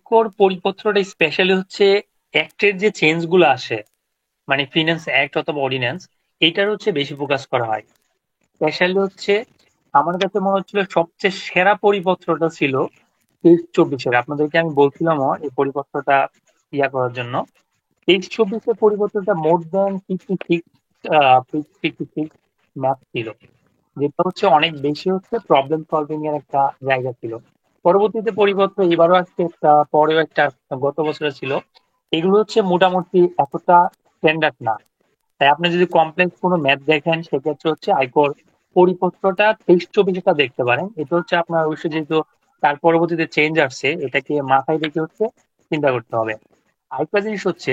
আয়কর পরিপত্রটা স্পেশালি হচ্ছে অ্যাক্টের যে চেঞ্জ গুলো আসে, মানে ফিনান্স অ্যাক্ট অথবা অর্ডিন্যান্স, এটার হচ্ছে বেশি ফোকাস করা হয়। স্পেশালি হচ্ছে আমার কাছে মনে হচ্ছিল সবচেয়ে সেরা পরিপত্রটা ছিল 23-24-এর। আপনাদেরকে আমি বলছিলাম এই পরিপত্রটা করার জন্য। 23-24-এর পরিপত্রটা মোর দেন 56 ম্যাথ ছিল, যেটা হচ্ছে অনেক বেশি হচ্ছে প্রবলেম সলভিং এর একটা জায়গা ছিল। পরবর্তীতে পরিপত্র এবারও আসছে একটা, পরেও একটা, গত বছরে ছিল। এগুলো হচ্ছে মোটামুটি এতটা স্ট্যান্ডার্ড না। তাই আপনি যদি কমপ্লেক্স কোনো ম্যাথ দেখেন সেক্ষেত্রে হচ্ছে আয়কর পরিপত্রটা 23-24টা দেখতে পারেন। এটা হচ্ছে আপনার অবশ্যই, যেহেতু তার পরবর্তীতে চেঞ্জ আসছে, এটাকে মাথায় রেখে হচ্ছে চিন্তা করতে হবে। আরেকটা জিনিস হচ্ছে,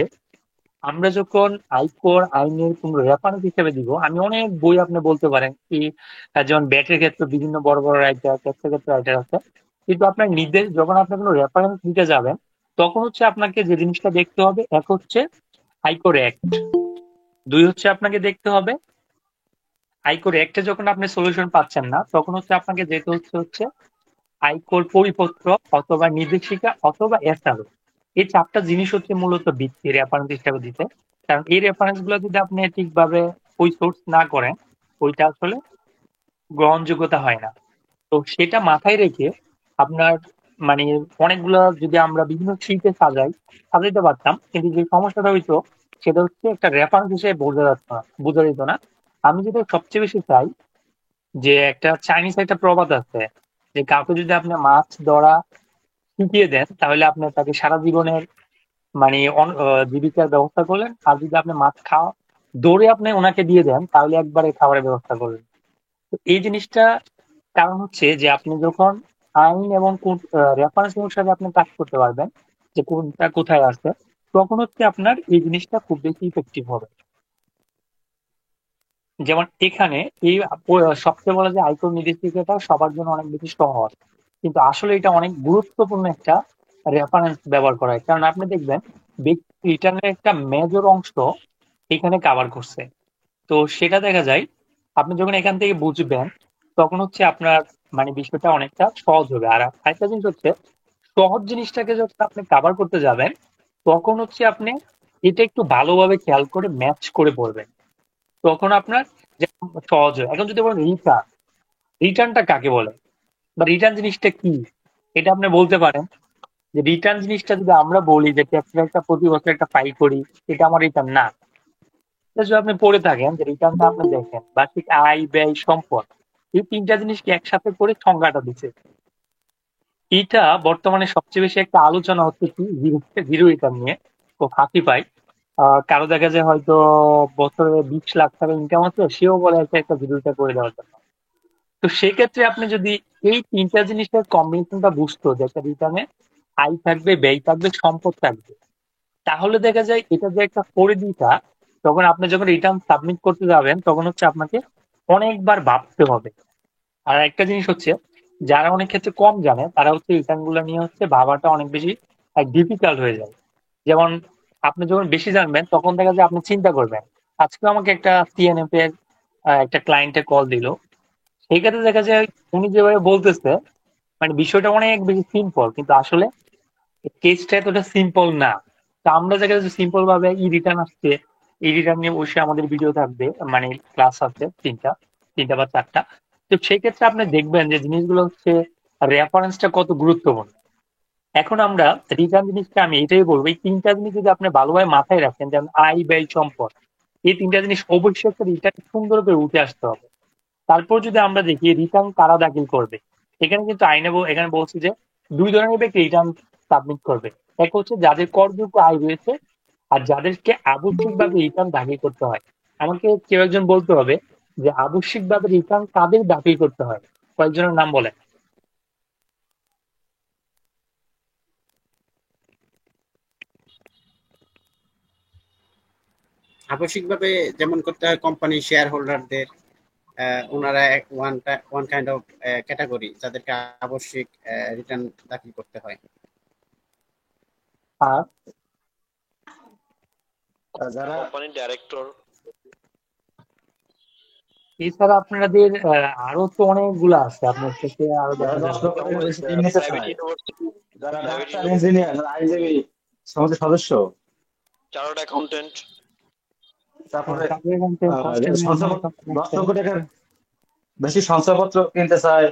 আমরা যখন আয়কর আইনের কোন রেফারেন্স হিসেবে দিব, আমি অনেক বই আপনি বলতে পারেন কি, যেমন ব্যাটের ক্ষেত্রে বিভিন্ন বড় বড় রাইটার, ট্যাক্সের ক্ষেত্রে রাইটার আছে, কিন্তু আপনার নির্দেশ যখন আপনি কোনো রেফারেন্স দিতে যাবেন, তখন হচ্ছে আপনাকে যে জিনিসটা দেখতে হবে, এক হচ্ছে আয়কর অ্যাক্ট, দুই হচ্ছে আপনাকে দেখতে হবে আয়কর অ্যাক্টে যখন আপনি সলিউশন পাচ্ছেন না, তখন হচ্ছে আপনাকে যেতে হচ্ছে হচ্ছে আয়কর পরিপত্র অথবা নির্দেশিকা অথবা এসআরও। এই চারটা জিনিস হচ্ছে মূলত ভিত্তি রেফারেন্স হিসাবে দিতে। কারণ এই রেফারেন্স গুলো যদি আপনি ঠিকভাবে ওই সোর্স না করেন, ওইটা আসলে গ্রহণযোগ্যতা হয় না। তো সেটা মাথায় রেখে আপনার, মানে অনেকগুলো যদি আমরা বিভিন্ন শীটে সাজাইতে পারতাম, কিন্তু যে সমস্যাটা হইতো সেটা হচ্ছে একটা রেফারেন্স হিসেবে বোঝা যেত না। আমি যেটা সবচেয়ে বেশি চাই, যে একটা চাইনিজ একটা প্রবাদ আছে, যে কাউকে যদি আপনি মাছ ধরা শিখিয়ে দেন, তাহলে আপনি তাকে সারা জীবনের, মানে জীবিকার ব্যবস্থা করলেন। আর যদি আপনি মাছ খাওয়া দৌড়ে আপনি ওনাকে দিয়ে দেন, তাহলে একবারে খাবারের ব্যবস্থা করলেন। তো এই জিনিসটা কারণ হচ্ছে যে আপনি যখন আইন এবং রেফারেন্স অনুসারে আপনি কাজ করতে পারবেন, যে কোনটা কোথায় আছে, তখন হচ্ছে আপনার এই জিনিসটা খুব বেশি ইফেক্টিভ হবে। যেমন এখানে এই সবচেয়ে বলা যে আয়কর নির্দেশিকাটা সবার জন্য অনেক বেশি সহজ, কিন্তু আসলে এটা অনেক গুরুত্বপূর্ণ একটা রেফারেন্স ব্যবহার করা হয়। কারণ আপনি দেখবেন ব্যক্তি রিটার্নের একটা মেজর অংশ এখানে কাভার করছে। তো সেটা দেখা যায়, আপনি যখন এখান থেকে বুঝবেন, তখন হচ্ছে আপনার, মানে বিষয়টা অনেকটা সহজ হবে। আর আরেকটা জিনিস হচ্ছে, সহজ জিনিসটাকে যখন আপনি কাভার করতে যাবেন, তখন হচ্ছে আপনি এটা একটু ভালোভাবে খেয়াল করে ম্যাচ করে পড়বেন, তখন আপনার যেমন সহজ হয়। এখন যদি বলেন রিটার্ন, রিটার্নটা কাকে বলে বা রিটার্ন জিনিসটা কি, এটা আপনি বলতে পারেন যে রিটার্ন জিনিসটা যদি আমরা বলি যে ট্যাক্সের একটা প্রতি বছর একটা ফাইল করি, এটা আমার রিটার্ন না। এটা যদি আপনি পড়ে থাকেন যে রিটার্নটা আপনি দেখেন বার্ষিক আয় ব্যয় সম্পদ, এই তিনটা জিনিসকে একসাথে করে সংজ্ঞাটা দিচ্ছে। এটা বর্তমানে সবচেয়ে বেশি একটা আলোচনা হচ্ছে কি, জিরো রিটার্ন নিয়ে। তো ফাঁকি পাই, কারো দেখা যায় হয়তো বছরে 20 লাখ টাকা ইনকাম আছে, সেও বলে আছে একটা জিরো রিটার্ন করে দেওয়ার জন্য। তো সেক্ষেত্রে আপনি যদি এই তিনটা জিনিসের কম্বিনেশনটা বুঝতো, যে একটা রিটার্নে আয় থাকবে, ব্যয় থাকবে, সম্পদ থাকবে, তাহলে দেখা যায় এটা যে একটা পরিধিটা, তখন আপনি যখন রিটার্ন সাবমিট করতে যাবেন, তখন হচ্ছে আপনাকে অনেকবার ভাবতে হবে। আর একটা জিনিস হচ্ছে, যারা অনেক ক্ষেত্রে কম জানে, তারা হচ্ছে রিটার্ন গুলো নিয়ে হচ্ছে ভাবাটা অনেক বেশি ডিফিকাল্ট হয়ে যায়। যেমন আপনি যখন বেশি জানবেন, তখন দেখা যায় আপনি চিন্তা করবেন। আজকে আমাকে একটা সিএনএফ এর একটা ক্লায়েন্টে কল দিল, সেই ক্ষেত্রে দেখা যায় উনি যেভাবে বলতেছে, মানে বিষয়টা অনেক বেশি সিম্পল, কিন্তু আসলে কেসটা এতটা সিম্পল না। তো আমরা দেখা যাচ্ছে সিম্পল ভাবে ই রিটার্ন আসছে, এই রিটার্ন নিয়ে অবশ্যই আমাদের ভিডিও থাকবে, মানে ক্লাস আছে তিনটা, তিনটা বা চারটা। তো সেই ক্ষেত্রে আপনি দেখবেন যে জিনিসগুলো হচ্ছে রেফারেন্সটা কত গুরুত্বপূর্ণ। এখন আমরা রিটার্ন জিনিসটা, আমি এটাই বলবো, এই তিনটা জিনিস যদি আপনি ভালোভাবে মাথায় রাখেন, যেমন আয় ব্যয় সম্পদ, এই তিনটা জিনিস অবশ্যই একটা রিটার্ন সুন্দর করে উঠে আসতে হবে। তারপর যদি আমরা দেখি রিটার্ন কারা দাখিল করবে, এখানে কিন্তু এখানে বলছি যে দুই ধরনের ব্যক্তি রিটার্ন সাবমিট করবে। এক হচ্ছে যাদের করযোগ্য আয় রয়েছে, আর যাদেরকে আবশ্যিকভাবে রিটার্ন দাখিল করতে হয়। আমাকে কেউ একজন বলতে হবে যে আবশ্যিকভাবে রিটার্ন কাদের দাখিল করতে হয়, কয়েকজনের নাম বলে। আবশ্যিকভাবে যেমন করতে হয় কোম্পানি শেয়ার হোল্ডারদের, ওনারা ওয়ান কাইন্ড অফ ক্যাটাগরি যাদেরকে আবশ্যিক রিটার্ন দাখিল করতে হয়। আর যারা কোম্পানির ডাইরেক্টর। এছাড়া আপনাদের আরো তো অনেকগুলো আছে, আপনার থেকে আরো যারা দেখা নষ্ট যাবে। করে বেশি দিন নিতে প্রাইভেট চায়, ইউনিভার্সিটি। যারা প্রাইভেট ডাক্তার, জব, ইঞ্জিনিয়ার, যারা আইনজীবী সমাজের সদস্য, চার্টার্ড অ্যাকাউন্টেন্ট। তারপরে তাদের এখান থেকে সঞ্চয়পত্র 10 লক্ষ টাকার বেশি সঞ্চয়পত্র কিনতে চায়,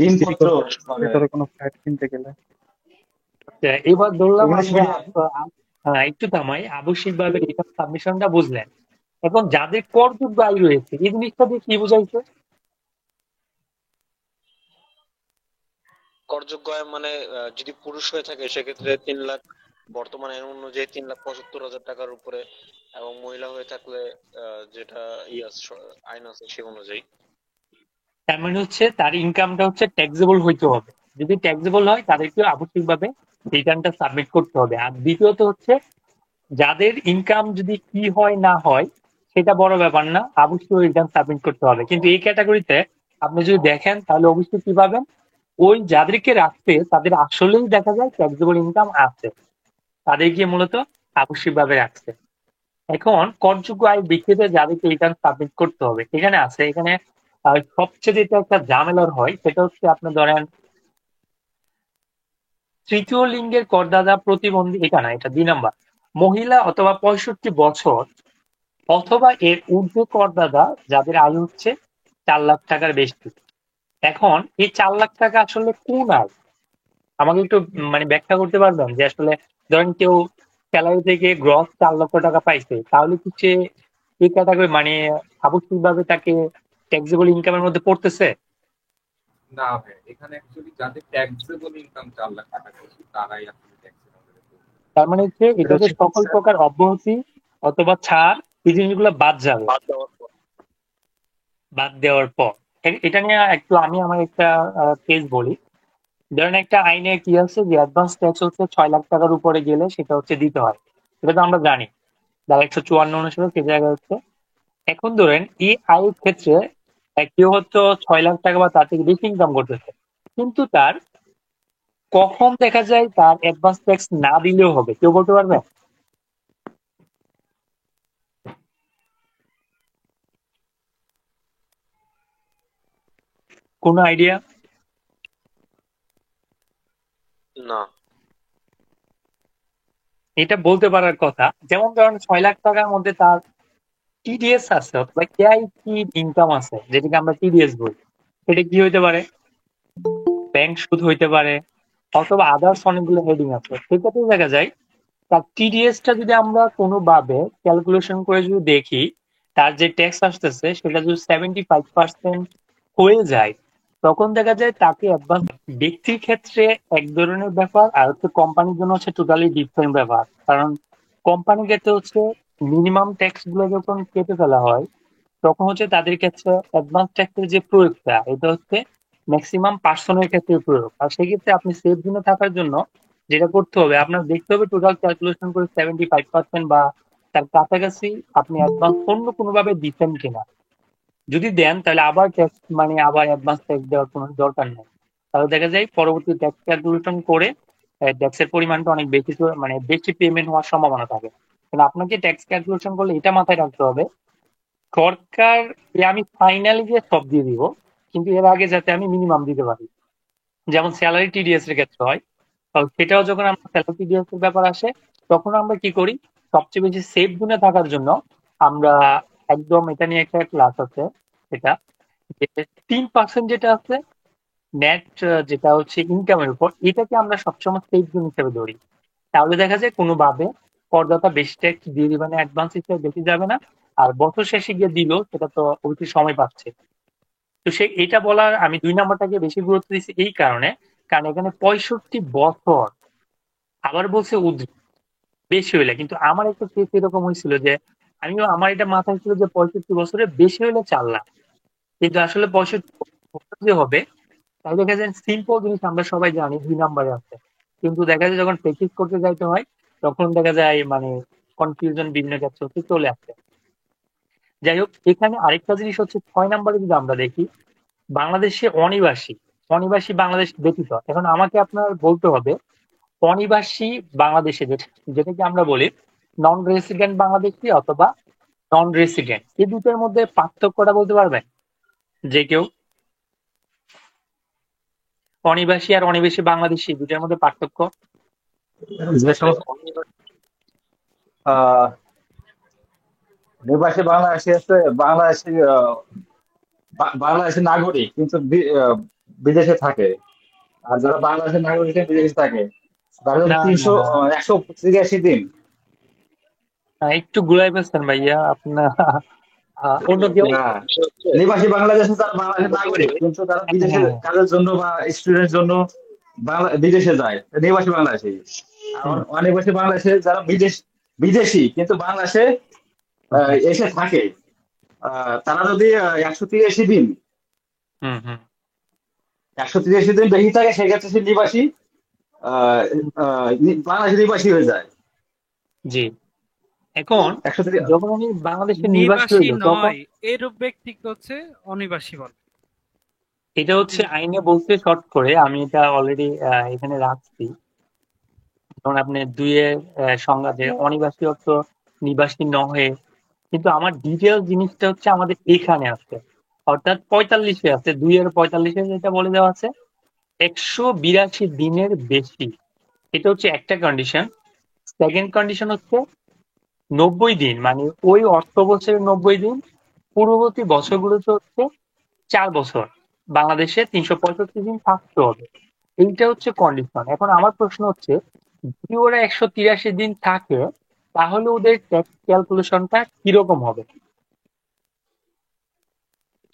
ঋণপত্র মানে ভিতরে কোনো ফ্ল্যাট কিনতে গেলে এবার ধরলাম ইংলিশ আমরা মিডিয়াম। হ্যাঁ, একটু থামাই, আবশ্যিকভাবে রিটার্ন সাবমিশনটা বুঝলেন। এখন যাদের করযোগ্য আয় রয়েছে এই জিনিসটা দিয়ে কি বোঝাইছে? করযোগ্য আয় মানে যদি পুরুষ হয়ে থাকে সেক্ষেত্রে 3 লাখ, বর্তমানে আইন অনুযায়ী 3,75,000 টাকার উপরে, এবং মহিলা হয়ে থাকলে যেটা আইন আছে সে অনুযায়ী। তার মানে হচ্ছে তার ইনকামটা হচ্ছে ট্যাক্সেবল হইতে হবে। যদি ট্যাক্সেবল হয় তাদেরকে আবশ্যিকভাবে রিটার্নটা সাবমিট করতে হবে। আর দ্বিতীয়ত হচ্ছে যাদের ইনকাম যদি কি হয় না হয় সেটা বড় ব্যাপার না, অবশ্যই রিটার্ন সাবমিট করতে হবে। কিন্তু এই ক্যাটাগরিতে আপনি যদি দেখেন তাহলে অবশ্যই কি পাবেন, ওই যাদেরকে রাখতে তাদের আসলেই দেখা যায় ট্যাক্সেবল ইনকাম আছে, তাদেরকে মূলত আবশ্যিকভাবে রাখছে। এখন করযোগ্য আয় ভিত্তিতে যাদেরকে রিটার্ন সাবমিট করতে হবে এখানে আছে, এখানে সবচেয়ে যেটা একটা ঝামেলার হয় সেটা হচ্ছে আপনি ধরেন তৃতীয় লিঙ্গের করদাতা প্রতিবন্ধী, এটা না, এটা 2 নাম্বার, মহিলা অথবা 65 বছর অথবা এর ঊর্ধ্বে করদাতা যাদের আয় হচ্ছে 4 লাখ টাকার বেশি। এখন এই 4 লাখ টাকা আসলে কোন আয়, আমাকে একটু মানে ব্যাখ্যা করতে পারবেন যে আসলে ধরেন কেউ স্যালারি থেকে গ্রস 4 লক্ষ টাকা পাইছে, তাহলে কি সে এই ক্যাটাগরি মানে আবশ্যিকভাবে তাকে ট্যাক্সেবল ইনকামের মধ্যে পড়তেছে? না ভাই, এখানে অ্যাকচুয়ালি যাদের ট্যাক্সেবল ইনকাম 4 লাখ টাকা বেশি তারাই আসলে ট্যাক্সের আওতায় পড়বে। তার মানে হচ্ছে এটা এটাতে হচ্ছে কি সকল স্যার? প্রকার অব্যাহতি অথবা ছাড় এই জিনিসগুলো বাদ যাবে। বাদ দেওয়ার পর বাদ দেওয়ার পর এটা নিয়ে একটু আমি আমার একটা কেস বলি। ধরেন একটা আইনে কি আছে যে অ্যাডভান্স ট্যাক্স হচ্ছে 6 লাখ টাকার উপরে গেলে সেটা হচ্ছে দিতে হয়, এটা তো আমরা জানি। ধারা 154 অনুসারে সে জায়গায় হচ্ছে, এখন ধরেন এই আয়ের ক্ষেত্রে কেউ হচ্ছে 6 লাখ টাকা বা তার থেকে বেশি ইনকাম করতেছে, কিন্তু তার কখন দেখা যায় তার অ্যাডভান্স ট্যাক্স না দিলেও হবে, কেউ বলতে পারবে? কোনো আইডিয়া? না। এটা বলতে পারার কথা, যেমন ধরেন 6 লাখ টাকার মধ্যে তার টিডিএস আছে অথবা কেআইসি ইনকাম আছে, যেটাকে আমরা টিডিএস বলি। এটা কি হইতে পারে? ব্যাংক সুদ হইতে পারে, অথবা আদার্স অনেকগুলো হেডিং আছে। সেক্ষেত্রে দেখা যায় তার টিডিএসটা যদি আমরা কোনোভাবে ক্যালকুলেশন করে যদি দেখি, তার যে ট্যাক্স আসতেছে সেটা যদি 75% হয়ে যায়, তখন দেখা যায় তাকে অ্যাডভান্স। ব্যক্তির ক্ষেত্রে এক ধরনের ব্যাপার, আর হচ্ছে কোম্পানির জন্য হচ্ছে টোটালি ডিফারেন্ট ব্যাপার। কারণ কোম্পানির ক্ষেত্রে হচ্ছে মিনিমাম ট্যাক্স গুলো যখন কেটে ফেলা হয় তখন হচ্ছে তাদের ক্ষেত্রে অ্যাডভান্স ট্যাক্সের যে প্রয়োগটা এটা হচ্ছে ম্যাক্সিমাম পার্সনের ক্ষেত্রে প্রয়োগ। আর সেক্ষেত্রে আপনি সেফ জোনে থাকার জন্য যেটা করতে হবে, আপনার দেখতে হবে টোটাল ক্যালকুলেশন করে 75% বা তার কাছাকাছি আপনি অ্যাডভান্স অন্য কোনোভাবে দিচ্ছেন কিনা। যদি দেন তাহলে আবার ট্যাক্স মানে আবার অ্যাডভান্স ট্যাক্স দেওয়ার কোনো দরকার নেই। তাহলে দেখা যায় পরবর্তী ট্যাক্স ক্যালকুলেশন করে ট্যাক্সের পরিমাণটা অনেক বেশি মানে বেশি পেমেন্ট হওয়ার সম্ভাবনা থাকে। কিন্তু আপনাকে ট্যাক্স ক্যালকুলেশন করলে এটা মাথায় রাখতে হবে, সরকার আমি ফাইনালি গিয়ে সব দিয়ে দিব, কিন্তু এর আগে যাতে আমি মিনিমাম দিতে পারি। যেমন স্যালারি টিডিএস এর ক্ষেত্রে হয়, সেটাও যখন আমরা স্যালারি টিডিএস এর ব্যাপার আসে তখন আমরা কি করি, সবচেয়ে বেশি সেফ জোনে থাকার জন্য আমরা একদম এটা নিয়ে একটা ক্লাস আছে, এটা 3% যেটা আছে নেট, যেটা হচ্ছে ইনকামের উপর, এটাকে আমরা সবসময় সেফ জোন হিসেবে ধরি। তাহলে দেখা যায় কোনোভাবে করদাতা বেশি ট্যাক্স দিয়ে দিবে না, অ্যাডভান্স হিসেবে বেশি যাবে না। আর বছর শেষে গিয়ে দিল সেটা তো অবশ্যই সময় পাচ্ছে। তো সে এটা বলার আমি 2 নাম্বারটাকে বেশি গুরুত্ব দিচ্ছি এই কারণে, কারণ এখানে 65 বছর, আবার বলছে উর্ধ্বে বেশি হইলে। কিন্তু আমার একটা কেস এরকম হয়েছিল যে আমিও আমার এটা মাথায় ছিল যে 65 বছরে বেশি হইলে 4 লাখ, কিন্তু আসলে 65 বছর যে হবে তাই দেখা যায় সিম্পল জিনিস আমরা সবাই জানি 2 নাম্বারে আছে, কিন্তু দেখা যায় যখন প্র্যাকটিস করতে যাইতে হয় তখন দেখা যায় মানে কনফিউশন বিভিন্ন ক্ষেত্রে হচ্ছে চলে আসে। যাই হোক, এখানে আরেকটা জিনিস হচ্ছে 6 নাম্বারে যদি আমরা দেখি, বাংলাদেশে অনিবাসী, অনিবাসী বাংলাদেশ ব্যতীত, এখন আমাকে আপনার বলতে হবে অনিবাসী বাংলাদেশে যেটাকে আমরা বলি নন রেসিডেন্ট বাংলাদেশি অথবা নন রেসিডেন্ট, এই দুটোর মধ্যে পার্থক্যটা বলতে পারবেন যে কেউ? অনিবাসী আর অনিবাসী বাংলাদেশি দুটার মধ্যে পার্থক্য? যে সমস্ত আহ নিবাসী বাংলাদেশি আছে, বাংলাদেশি বাংলাদেশের নাগরিক কিন্তু বিদেশে থাকে। আর যারা বাংলাদেশের নাগরিক বিদেশে থাকে তারা না না তিনশো না, 183 দিন। একটু ঘুরাই ফেলছেন ভাইয়া আপনার। অন্য কেউ? না, বিষয় হচ্ছে নিবাসী বাংলাদেশে তারা বাংলাদেশের বর্তমানে নাগরিক কিন্তু তারা বিদেশে হ্যাঁ। কাজের জন্য বা স্টুডেন্টের জন্য বিদেশে যায়, নিবাসী বাংলাদেশি। আর হুম অনিবাসী বাংলাদেশে যারা বিদেশি কিন্তু বাংলাদেশে এসে থাকে, তারা যদি 183 দিন হুম হুম 183 দিন বেশি থাকে সেক্ষেত্রে সে নিবাসী, আহ, বাংলাদেশের নিবাসী হয়ে যায়। জি। এখন 130। যখন আমি বাংলাদেশের নিবাসী নিবাসী হইলো তখন নয়, এরূপ ব্যক্তিকে হচ্ছে অনিবাসী বলে। এটা হচ্ছে আইনে বলতে শর্ট করে, আমি এটা অলরেডি এখানে রাখছি। যেমন আপনি দুইয়ের সংজ্ঞা যে অনিবাসী অর্থ নিবাসী নহে, কিন্তু আমার ডিটেল জিনিসটা হচ্ছে আমাদের এখানে আছে, অর্থাৎ 45-এ আছে, 2-এর 45-এ যেটা বলে দেওয়া আছে 182 দিনের বেশি। এটা হচ্ছে একটা কন্ডিশন। সেকেন্ড কন্ডিশন হচ্ছে 90 দিন, মানে ওই অর্থ বছরের 90 দিন, পূর্ববর্তী বছরগুলোতে হচ্ছে 4 বছর, বাংলাদেশে 365 দিন থাকতে হবে। এইটা হচ্ছে কন্ডিশন। এখন আমার প্রশ্ন হচ্ছে, যদি ওরা 183 দিন থাকে তাহলে ওদের ট্যাক্স ক্যালকুলেশনটা কিরকম হবে?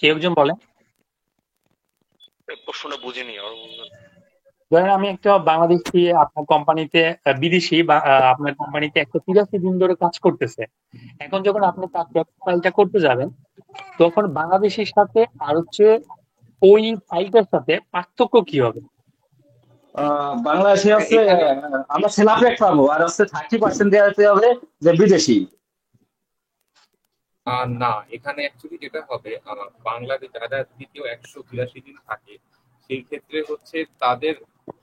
কেউ একজন বলেন। প্রশ্নটা বুঝিনি আর। ধরেন আমি একটা বাংলাদেশি আপনার কোম্পানিতে, বিদেশি বা আপনার কোম্পানিতে 183 দিন ধরে কাজ করতেছে। এখন যখন আপনি তার ট্যাক্স ফাইলটা করতে যাবেন, তখন বাংলাদেশের সাথে আর হচ্ছে ওই ফাইলটার সাথে পার্থক্য কি হবে? বাংলাদেশে হচ্ছে এখানে আমরা সেলাফ রেট পাবো, আর হচ্ছে 30% দেওয়া যেতে হবে যে বিদেশি। না, এখানে অ্যাকচুয়ালি যেটা হবে, বাংলাদেশ যারা দ্বিতীয় 182 দিন থাকে সেই ক্ষেত্রে হচ্ছে তাদের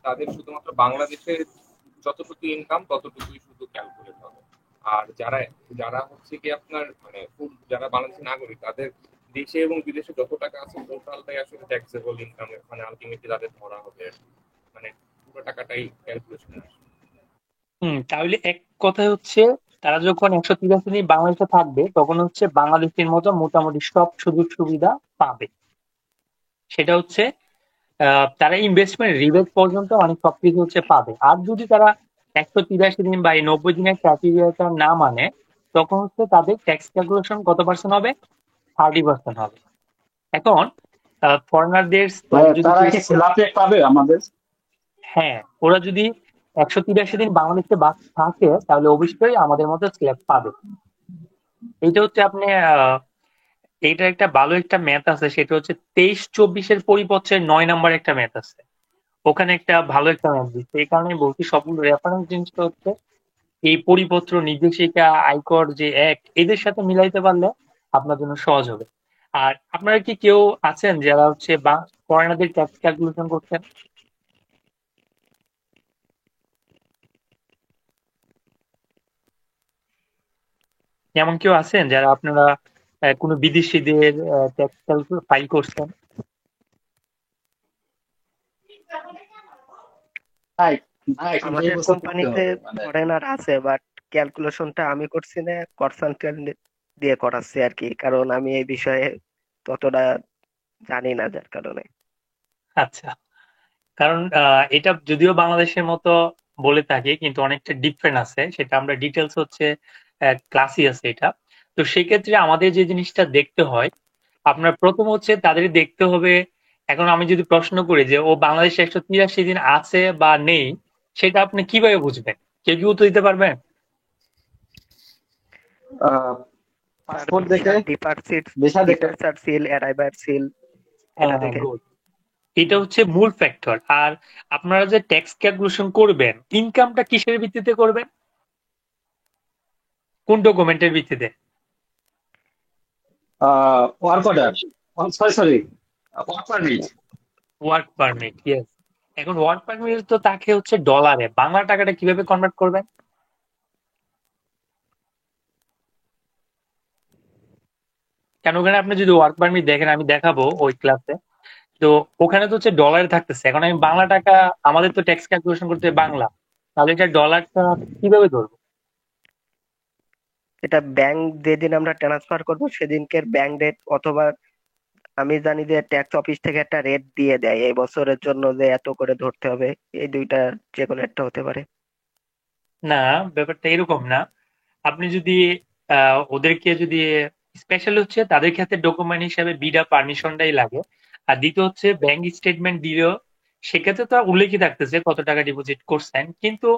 তাদের শুধুমাত্র বাংলাদেশের যতটুকু ইনকাম ততটুকুই শুধু ক্যালকুলেট হবে। আর যারা যারা হচ্ছে কি আপনার মানে যারা বাংলাদেশের নাগরিক তাদের দেশে এবং বিদেশে যত টাকা আছে টোটালটাই আসলে ট্যাক্সেবল ইনকাম, মানে আলটিমেটলি তাদের ধরা হবে আর কি। মানে পুরো টাকাটাই ক্যালকুলেশন আসবে। তাহলে এক কথায় হচ্ছে, তারা যখন 183 দিন বাংলাদেশে থাকবে তখন হচ্ছে বাংলাদেশের মতো মোটামুটি সব সুযোগ সুবিধা পাবে। সেটা হচ্ছে তারা ইনভেস্টমেন্ট রিবেট পর্যন্ত অনেক সবকিছু হচ্ছে পাবে। আর যদি তারা 183 দিন বা এই 90 দিনের ক্রাইটেরিয়াটা না মানে, তখন হচ্ছে তাদের ট্যাক্স ক্যালকুলেশন কত পার্সেন্ট হবে? 30% হবে। এখন ফরেনারদের যদি তারা কেউ, কি সেলাফ রেট পাবে আমাদের? হ্যাঁ, ওরা যদি 183 দিন বাংলাদেশে বাস থাকে তাহলে অবশ্যই আমাদের মতো স্ল্যাব পাবে। এইটা হচ্ছে আপনি এইটার একটা ভালো একটা ম্যাথ আছে, সেটা হচ্ছে 23-24-এর পরিপত্রের 9 নম্বর একটা ম্যাথ আছে। ওখানে একটা ভালো একটা ম্যাথ দিচ্ছে। এই কারণে বলছি সবগুলো রেফারেন্স জিনিসটা হচ্ছে এই পরিপত্র, নির্দেশিকা, আয়কর যে অ্যাক্ট, এদের সাথে মিলাইতে পারলে আপনার জন্য সহজ হবে। আর আপনারা কি কেউ আছেন যারা হচ্ছে বা ফরেনারদের ট্যাক্স ক্যালকুলেশন করছেন? এমন কেউ আছেন যারা আপনারা কোনো বিদেশিদের ট্যাক্স ফাইল করছেন? নাই, নাই, কিন্তু এই আমাদের বছর করতে কোম্পানিতে হবে মানে। ফরেনার আছে, বাট ক্যালকুলেশনটা আমি করছি না, কনসালটেন্ট দিয়ে করাচ্ছি আর কি, কারণ আমি এই বিষয়ে ততটা জানি না, যার কারণে। আচ্ছা, কারণ এটা যদিও বাংলাদেশের মতো বলে থাকি কিন্তু অনেকটা ডিফারেন্ট আছে, সেটা আমরা ডিটেলস হচ্ছে ক্লাসই আছে এটা। তো সেক্ষেত্রে আমাদের যে জিনিসটা দেখতে হয়, আপনার প্রথম হচ্ছে তাদের দেখতে হবে। এখন আমি যদি প্রশ্ন করি যে ও বাংলাদেশে 183 দিন আছে বা নেই, সেটা আপনি কিভাবে বুঝবেন? কেউ কি উত্তর দিতে পারবেন? আহ, তার পাসপোর্ট দেখে, ভিসা দেখে। ডিপার্চার সিল, অ্যারাইভাল সিল, এটা হ্যাঁ হ্যাঁ, দেখে। গুড। এটা হচ্ছে মূল ফ্যাক্টর। আর আপনারা যে ট্যাক্স ক্যালকুলেশন করবেন, ইনকামটা কিসের ভিত্তিতে করবেন? কোন ডকুমেন্টের ভিত্তিতে? Work order, sorry, work permit. Work permit, yes. এখন ওয়ার্ক পারমিট তো তাকে হচ্ছে ডলারে, বাংলা টাকাটা কিভাবে কনভার্ট করবেন? কেন ওখানে আপনি যদি ওয়ার্ক পারমিট দেখেন, আমি দেখাবো ওই ক্লাসে, তো ওখানে তো হচ্ছে ডলার থাকতেছে, এখন আমি বাংলা টাকা, আমাদের তো ট্যাক্স ক্যালকুলেশন করতে হবে বাংলা, তাহলে এটা ডলারটা কিভাবে ধরবো? এটা ব্যাংক যেদিন আমরা ট্রান্সফার করব সেদিনকের ব্যাংক রেট, অথবা আমি জানি যে ট্যাক্স অফিস থেকে একটা রেট দিয়ে দেয় এই বছরের জন্য যে এত করে ধরতে হবে। এই দুইটা যে কোনো একটা হতে পারে। না, ব্যাপারটা এরকম না। আপনি যদি ওদেরকে যদি স্পেশাল হচ্ছে তাদের ক্ষেত্রে ডকুমেন্ট হিসাবে বিডা পারমিশনটাই লাগে। আর দ্বিতীয় হচ্ছে ব্যাংক স্টেটমেন্ট দিলেও সেক্ষেত্রে তো উল্লেখই থাকতেছে কত টাকা ডিপোজিট করছেন, কিন্তু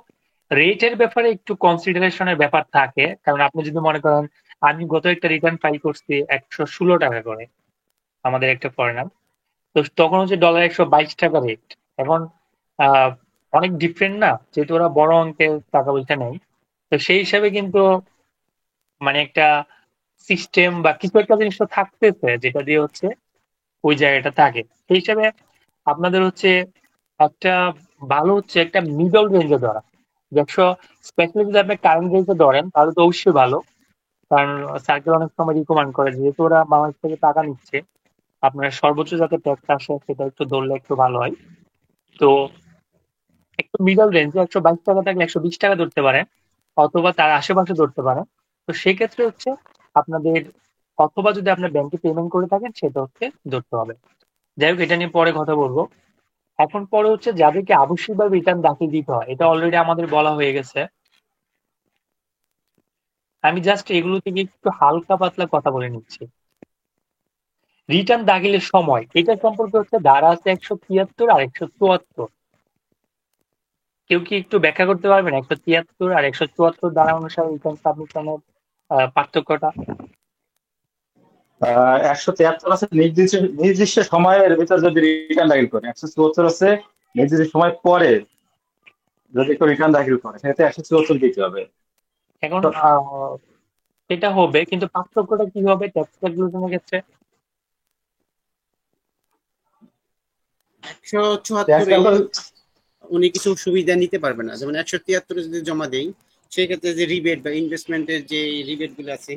রেটের ব্যাপারে একটু কনসিডারেশনের ব্যাপার থাকে। কারণ আপনি যদি মনে করেন আমি গত একটা রিটার্ন ফাইল করছি 116 টাকা করে, আমাদের একটা ফরেনার, তো তখন হচ্ছে ডলার 122 টাকা রেট। এখন আহ অনেক ডিফারেন্ট না, যেহেতু ওরা বড় অঙ্কের টাকা পয়সা নেই। তো সেই হিসাবে কিন্তু মানে একটা সিস্টেম বা কিছু একটা জিনিস তো থাকতেছে যেটা দিয়ে হচ্ছে ওই জায়গাটা থাকে। সেই হিসাবে আপনাদের হচ্ছে একটা ভালো হচ্ছে একটা মিডল রেঞ্জে ধরা, যে 100, স্পেশালি যদি আপনি কারেন্ট রেঞ্জে ধরেন তাহলে তো অবশ্যই ভালো। কারণ সার্কেল অনেক সময় রিকমেন্ড করে, যেহেতু ওরা বাংলাদেশ থেকে টাকা নিচ্ছে, আপনার সর্বোচ্চ যাতে ট্যাক্স আসে সেটা একটু ধরলে একটু ভালো হয়। তো একটু মিডল রেঞ্জে 122 টাকা থাকলে 120 টাকা ধরতে পারেন, অথবা তার আশেপাশে ধরতে পারেন। তো সেক্ষেত্রে হচ্ছে আপনাদের, অথবা যদি আপনার ব্যাংকে পেমেন্ট করে থাকেন সেটা হচ্ছে ধরতে হবে। যাই হোক, এটা নিয়ে পরে কথা বলবো। এখন পরে হচ্ছে যাদেরকে আবশ্যিকভাবে রিটার্ন দাখিল দিতে হয়, এটা অলরেডি আমাদের বলা হয়ে গেছে। আমি জাস্ট এগুলো থেকে একটু হালকা পাতলা কথা বলে নিচ্ছি। রিটার্ন দাখিলের সময় এটা সম্পর্কে হচ্ছে ধারা আছে 173 আর 174। কেউ কি একটু ব্যাখ্যা করতে পারবেন 173 আর 174 ধারা অনুসারে রিটার্ন সাবমিশনের পার্থক্যটা? 173 আছে নির্দিষ্ট নির্দিষ্ট সময়ের ভিতর যদি রিটার্ন দাখিল করে, 174 আছে নির্দিষ্ট সময় পরে যদি কেউ রিটার্ন দাখিল করে, সেক্ষেত্রে 174 দিতে হবে। এখন তো এটা হবে, কিন্তু পার্থক্যটা কি হবে ট্যাক্স ক্যালকুলেশনের ক্ষেত্রে? 174-এ উনি কিছু সুবিধা নিতে পারবে না। যেমন 173-এ যদি জমা দেই, সেই ক্ষেত্রে যে রিবেট বা ইনভেস্টমেন্টের যে রিবেট গুলো আছে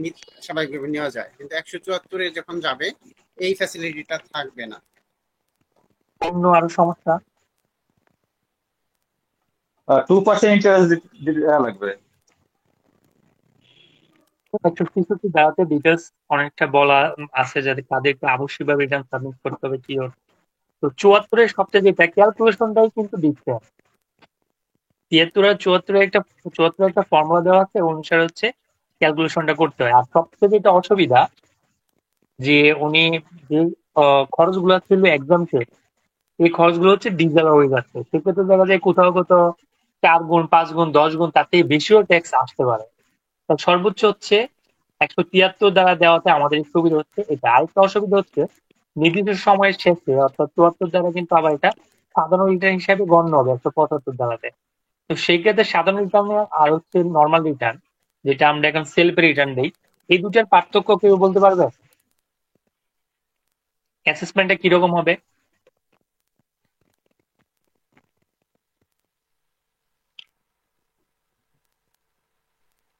স্বাভাবিকভাবে নেওয়া যায়, কিন্তু 174-এ যখন যাবে এই ফ্যাসিলিটিটা থাকবে না। অন্য আরো সমস্যা? 2% ইন্টারেস্ট দিতে লাগবে। 163 ধারাতে ডিটেলস অনেকটা বলা আছে, যাতে তাদেরকে আবশ্যিকভাবে রিটার্ন সাবমিট করতে হবে কি ওর। তো 74-এর সবচেয়ে যেটা ক্যালকুলেশনটাই কিন্তু দিচ্ছে। 73 আর 74 একটা ফর্মুলা দেওয়া আছে, ওই অনুসারে হচ্ছে ক্যালকুলেশনটা করতে হয়। আর সবচেয়ে যেটা অসুবিধা, যে উনি যে খরচগুলো ছিল এক্সামসে, এই খরচগুলো হচ্ছে ডিজেল হয়ে যাচ্ছে। সেক্ষেত্রে দেখা যায় কোথাও কোথাও 4 গুণ, 5 গুণ, 10 গুণ তার থেকে বেশিও ট্যাক্স আসতে পারে। তো সর্বোচ্চ হচ্ছে 173 দ্বারা দেওয়াতে আমাদের সুবিধা হচ্ছে এটা। আরেকটা অসুবিধা হচ্ছে নির্দিষ্ট সময়ের শেষে অর্থাৎ 74 দ্বারা কিন্তু আবার এটা সাধারণ রিটার্ন হিসাবে গণ্য হবে 175 দ্বারাতে। তো সেই ক্ষেত্রে সাধারণ রিটার্ন আর হচ্ছে নর্মাল রিটার্ন, যেটা আমরা এখন সেলফে রিটার্ন দিই, এই দুটার পার্থক্য কেউ বলতে পারবে? অ্যাসেসমেন্টটা কিরকম হবে?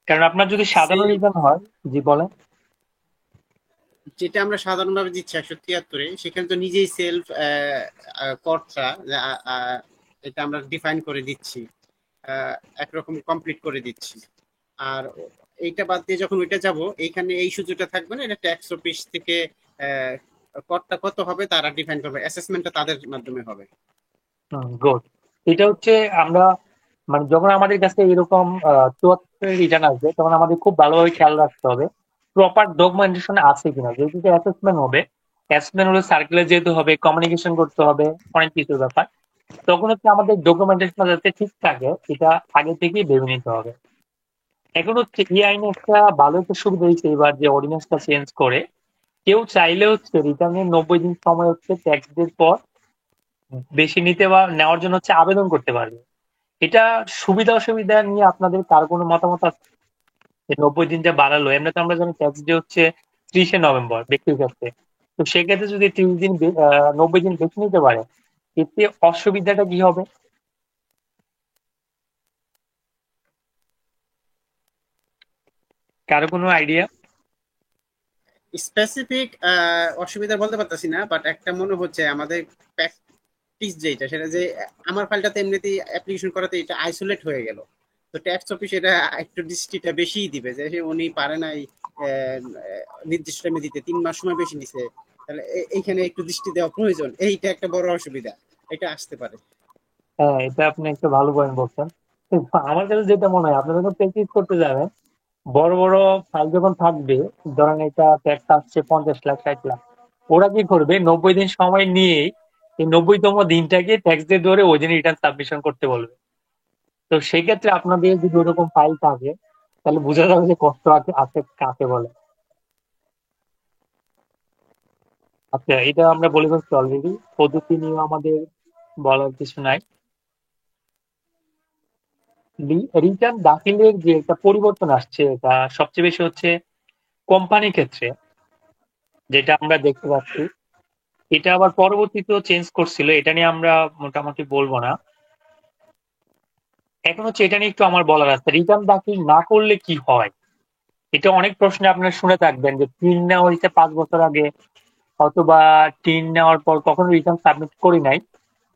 কারণ আপনার যদি সাধারণ রিটার্ন হয়, জি বলেন। যেটা আমরা সাধারণভাবে দিচ্ছি 173-এ, সেখানে তো নিজেই সেলফ কোডটা এটা আমরা ডিফাইন করে দিচ্ছি, একরকম কমপ্লিট করে দিচ্ছি। আর এইটা বাদ দিয়ে যখন ওইটা যাব, এইখানে এই সুযোগটা থাকবে না। এটা ট্যাক্স অফিস থেকে কোডটা কত হবে তারা ডিফাইন করবে, অ্যাসেসমেন্টটা তাদের মাধ্যমে হবে। গুড। এটা হচ্ছে আমরা মানে যখন আমাদের কাছে এরকম 74 রিটার্ন আসবে, তখন আমাদের খুব ভালোভাবে খেয়াল রাখতে হবে প্রপার ডকুমেন্টেশন আছে কিনা। যেহেতু অ্যাসেসমেন্ট হবে, অ্যাসেসমেন্ট হলে সার্কুলার যেতে হবে, কমিউনিকেশন করতে হবে, অনেক কিছুর ব্যাপার। তখন হচ্ছে আমাদের ডকুমেন্টেশন যাতে ঠিক থাকে এটা আগে থেকেই ভেবে নিতে হবে। এখন হচ্ছে এই আইনে একটা ভালো একটা সুবিধা হয়েছে এবার, যে অর্ডিন্যান্সটা চেঞ্জ করে কেউ চাইলে হচ্ছে রিটার্নের 90 দিন সময় হচ্ছে ট্যাক্স ডের পর বেশি নিতে বা নেওয়ার জন্য হচ্ছে আবেদন করতে পারবে। এটা সুবিধা অসুবিধা নিয়ে আপনাদের কার কোনো মতামত আছে? 90 দিনটা বাড়ালো, এমনি তো আমরা জানি ট্যাক্স ডে হচ্ছে 30শে নভেম্বর ব্যক্তির ক্ষেত্রে। তো সেক্ষেত্রে যদি 30 দিন 90 দিন বেশি নিতে পারে, এতে অসুবিধাটা কি হবে? কারো কোনো আইডিয়া? স্পেসিফিক অসুবিধা বলতে পারতেছি না, বাট একটা মনে হচ্ছে আমাদের প্র্যাকটিস যেটা, সেটা যে আমার ফাইলটাতে এমনিতেই অ্যাপ্লিকেশন করাতে এটা আইসোলেট হয়ে গেল। তো ট্যাক্স অফিস এটা একটু দৃষ্টিটা বেশিই দিবে, যে উনি পারে নাই নির্দিষ্ট টাইমে দিতে, 3 মাস সময় বেশি নিছে, তাহলে এইখানে একটু দৃষ্টি দেওয়া প্রয়োজন। এইটা একটা বড় অসুবিধা, এটা আসতে পারে। হ্যাঁ, এটা আপনি একটা ভালো পয়েন্ট বলছেন। কিন্তু আমার কাছে যেটা মনে হয়, আপনি যখন প্র্যাকটিস করতে যাবেন, বড় বড় ফাইল যখন থাকবে, ধরেন এটা ট্যাক্স আসছে 50 লাখ 60 লাখ, ওরা কি করবে 90 দিন সময় নিয়ে এই 90তম দিনটাকে ট্যাক্স দিয়ে ধরে ওই দিন রিটার্ন সাবমিশন করতে বলবে। তো সেক্ষেত্রে আপনাদের যদি ওরকম ফাইল থাকে, তাহলে বোঝা যাবে যে কষ্ট আছে আছে কাকে বলে। আচ্ছা, এটা আমরা বলে ফেলছি অলরেডি, পদ্ধতি নিয়ে আমাদের বলার কিছু নাই। রিটার্ন দাখিলের যে একটা পরিবর্তন আসছে, এটা সবচেয়ে বেশি হচ্ছে কোম্পানির ক্ষেত্রে, যেটা আমরা দেখতে পাচ্ছি। এটা আবার পরবর্তীতেও চেঞ্জ করছিল, এটা নিয়ে আমরা মোটামুটি বলবো না। এখন হচ্ছে এটা নিয়ে একটু আমার বলার আছে, রিটার্ন দাখিল না করলে কি হয়। এটা অনেক প্রশ্নে আপনারা শুনে থাকবেন যে টিন নেওয়া হয়েছে 5 বছর আগে, অথবা টিন নেওয়ার পর কখনো রিটার্ন সাবমিট করি নাই।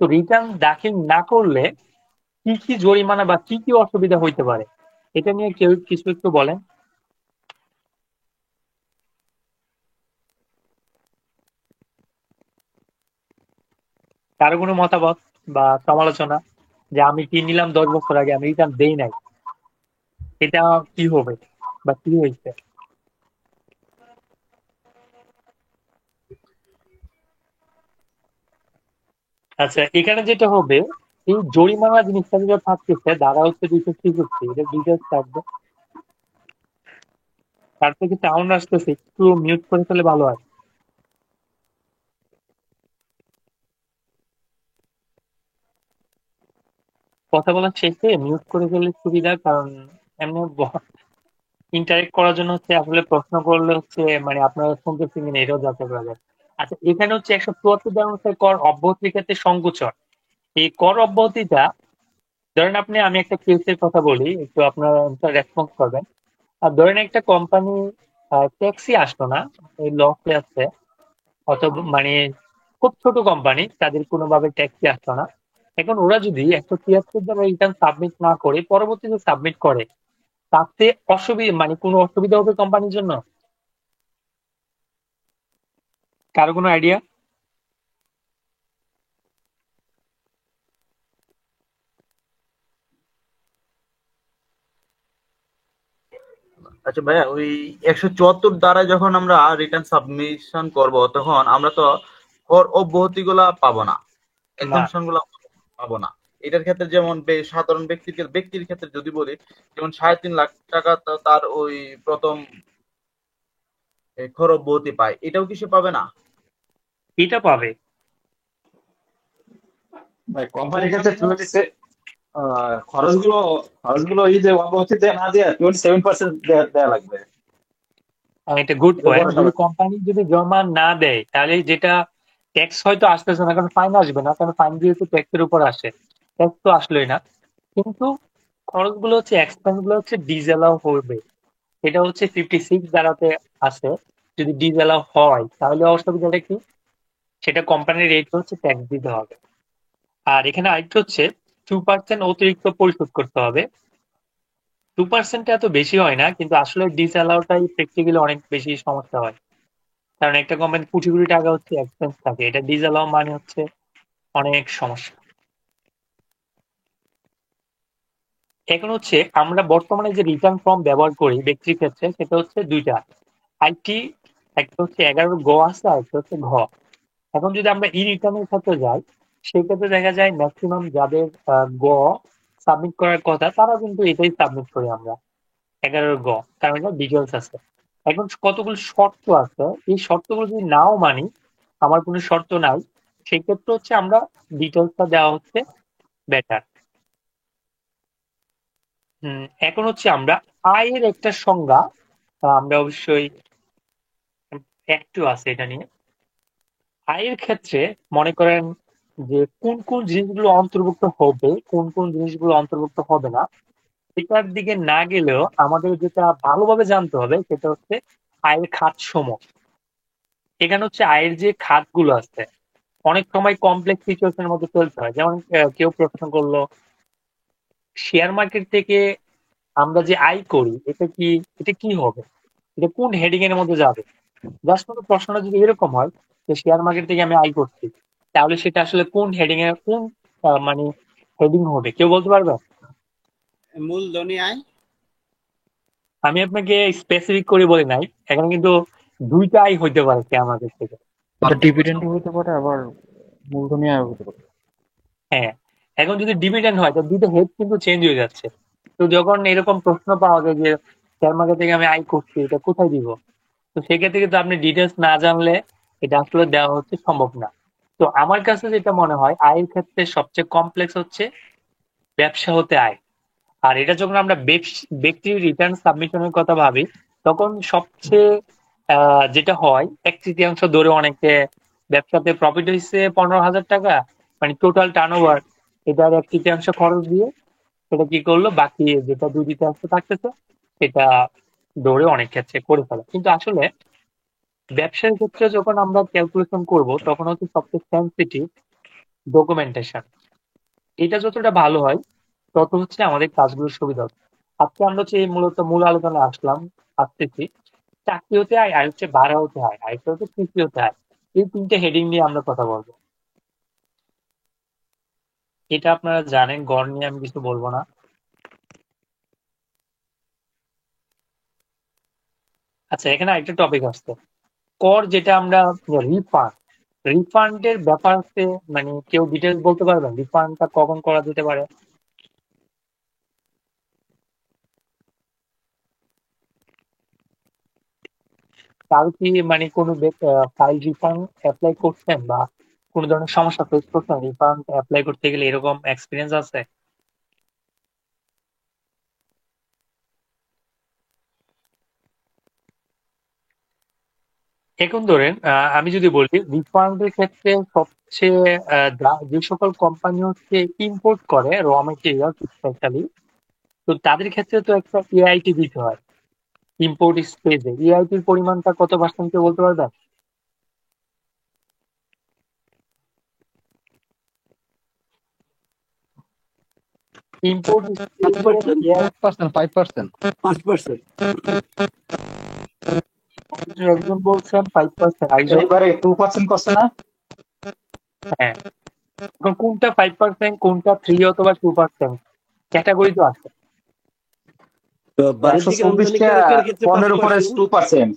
তো রিটার্ন দাখিল না করলে কি কি জরিমানা বা কি কি অসুবিধা হইতে পারে, এটা নিয়ে কেউ কিছু একটু বলেন। কারো কোনো মতামত বা সমালোচনা, যে আমি টিন নিলাম 10 বছর আগে, আমি রিটার্ন দেই নাই, এটা কি হবে বা কি হয়েছে? আচ্ছা, এখানে যেটা হবে, এই জরিমানা জিনিসটা যেটা থাকতেছে, ধারা হচ্ছে 263, এটা ডিটেলস থাকবে। তার থেকে সাউন্ড আসতেছে, একটু মিউট করে ফেলে ভালো হয়। কথা বলার শেষে মিউট করে ফেললে সুবিধা, কারণ এমনি ইন্টারেক্ট করার জন্য হচ্ছে, আসলে প্রশ্ন করলে হচ্ছে মানে আপনারা শুনতেছেন কিনা এটাও যাচাই করা যায়। আচ্ছা, এখানে হচ্ছে 174 অনুসারে কর অব্যাহতির ক্ষেত্রে সংকোচন। এই কর অব্যাহতিটা, ধরেন আপনি, আমি একটা কেসের কথা বলি, একটু আপনারা রেসপন্স করবেন। আর ধরেন একটা কোম্পানি ট্যাক্সই আসতো না, এই লসে আছে, অথবা মানে খুব ছোট কোম্পানি, তাদের কোনোভাবে ট্যাক্সই আসতো না। এখন ওরা যদি 173 দ্বারা রিটার্ন সাবমিট না করে পরবর্তীতে সাবমিট করে, তাতে অসুবিধা মানে কোনো অসুবিধা হবে কোম্পানির জন্য? কারো কোনো আইডিয়া? আচ্ছা ভাইয়া, ওই 174 দ্বারা যখন আমরা রিটার্ন সাবমিশন করব, তখন আমরা তো কর অব্যাহতি গুলা পাবো না, না, এক্সাম্পশন গুলা পাবো না। এটার ক্ষেত্রে যেমন সাধারণ ব্যক্তির ক্ষেত্রে যদি বলি, যেমন 3.5 লাখ টাকা তার ওই প্রথম কর অব্যাহতি পায়, এটাও কি সে পাবে না? এটা পাবে। ভাই কোম্পানির কাছে 26 খরচগুলো খরচগুলো এই যে অব্যাহতিতে না দেওয়া 27% দেওয়া লাগবে। এটা গুড এটা পয়েন্ট। বড় যদি সমস্যা। কোম্পানি যদি জমা না দেয়, তাহলে যেটা ট্যাক্স হয়তো আসতেছে না, কারণ ফাইন আসবে না, কারণ ফাইন যেহেতু ট্যাক্সের উপর আসে, ট্যাক্স তো আসলোই না। কিন্তু খরচগুলো হচ্ছে, এক্সপেন্স গুলো হচ্ছে ডিসঅ্যালাউ হবে। এটা হচ্ছে 56 দ্বারাতে আছে। যদি ডিসঅ্যালাউ হয়, তাহলে অসুবিধাটা কি, সেটা কোম্পানির রেট হচ্ছে ট্যাক্স দিতে হবে। আর এখানে আরেকটা হচ্ছে 2% অতিরিক্ত পরিশোধ করতে হবে। 2% এত বেশি হয় না, কিন্তু আসলে ডিসঅ্যালাউটাই প্র্যাকটিক্যালি অনেক বেশি সমস্যা হয়। কারণ একটা কোম্পানি কোটি কোটি টাকা হচ্ছে এক্সপেন্স থাকে, এটা ডিসঅ্যালাউ মানে হচ্ছে অনেক সমস্যা। এখন হচ্ছে আমরা বর্তমানে যে রিটার্ন ফর্ম ব্যবহার করি ব্যক্তির ক্ষেত্রে, সেটা হচ্ছে দুইটা আইটি, একটা হচ্ছে 11 গ আছে, আর একটা হচ্ছে ঘ। এখন যদি আমরা ই রিটার্নের ক্ষেত্রে যাই, সেক্ষেত্রে দেখা যায় ম্যাক্সিমাম যাদের গ সাবমিট করার কথা, তারা কিন্তু এটাই সাবমিট করি আমরা, 11 গ, কারণ এটা ডিটেলস আছে। এখন কতগুলো শর্ত আছে, এই শর্তগুলো যদি নাও মানি, আমার কোনো শর্ত নাই, সেক্ষেত্রে হচ্ছে আমরা ডিটেলসটা দেওয়া হচ্ছে বেটার। এখন হচ্ছে আমরা আয়ের একটা সংজ্ঞা, আমরা অবশ্যই একটু আছে এটা নিয়ে। আয়ের ক্ষেত্রে মনে করেন যে কোন কোন জিনিসগুলো অন্তর্ভুক্ত হবে, কোন কোন জিনিসগুলো অন্তর্ভুক্ত হবে না, এটার দিকে না গেলেও আমাদের যেটা ভালোভাবে জানতে হবে, সেটা হচ্ছে আয়ের খাত সমূহ। এখানে হচ্ছে আয়ের যে খাতগুলো আছে অনেক সময় কমপ্লেক্স সিচুয়েশনের মধ্যে চলতে হয়। যেমন কেউ প্রশ্ন করলো শেয়ার মার্কেট থেকে আমরা যে আয় করি এটা কি হবে, এটা কোন হেডিং এর মধ্যে যাবে। জাস্ট মতো প্রশ্নটা যদি এরকম হয় যে শেয়ার মার্কেট থেকে আমি আয় করছি, তাহলে সেটা আসলে কোন হেডিং এ কোন মানে হেডিং হবে কেউ বলতে পারবে? মূলধনী আয়। আমি আপনাকে স্পেসিফিক করে বলি নাই, এখানে কিন্তু দুইটা আয় হইতে পারে শেয়ার মার্কেট থেকে। এটা ডিভিডেন্ড হতে পারে, আবার মূলধনী আয় হতে পারে। হ্যাঁ, এখন যদি ডিভিডেন্ড হয় তো দুটো হেড কিন্তু চেঞ্জ হয়ে যাচ্ছে। তো যখন এরকম প্রশ্ন পাওয়া যায় যে শেয়ার মার্কেট থেকে আমি আয় করছি, এটা কোথায় দিব, তো সেক্ষেত্রে কিন্তু আপনি ডিটেলস না জানলে এটা আসলে দেওয়া হচ্ছে সম্ভব না। তো আমার কাছে যেটা মনে হয় আয়ের ক্ষেত্রে সবচেয়ে কমপ্লেক্স হচ্ছে ব্যবসা হতে আয়। আর এটা যখন আমরা ব্যক্তির রিটার্ন সাবমিশনের কথা ভাবি, তখন সবচেয়ে যেটা হয় 1/3 ধরে অনেকে ব্যবসাতে প্রফিট হয়েছে 15,000 টাকা, মানে টোটাল টার্নওভার এটার 1/3 খরচ দিয়ে সেটা কি করলো, বাকি যেটা 2/3 থাকতেছে সেটা ধরে অনেক ক্ষেত্রে করে ফেলে। কিন্তু আসলে ব্যবসার ক্ষেত্রে যখন আমরা ক্যালকুলেশন করব তখন হচ্ছে সবচেয়ে সেন্সিটিভ ডকুমেন্টেশন। এটা যতটা ভালো হয় তত হচ্ছে আমাদের কাজগুলোর সুবিধা হবে। আজকে আমরা হচ্ছে এই মূলত মূল আলোচনায় আসতেছি চাকরি হতে হয়, আর হচ্ছে ভাড়া হতে হয়, আর একটা হচ্ছে কৃষি হতে হয়। এই তিনটে হেডিং নিয়ে আমরা কথা বলবো। এটা আপনারা জানেন, গড় নিয়ে আমি কিছু বলবো না। আচ্ছা, এখানে আরেকটা টপিক আসছে, কর যেটা আমরা রিফান্ড, রিফান্ডের ব্যাপার হচ্ছে, মানে কেউ ডিটেলস বলতে পারবেন রিফান্ডটা কখন করা যেতে পারে? তার কি মানে কোনো ফাইল রিফান্ড অ্যাপ্লাই করছেন বা কোনো ধরনের সমস্যা ফেস করছেন রিফান্ড অ্যাপ্লাই করতে গেলে, এরকম এক্সপিরিয়েন্স আছে? এখন ধরেন আমি যদি বলি রিফান্ডের ক্ষেত্রে সবচেয়ে যে সকল কোম্পানি হচ্ছে ইম্পোর্ট করে র মেটেরিয়াল স্পেশালি, তো তাদের ক্ষেত্রে তো একটা এআইটি দিতে হয় ইম্পোর্ট স্পেসে। এআইটির পরিমাণটা কত পার্সেন্ট কেউ বলতে পারবেন? ইম্পোর্ট স্পেসে 5%, 5%। একজন বলছেন 5%, একজন এইবারে 2% করছে না? হ্যাঁ। এখন কোনটা 5%, কোনটা 3 অথবা 2%, ক্যাটাগরি তো আছে। বাণিজ্যিক আমদানিকারকের ক্ষেত্রে 15 উপরে 2%।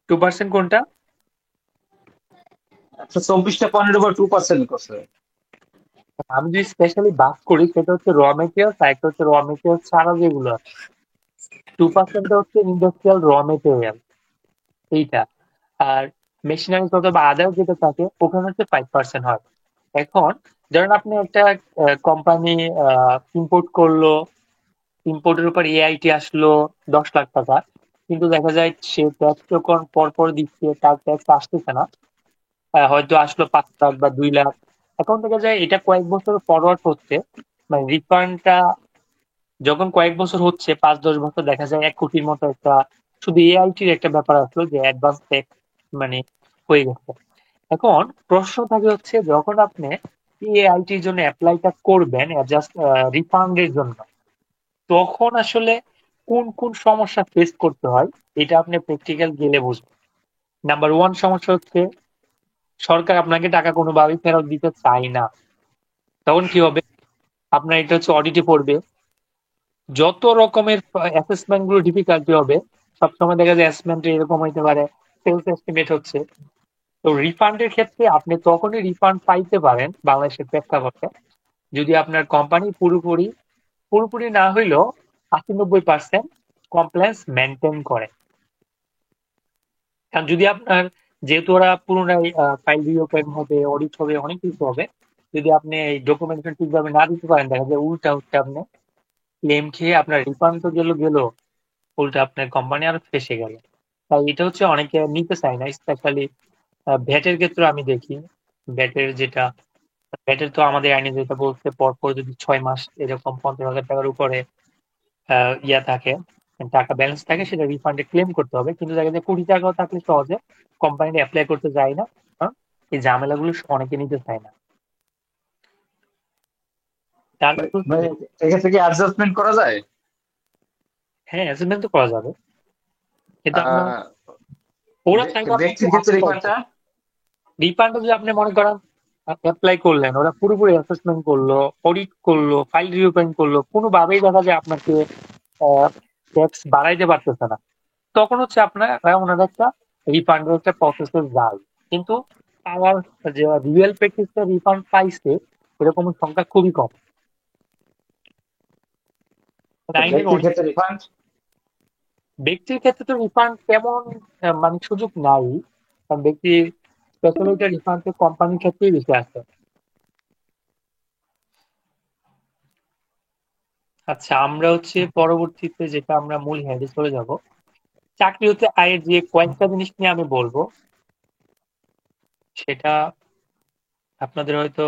2% কোনটা? 124টা পণ্যের উপর 2% করছে। আমি যদি স্পেশালি বাদ করি সেটা হচ্ছে র মেটেরিয়ালস, আর একটা হচ্ছে র মেটেরিয়াল ছাড়া যেগুলো আছে। 2% হচ্ছে ইন্ডাস্ট্রিয়াল র মেটেরিয়াল এইটা, আর মেশিনারিজ অথবা আদার যেটা থাকে ওখানে হচ্ছে 5% হয়। এখন ধরেন আপনি একটা কোম্পানি ইম্পোর্ট করলো, ইম্পোর্টের উপর এআইটি আসলো 10 লাখ টাকা, কিন্তু দেখা যায় সে ট্যাক্স যখন পরপর দিচ্ছে তার ট্যাক্স আসতেছে না, হয়তো আসলো 5 লাখ বা 2 লাখ। এখন দেখা যায় এটা কয়েক বছর ফরওয়ার্ড হচ্ছে, মানে রিফান্ডটা যখন কয়েক বছর হচ্ছে 5-10 বছর, দেখা যায় 1 কোটির মতো একটা শুধু এআইটির একটা ব্যাপার আসলো যে অ্যাডভান্স ট্যাক্স মানে হয়ে গেছে। এখন প্রশ্ন থাকে হচ্ছে যখন আপনি এআইটির জন্য অ্যাপ্লাইটা করবেন জাস্ট রিফান্ডের জন্য, তখন আসলে কোন কোন সমস্যা ফেস করতে হয় এটা আপনি প্র্যাকটিক্যাল গেলে বুঝবেন। নাম্বার 1 সমস্যা হচ্ছে সরকার আপনাকে টাকা কোনোভাবেই ফেরত দিতে চায় না। তখন কি হবে, আপনার এটা হচ্ছে অডিটে পড়বে, যত রকমের অ্যাসেসমেন্ট গুলো ডিফিকাল্টি হবে, সবসময় দেখা যায় অ্যাসেসমেন্ট এরকম হইতে পারে সেলস এস্টিমেট হচ্ছে। তো রিফান্ডের ক্ষেত্রে আপনি তখনই রিফান্ড পাইতে পারেন বাংলাদেশের প্রেক্ষাপটে যদি আপনার কোম্পানি পুরোপুরি পুরোপুরি না হইলেও 80-90% কমপ্লায়েন্স মেনটেন করে। কারণ যদি আপনার, যেহেতু ওরা পুরোটাই ফাইল রিওপেন হবে, অডিট হবে, অনেক কিছু হবে, যদি আপনি এই ডকুমেন্টেশন ঠিকভাবে না দিতে পারেন, দেখা যায় উল্টা হচ্ছে আপনি ক্লেম খেয়ে আপনার রিফান্ড তো গেল, উল্টা আপনার কোম্পানি আর ফেসে গেল। তাই এটা হচ্ছে অনেকে নিতে চায় না, স্পেশালি ভ্যাটের ক্ষেত্রে আমি দেখি। ভ্যাটের তো আমাদের আইনে যেটা বলছে পরপর যদি 6 মাস এরকম 50,000 টাকার উপরে ইয়া থাকে, টাকা ব্যালেন্স থাকে সেটা রিফান্ডে ক্লেম করতে হবে, কিন্তু দেখা যায় 20 টাকাও থাকলে সহজে কোম্পানিটা অ্যাপ্লাই করতে যায় না, কারণ এই ঝামেলাগুলো অনেকে নিতে চায় না। তারপর মানে এক্ষেত্রে কি অ্যাডজাস্টমেন্ট করা যায়? হ্যাঁ, অ্যাসেসমেন্ট তো করা যাবে, কিন্তু আপনার আহ ওরা চাইবে আপনাকে ব্যক্তির ক্ষেত্রে আগে করতে। রিফান্ডটা রিফান্ডে যদি আপনি মনে করেন অ্যাপ্লাই করলেন, ওরা পুরোপুরি অ্যাসেসমেন্ট করলো, অডিট করলো, ফাইল রিওপেন করলো, কোনোভাবেই দেখা যায় আপনাকে ট্যাক্স বাড়াইতে পারতেছে না, তখন হচ্ছে আপনার ওনার একটা রিফান্ডের একটা প্রসেসে যায়। কিন্তু আমার যে রিয়েল প্র্যাকটিসে রিফান্ড পাইছে এরকম সংখ্যা খুবই কম। আইনের ব্যক্তির অনেক ক্ষেত্রে রিফান্ড ব্যক্তির ক্ষেত্রে তো রিফান্ড তেমন মানে সুযোগ নাই, কারণ ব্যক্তির স্পেশালিটা রিফান্ড কোম্পানির ক্ষেত্রেই বেশি আছে। আচ্ছা, আমরা হচ্ছে পরবর্তীতে যেটা আমরা মূল হেডে চলে যাব, চাকরি হতে আয়ের যে কয়েকটা জিনিস নিয়ে আমি বলবো, সেটা আপনাদের হয়তো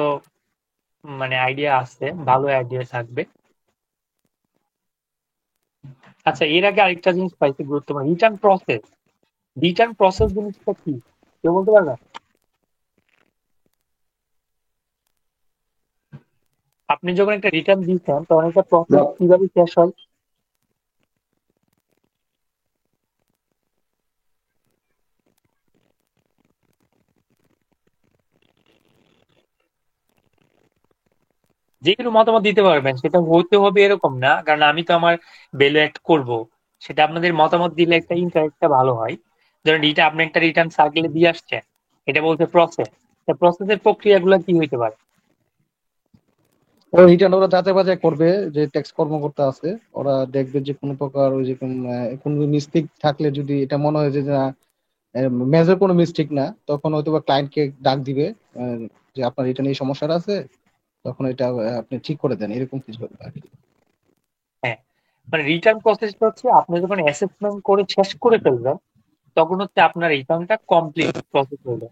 মানে আইডিয়া আছে, ভালো আইডিয়া থাকবে। আচ্ছা, এর আগে আরেকটা জিনিস পাইছি গুরুত্বপূর্ণ, রিটার্ন প্রসেস। রিটার্ন প্রসেস জিনিসটা কি কেউ বলতে পারবে? আপনি যখন একটা রিটার্ন দিচ্ছেন তখন একটা প্রসেস কিভাবে শেষ হয়? যে কোনো মতামত দিতে পারবেন, সেটা হতে হবে এরকম না, কারণ আমি তো আমার ভ্যালু অ্যাড করবো, সেটা আপনাদের মতামত দিলে একটা ইন্টারেক্টটা ভালো হয়। ধরেন এটা আপনি একটা রিটার্ন সার্কেলে দিয়ে আসছেন, এটা বলতে প্রসেস, প্রসেসের প্রক্রিয়াগুলো কি হইতে পারে? রিটার্ন ওরা যাচাই বাছাই করবে, যে ট্যাক্স কর্মকর্তা আছে ওরা দেখবে যে কোনো প্রকার ওই যে কোনো মিস্টেক থাকলে, যদি এটা মনে হয় যে না মেজর কোনো মিস্টেক না, তখন হয়তো বা ক্লায়েন্টকে ডাক দিবে যে আপনার রিটার্ন এই সমস্যাটা আছে, তখন এটা আপনি ঠিক করে দেন, এরকম কিছু হবে আর কি। হ্যাঁ, মানে রিটার্ন প্রসেসটা হচ্ছে আপনি যখন অ্যাসেসমেন্ট করে শেষ করে ফেলবেন তখন হচ্ছে আপনার রিটার্নটা কমপ্লিট প্রসেস হইলো।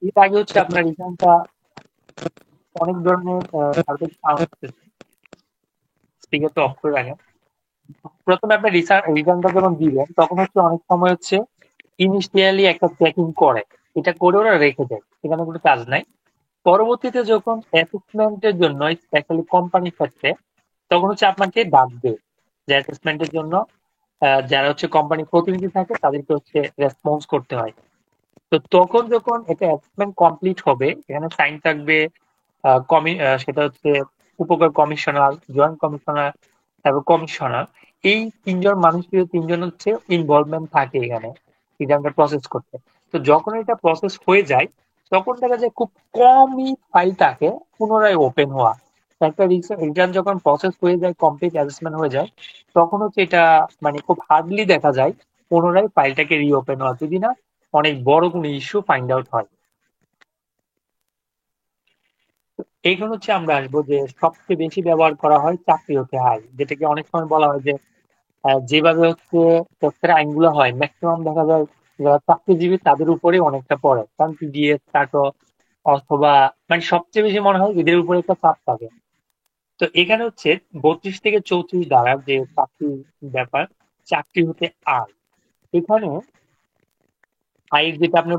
এর আগে হচ্ছে আপনার রিটার্নটা অনেক ধরনের স্পিকারটা অফ করে রাখেন। প্রথমে আপনি রিটার্নটা যখন দিবেন তখন হচ্ছে অনেক সময় হচ্ছে ইনিশিয়ালি একটা চেকিং করে, এটা করে ওরা রেখে দেয়, এখানে কোনো কাজ নাই। পরবর্তীতে যখন অ্যাসেসমেন্টের জন্য স্পেশালি কোম্পানির ক্ষেত্রে, তখন হচ্ছে আপনাকে ডাকবে যে অ্যাসেসমেন্টের জন্য যারা হচ্ছে কোম্পানির প্রতিনিধি থাকে তাদেরকে হচ্ছে রেসপন্স করতে হয়। তো তখন যখন এটা অ্যাসেসমেন্ট কমপ্লিট হবে, এখানে সাইন থাকবে সেটা হচ্ছে উপকার কমিশনার, জয়েন্ট কমিশনার, তারপর কমিশনার। এই তিনজন মানুষের তিনজন হচ্ছে ইনভলভমেন্ট থাকে এখানে রিটার্নটা প্রসেস করতে। তো যখন এটা প্রসেস হয়ে যায় তখন দেখা যায় খুব কমই ফাইল থাকে পুনরায় ওপেন হওয়া। একটা রিটার্ন যখন প্রসেস হয়ে যায়, কমপ্লিট অ্যাসেসমেন্ট হয়ে যায়, তখন হচ্ছে এটা মানে খুব হার্ডলি দেখা যায় পুনরায় ফাইলটাকে রিওপেন হওয়া, যদি না অনেক বড় কোনো ইস্যু ফাইন্ড আউট হয়। এইখানে হচ্ছে আমরা আসবো যে সবচেয়ে বেশি ব্যবহার করা হয় চাকরি হতে হয়, যেটাকে অনেক সময় বলা হয় যে যেভাবে হচ্ছে ট্যাক্সের আইনগুলো হয় ম্যাক্সিমাম দেখা যায় যারা চাকরিজীবী তাদের উপরে অনেকটা পড়ে, কারণ টিডিএস কাটো অথবা মানে সবচেয়ে বেশি মনে হয় এদের উপরে একটা চাপ থাকে। তো এখানে হচ্ছে 32 থেকে 34 ধারার যে চাকরির ব্যাপার, চাকরি হতে আয়, এখানে আয়ের যেটা আপনি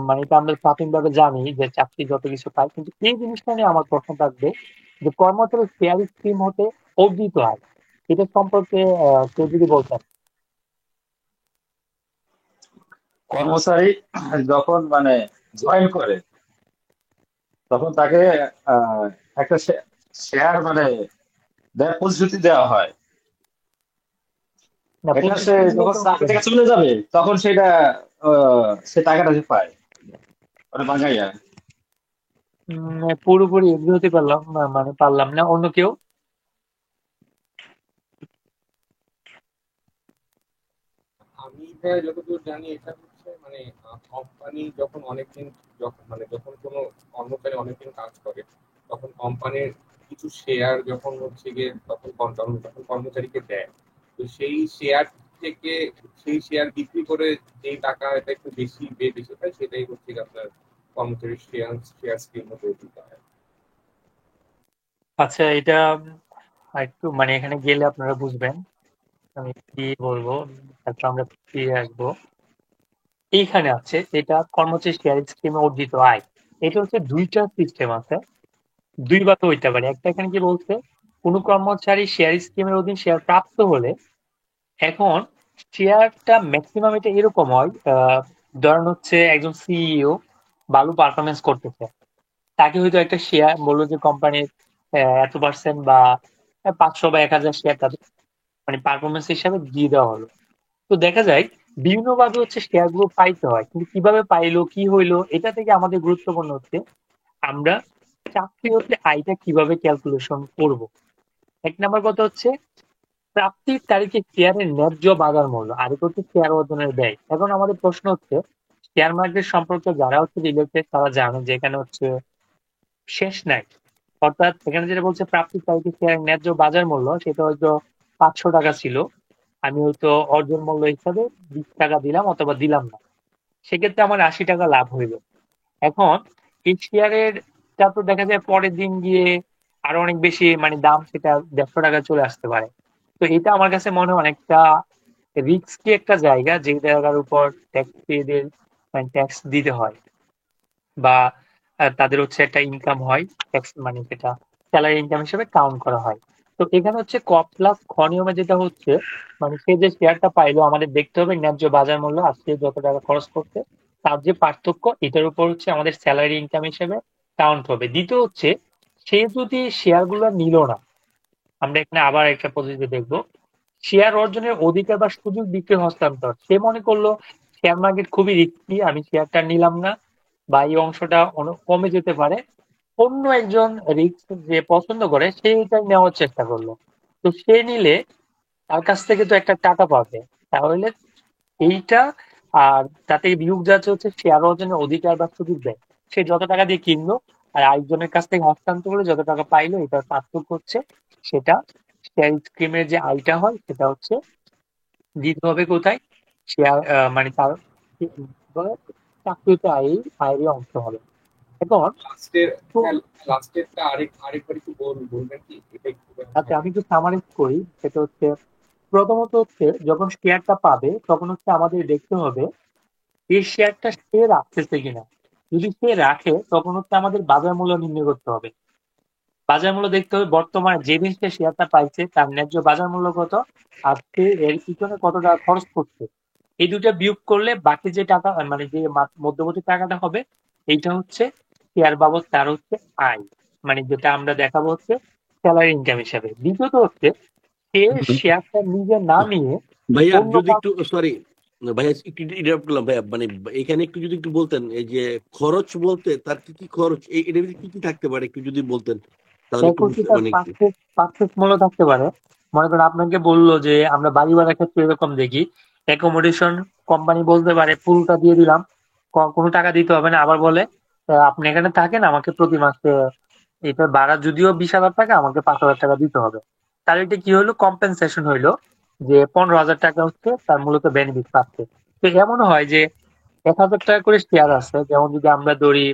মানে এটা আমরা প্রাথমিকভাবে জানি যে চাকরি যত কিছু পায়, কিন্তু এই জিনিসটা নিয়ে আমার প্রশ্ন থাকবে যে কর্মচারী শেয়ার স্কিম হতে অর্জিত আয়, এটা সম্পর্কে কেউ যদি বলতেন। কর্মচারী যখন মানে জয়েন করে তখন তাকে আহ, একটা শেয়ার মানে দেওয়ার প্রতিশ্রুতি দেওয়া হয়। না, এটা সে যখন চাকরি থেকে চলে যাবে তখন সেটা সে টাকাটা সে পায় মানে বাঙাইয়া। পুরোপুরি এগ্রি হতে পারলাম মানে পারলাম না, অন্য কেউ? আমি যতদূর জানি এটা হচ্ছে মানে কোম্পানি যখন অনেকদিন, যখন কোনো কর্মচারী অনেকদিন কাজ করে তখন কোম্পানির কিছু শেয়ার যখন হচ্ছে গিয়ে তখন কর্মচারীকে দেয়, তো সেই শেয়ার বিক্রি করে যেই টাকা এটা একটু বেশি বেশি পায়, সেটাই হচ্ছে গিয়ে আপনার কর্মচারীর শেয়ার স্কিম মতো দিতে হয়। আচ্ছা, এটা একটু মানে এখানে গেলে আপনারা বুঝবেন। আমি কি বলবো, তারপর আমরা ফিরে আসবো। এইখানে আছে এটা কর্মচারী শেয়ার স্কিমে অর্জিত আয়। এটা হচ্ছে দুইটা সিস্টেম আছে, দুইভাবে হইতে পারে। একটা এখানে কি বলছে, কোন কর্মচারী শেয়ার স্কিমের অধীন শেয়ার প্রাপ্ত হলে, এখন শেয়ারটা ম্যাক্সিমাম এটা এরকম হয়, ধরেন হচ্ছে একজন সিইও ভালো পারফরমেন্স করতেছে, তাকে হয়তো একটা শেয়ার বললো যে কোম্পানির এত পার্সেন্ট বা 500 বা 1000 শেয়ার তাদের মানে পারফরমেন্স হিসাবে দিয়ে দেওয়া হলো। তো দেখা যায় বিভিন্ন ভাবে হচ্ছে শেয়ার গুলো পাইতে হয়, কিন্তু কিভাবে পাইলো কি হইলো এটা থেকে আমাদের গুরুত্বপূর্ণ হচ্ছে আমরা চাকরি হচ্ছে আয়টা কিভাবে ক্যালকুলেশন করব। এক নাম্বার কথা হচ্ছে প্রাপ্তির তারিখে শেয়ারের ন্যায্য বাজার মূল্য, আর এটা হচ্ছে শেয়ার অর্জনের ব্যয়। এখন আমাদের প্রশ্ন হচ্ছে শেয়ার মার্কেট সম্পর্কে যারা হচ্ছে রিলেটেড তারা জানে যে এখানে হচ্ছে শেষ নাই। অর্থাৎ এখানে যেটা বলছে প্রাপ্তির তারিখে শেয়ারের ন্যায্য বাজার মূল্য, সেটা হয়তো 500 টাকা ছিল, আমি হয়তো অর্জন মূল্য হিসাবে 20 টাকা দিলাম অথবা দিলাম না, সেক্ষেত্রে আমার 80 টাকা লাভ হইলো। এখন এই শেয়ারের টা তো দেখা যায় পরের দিন গিয়ে আরো অনেক বেশি মানে দাম, সেটা 150 টাকা চলে আসতে পারে। তো এটা আমার কাছে মনে হয় অনেকটা রিস্কি একটা জায়গা, যে জায়গার উপর ট্যাক্স পেয়েদের মানে ট্যাক্স দিতে হয়, বা তাদের হচ্ছে একটা ইনকাম হয়, ট্যাক্স মানে সেটা স্যালারি ইনকাম হিসেবে কাউন্ট করা হয়। তো এখানে হচ্ছে ক প্লাস খ নিয়মে যেটা হচ্ছে, মানে সে যে শেয়ারটা পাইলো আমাদের দেখতে হবে ন্যায্য বাজার মূল্য আর সে যত টাকা খরচ করছে তার যে পার্থক্য, এটার উপর হচ্ছে আমাদের স্যালারি ইনকাম হিসেবে কাউন্ট হবে। দ্বিতীয় হচ্ছে সে যদি শেয়ার গুলো নিল না, আমরা এখানে আবার একটা পদ্ধতি দেখবো, শেয়ার অর্জনের অধিকার বা সুযোগ বিক্রি হস্তান্তর। সে মনে করলো শেয়ার মার্কেট খুবই রিস্কি, আমি শেয়ারটা নিলাম না বা এই অংশটা কমে যেতে পারে, অন্য একজন রিস্ক যে পছন্দ করে সে এটা নেওয়ার চেষ্টা করলো। তো সে নিলে তার কাছ থেকে তো একটা টাকা পাবে, তাহলে এইটা আর তাতে বিয়োগ যাচ্ছে হচ্ছে শেয়ার অর্জনের অধিকার বা সুযোগ দেয়। সে যত টাকা দিয়ে কিনলো আর আরেকজনের কাছ থেকে হস্তান্তর করে যত টাকা পাইলো, এটার পার্থক্য হচ্ছে সেটা শেয়ার স্কিমের যে আয়টা হয় সেটা হচ্ছে দিতে হবে কোথায়, শেয়ার মানে তার কি বলে, চাকরিতে আয়েরই অংশ হবে। এখন লাস্টের তো হ্যাঁ, লাস্টেরটা আরেকবার একটু বলবেন কি এটা একটু আচ্ছা আমি একটু সামারাইজ করি, সেটা হচ্ছে প্রথমত হচ্ছে যখন শেয়ারটা পাবে তখন হচ্ছে আমাদের দেখতে হবে এই শেয়ারটা সে রাখতেছে কিনা। যদি সে রাখে তখন হচ্ছে আমাদের বাজার মূল্য নির্ণয় করতে হবে। বাজার মূল্য দেখতে হবে বর্তমানে যেদিন সে শেয়ারটা পাইছে তার ন্যায্য বাজার মূল্য কত, আর সে এর পিছনে কত টাকা খরচ করছে। এই দুইটা বিয়োগ করলে বাকি যে টাকা মানে যে মধ্যবর্তী টাকাটা হবে, এইটা হচ্ছে শেয়ার বাবদ তার হচ্ছে আয়, মানে যেটা আমরা দেখাবো হচ্ছে স্যালারি ইনকাম হিসাবে। দ্বিতীয়ত হচ্ছে সে শেয়ারটা নিজে না নিয়ে ভাইয়া অন্য যদি একটু সরি, ভাইয়া একটু ইন্টারাপ্ট করলাম ভাইয়া, মানে এখানে একটু যদি একটু বলতেন এই যে খরচ বলতে তার কি কি খরচ, এটার ভিতরে কি কি থাকতে পারে একটু যদি বলতেন তাহলে একটু একই বুঝতে তার মানে একটু। পার্থক্য মূল্য থাকতে পারে। মনে করেন আপনাকে বললো যে আমরা বাড়ি ভাড়ার ক্ষেত্রে এরকম দেখি, অ্যাকোমোডেশন কোম্পানি বলতে পারে পুরোটা দিয়ে দিলাম, কোনো টাকা দিতে হবে না, আবার বলে আপনি এখানে থাকেন আমাকে প্রতি মাসে এটা ভাড়া যদিও 20,000 টাকা আমাকে 5,000 টাকা দিতে হবে। তার এটা কি হলো, কম্পেনসেশন হইলো যে 15,000 টাকা হচ্ছে তার মূলত বেনিফিট পাচ্ছে। তো এমন হয় যে 1,000 টাকা করে শেয়ার আছে, যেমন যদি আমরা ধরি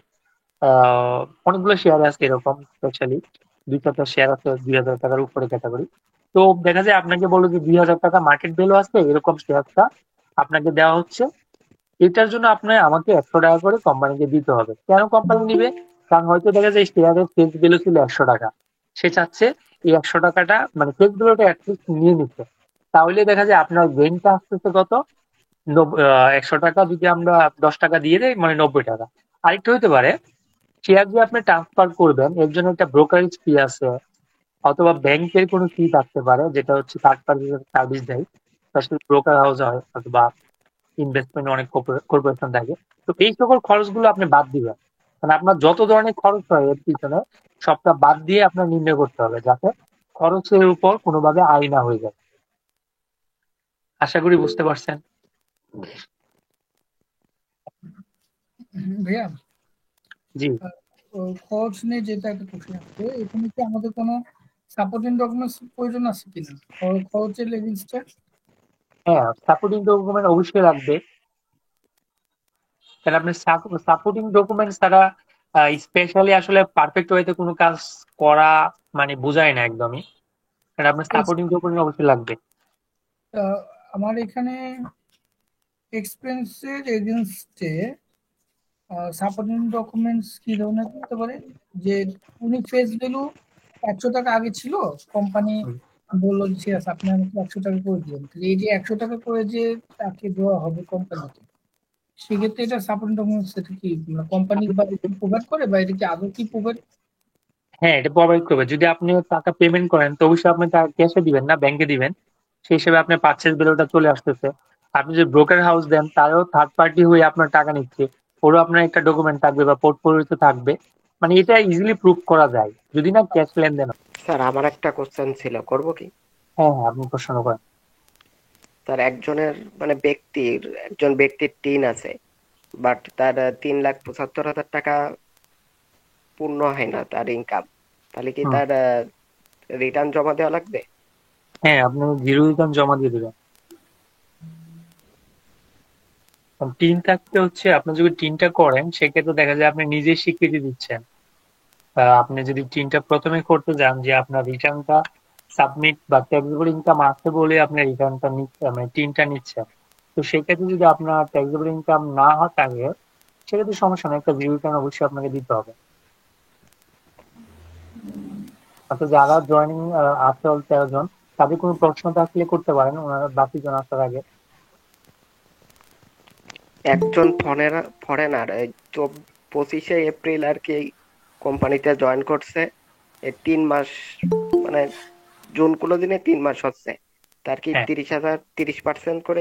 অনেকগুলো শেয়ার আছে এরকম, স্পেশালি 2-4টা শেয়ার আছে 2,000 টাকার উপরে ক্যাটাগরি। তো দেখা যায় আপনাকে বললো যে 2,000 টাকা মার্কেট ভ্যালু আছে, এরকম শেয়ারটা আপনাকে দেওয়া হচ্ছে, এটার জন্য আপনার আমাকে 100 টাকা করে কোম্পানিকে দিতে হবে। কেন কোম্পানি নিবে, কারণ হয়তো দেখা যায় শেয়ারের ফেস ভ্যালু ছিল 100 টাকা, সে চাচ্ছে এই 100 টাকাটা মানে ফেস ভ্যালুটা অ্যাটলিস্ট নিয়ে নিতে। তাহলে দেখা যায় আপনার গেইনটা আসতেছে কত, 100 টাকা যদি আমরা 10 টাকা দিয়ে দেয় মানে 90 টাকা। আরেকটা হতে পারে শেয়ার যে আপনি ট্রান্সফার করবেন এর জন্য একটা ব্রোকারেজ ফি আছে, অথবা ব্যাংকের কোনো ফি থাকতে পারে যেটা হচ্ছে থার্ড পার্টি সার্ভিস দেয়, স্পেশালি ব্রোকার হাউস হয় অথবা ইনভেস্টমেন্ট অনেক কর্পোরেশন থাকে। তো এই সকল খরচগুলো আপনি বাদ দিবেন, মানে আপনার যত ধরনের খরচ হয় এর পিছনে সবটা বাদ দিয়ে আপনার নির্ণয় করতে হবে যাতে খরচের উপর কোনোভাবে আয় না হয়ে যায়। আশা করি বুঝতে পারছেন। ভাইয়া জি খরচ নিয়ে যেটা একটা কোশ্চেন আছে, এখানে কি আমাদের কোনো সাপোর্টিং ডকুমেন্টস প্রয়োজন আছে কিনা খরচের লেভেলসটা? হ্যাঁ, সাপোর্টিং ডকুমেন্ট অবশ্যই লাগবে, কারণ আপনি সাপোর্টিং ডকুমেন্ট ছাড়া স্পেশালি আসলে পারফেক্ট ওয়েতে কোনো কাজ করা মানে বোঝায় না একদমই, কারণ আপনার সাপোর্টিং ডকুমেন্ট অবশ্যই লাগবে। আহ, আমার এখানে এক্সপেন্সের এগেনস্টে সাপোর্টিং ডকুমেন্টস কি ধরনের হতে পারে, যে উনি ফেস ভ্যালু 100 টাকা আগে ছিল, কোম্পানি বললো যে ঠিক আছে আপনি আমাকে 100 টাকা করে দিবেন, তাহলে এই যে 100 টাকা করে যে তাকে দেওয়া হবে কোম্পানিকে, সেক্ষেত্রে এটা সাপোর্টিং ডকুমেন্টস এটা কি কোম্পানি বা প্রোভাইড করে, বা এটা কি আদৌ কি প্রোভাইড? হ্যাঁ, এটা প্রোভাইড করবে। যদি আপনি টাকা পেমেন্ট করেন তো অবশ্যই আপনি টাকা ক্যাশে দিবেন না, ব্যাংকে দিবেন। সেই হিসেবে আপনার পার্চেস ভ্যালুটা চলে আসতেছে। আপনি যদি ব্রোকার হাউস দেন তারও থার্ড পার্টি হয়ে আপনার টাকা নিচ্ছে, ওরও আপনার একটা ডকুমেন্ট থাকবে বা পোর্টফোলিওতে থাকবে। মানে এটা ইজিলি প্রুভ করা যায় যদি না ক্যাশ লেনদেন হয়। স্যার আমার একটা কোশ্চেন ছিল, করব কি? হ্যাঁ হ্যাঁ, আপনি প্রশ্ন করেন। স্যার একজন ব্যক্তির টিন আছে, বাট তার 3,75,000 টাকা পূর্ণ হয় না তার ইনকাম, তাহলে কি হুম, তার রিটার্ন জমা দেওয়া লাগবে? হ্যাঁ, আপনি জিরো রিটার্ন জমা দিয়ে দিবেন। টিন থাকতে হচ্ছে, আপনি যদি টিনটা করেন সেক্ষেত্রে দেখা যায় আপনি নিজেই স্বীকৃতি দিচ্ছেন। আপনি যদি টিনটা প্রথমে করতে যান যে আপনার রিটার্নটা সাবমিট বা ট্যাক্সেবল ইনকাম আছে বলে আপনি রিটার্নটা মানে টিনটা নিচ্ছেন, তো সেক্ষেত্রে যদি আপনার ট্যাক্সেবল ইনকাম না থাকে সেক্ষেত্রে সমস্যা নেই, একটা জিরো রিটার্ন অবশ্যই আপনাকে দিতে হবে। আচ্ছা, যারা জয়েনিং আছে 13 জন, তাদের কোনো প্রশ্ন থাকলে করতে পারেন, ওনারা বাকি জন আসার আগে। একজন ফরেনার 25শে এপ্রিল আর কি কোম্পানিতে জয়েন করছে, এই 3 মাস মানে জুন দিনে 3 মাস হচ্ছে, তার কি হ্যাঁ, 30% করে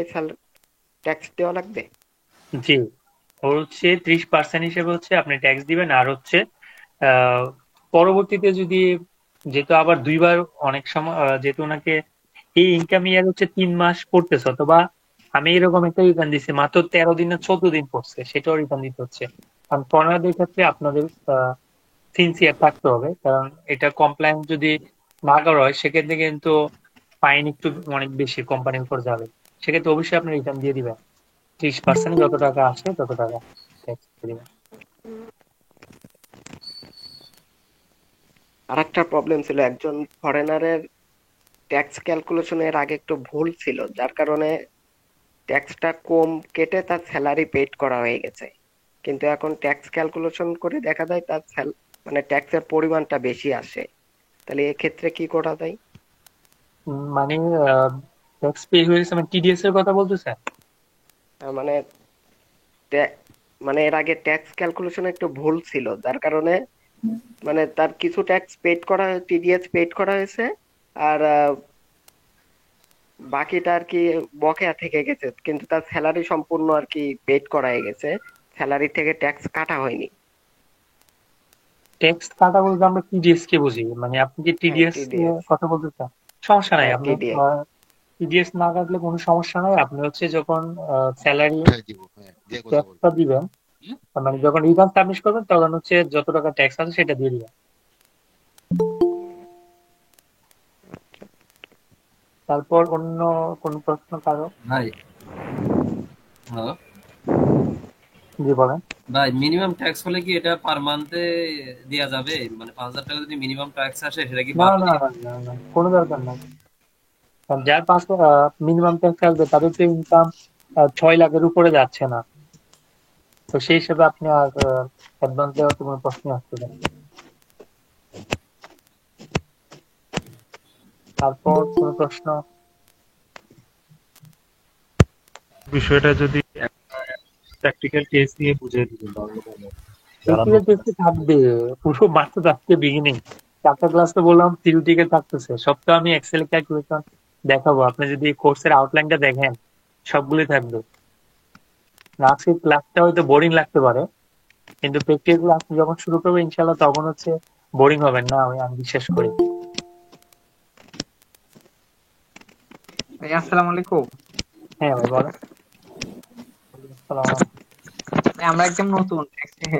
ট্যাক্স দেওয়া লাগবে? জি, ওর হচ্ছে 30% হিসেবে হচ্ছে আপনি ট্যাক্স দিবেন। আর হচ্ছে আহ, পরবর্তীতে যদি, যেহেতু আবার দুইবার অনেক সময় যেহেতু ওনাকে এই ইনকাম ইয়ার হচ্ছে 3 মাস পড়তেছে, অথবা আমি এরকম একটা রিটার্ন দিচ্ছি মাত্র 13 দিন না 14 দিন পড়ছে, সেটাও রিটার্ন দিতে হচ্ছে। কারণ ফরেনারদের ক্ষেত্রে আপনাদের সিনসিয়ার থাকতে হবে, কারণ এটা কমপ্লায়েন্স যদি না করা হয় সেক্ষেত্রে কিন্তু ফাইন একটু অনেক বেশি কোম্পানির উপর যাবে। সেক্ষেত্রে অবশ্যই আপনি রিটার্ন দিয়ে দিবেন। 30% যত টাকা আসে তত টাকা ট্যাক্স দিয়ে দিবেন। আর একটা প্রবলেম ছিল, একজন ফরেনারের ট্যাক্স ক্যালকুলেশনের আগে একটু ভুল ছিল, যার কারণে ট্যাক্সটা কম কেটে তার স্যালারি পেড করা হয়ে গেছে, কিন্তু এখন ট্যাক্স ক্যালকুলেশন করে দেখা যায় তার মানে ট্যাক্সের পরিমাণটা বেশি আসে, তাহলে এক্ষেত্রে কি করা যায়? মানে ট্যাক্স পে হয়ে গেছে মানে টিডিএস এর কথা বলতেছেন? মানে মানে এর আগে ট্যাক্স ক্যালকুলেশন একটু ভুল ছিল, যার কারণে মানে তার কিছু ট্যাক্স পেড করা, টিডিএস পেড করা হয়েছে, আর বাকিটা আর কি বকেয়া থেকে গেছে, কিন্তু তার স্যালারি সম্পূর্ণ আর কি পেড করা হয়ে গেছে, স্যালারি থেকে ট্যাক্স কাটা হয়নি। ট্যাক্স কাটা বলতে আমরা টিডিএস কে বুঝি, মানে আপনি কি হ্যাঁ, টিডিএস টিডিএস। কথা বলতে চান? সমস্যা নাই, হ্যাঁ, আপনি টিডিএস। টিডিএস না কাটলে কোনো সমস্যা নাই। আপনি হচ্ছে যখন স্যালারি হ্যাঁ দিব, হ্যাঁ দিয়ে কথা বলবো। ট্যাক্সটা দিবেন, মানে যখন রিটার্ন সাবমিট করবেন তখন হচ্ছে যত টাকা ট্যাক্স আছে সেটা দিয়ে দিবেন। তারপর অন্য কোন প্রশ্ন কারো? ভাই, হ্যালো জি বলেন। ভাই, মিনিমাম ট্যাক্স হলে কি এটা পার মান্থে দেয়া যাবে? মানে 5,000 টাকা যদি মিনিমাম ট্যাক্স আসে সেটা কি না বারো না না না না, কোনো দরকার নাই। কারণ যার পাঁচশো মিনিমাম ট্যাক্স আসবে তাদের তো ইনকাম 6 লাখের উপরে যাচ্ছে না, তো সেই হিসেবে আপনি আর অ্যাডভান্স দেওয়ার তো কোনো প্রশ্ন আসছে না। তারপর কোনো প্রশ্ন? বিষয়টা যদি প্র্যাকটিক্যাল কেস দিয়ে বুঝিয়ে দিবেন তাহলে ভালো। যারা প্র্যাকটিক্যাল নতুন টেস্টে থাকবে, পুরো মাত্র আজকে বিগিনিং 4টা ক্লাস তো বললাম, থিওরিটিক্যাল থাকতেছে। সব তো আমি এক্সেল ক্যালকুলেশন দেখাবো, আপনি যদি কোর্সের আউটলাইনটা দেখেন সবগুলোই থাকবে। আজকের ক্লাসটা হয়তো বোরিং লাগতে পারে, কিন্তু প্র্যাকটিক্যাল ক্লাস যখন শুরু করবে ইনশাল্লাহ তখন হচ্ছে বোরিং হবেন না, আমি বিশ্বাস করি। ভাই আসসালামু আলাইকুম। হ্যাঁ ভাই বলেন। আসসালাম। ভাই, আমরা একদম নতুন,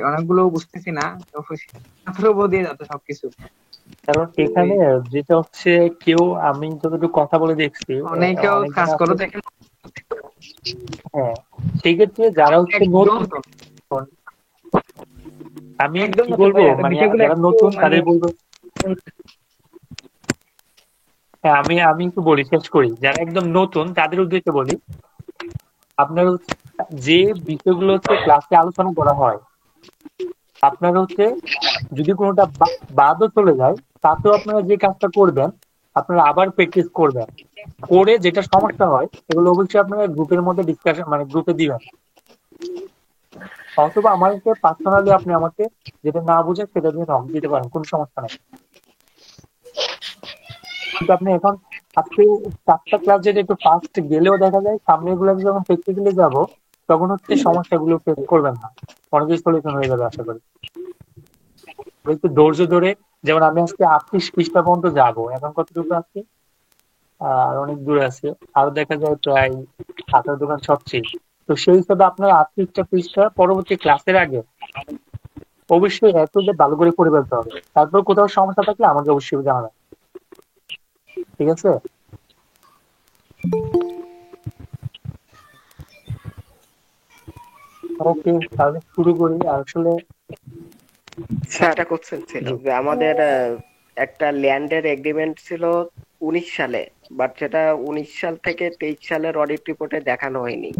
অনেকগুলো বুঝতেছি না, তো মাত্র দিয়ে যাচ্ছে সবকিছু। কারণ এখানে যেটা হচ্ছে, কেউ আমি যতটুকু কথা বলে দেখছি অনেকেও অনেকজন কাজ আছে। করো দেখেন। হ্যাঁ, সেই ক্ষেত্রে যারা হচ্ছে নতুন, আমি একদম কি নতুন বলবো, ভাইয়া, মানে বিষয়গুলো যারা একটু নতুন মানে তাদের বলবো হ্যাঁ, আমি আমি একটু বলি, শেষ করি। যারা একদম নতুন তাদের উদ্দেশ্যে বলি, আপনার যে বিষয়গুলো ক্লাসে আলোচনা করা হয়, আপনার যদি কোনোটা বাদও চলে যায়, তাতেও আপনারা যে কাজটা করবেন, আপনারা আবার প্র্যাকটিস করবেন। করে যেটা সমস্যা হয় সেগুলো অবশ্যই আপনারা গ্রুপের মধ্যে ডিসকাশন, মানে গ্রুপে দিবেন, অথবা আমাকে পার্সোনালি আপনি আমাকে যেটা না বুঝেন সেটা দিয়ে নক দিতে পারেন, কোনো সমস্যা নেই। কিন্তু আপনি এখন আজকে 4টা ক্লাস যেটা একটু ফাস্ট গেলেও দেখা যায়, সামনে গুলো যখন প্র্যাকটিক্যালি যাব তখন সমস্যাগুলো ফেস করবেন না, অনেক সলিউশন হয়ে যাবে আশা করি। একটু ধৈর্য ধরে, যেমন আমি আজকে 38 পৃষ্ঠা পর্যন্ত যাবো, এখন কতটুকু আছি, আর অনেক দূরে আছে, আরো দেখা যায় প্রায় 18 দোকান সবচেয়ে। তো সেই হিসাবে আপনার 38টা পৃষ্ঠা পরবর্তী ক্লাসের আগে অবশ্যই যে ভালো করে পড়ে ফেলতে হবে। তারপর কোথাও সমস্যা থাকলে আমাকে অবশ্যই জানাবেন, ঠিক আছে? ওকে, তাহলে শুরু করি। আসলে স্যার কোশ্চেন ছিল যে আমাদের একটা ল্যান্ডের এগ্রিমেন্ট ছিল 19 সালে, বাট সেটা 19 সাল থেকে 23 সালের অডিট রিপোর্টে দেখানো হয়নি।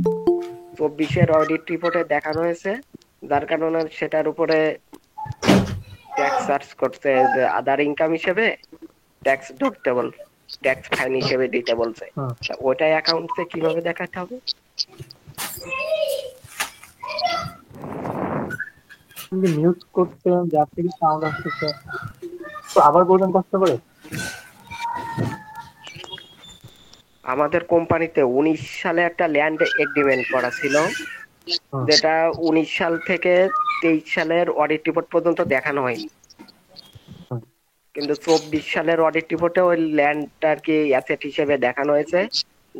24-এর অডিট রিপোর্টে দেখানো হয়েছে, যার কারণে সেটার উপরে ট্যাক্স চার্জ করছে, যে আদার ইনকাম হিসেবে ট্যাক্স ডিডাক্টেবল, ট্যাক্স ফাইন হিসেবে দিতে বলছে। তা ওইটাই অ্যাকাউন্টে কিভাবে দেখাতে হবে? মিউট করতে যার থেকে সাউন্ড আসতেছে, তো আবার বলবেন কষ্ট করে। আমাদের কোম্পানিতে 19 সালে একটা ল্যান্ড এগ্রিমেন্ট করা ছিল, যেটা 19 সাল থেকে 23 সালের অডিট রিপোর্ট পর্যন্ত দেখানো হয়নি। কিন্তু 24 সালের অডিট রিপোর্টে ওই ল্যান্ডটা আর কি অ্যাসেট হিসেবে দেখানো হয়েছে,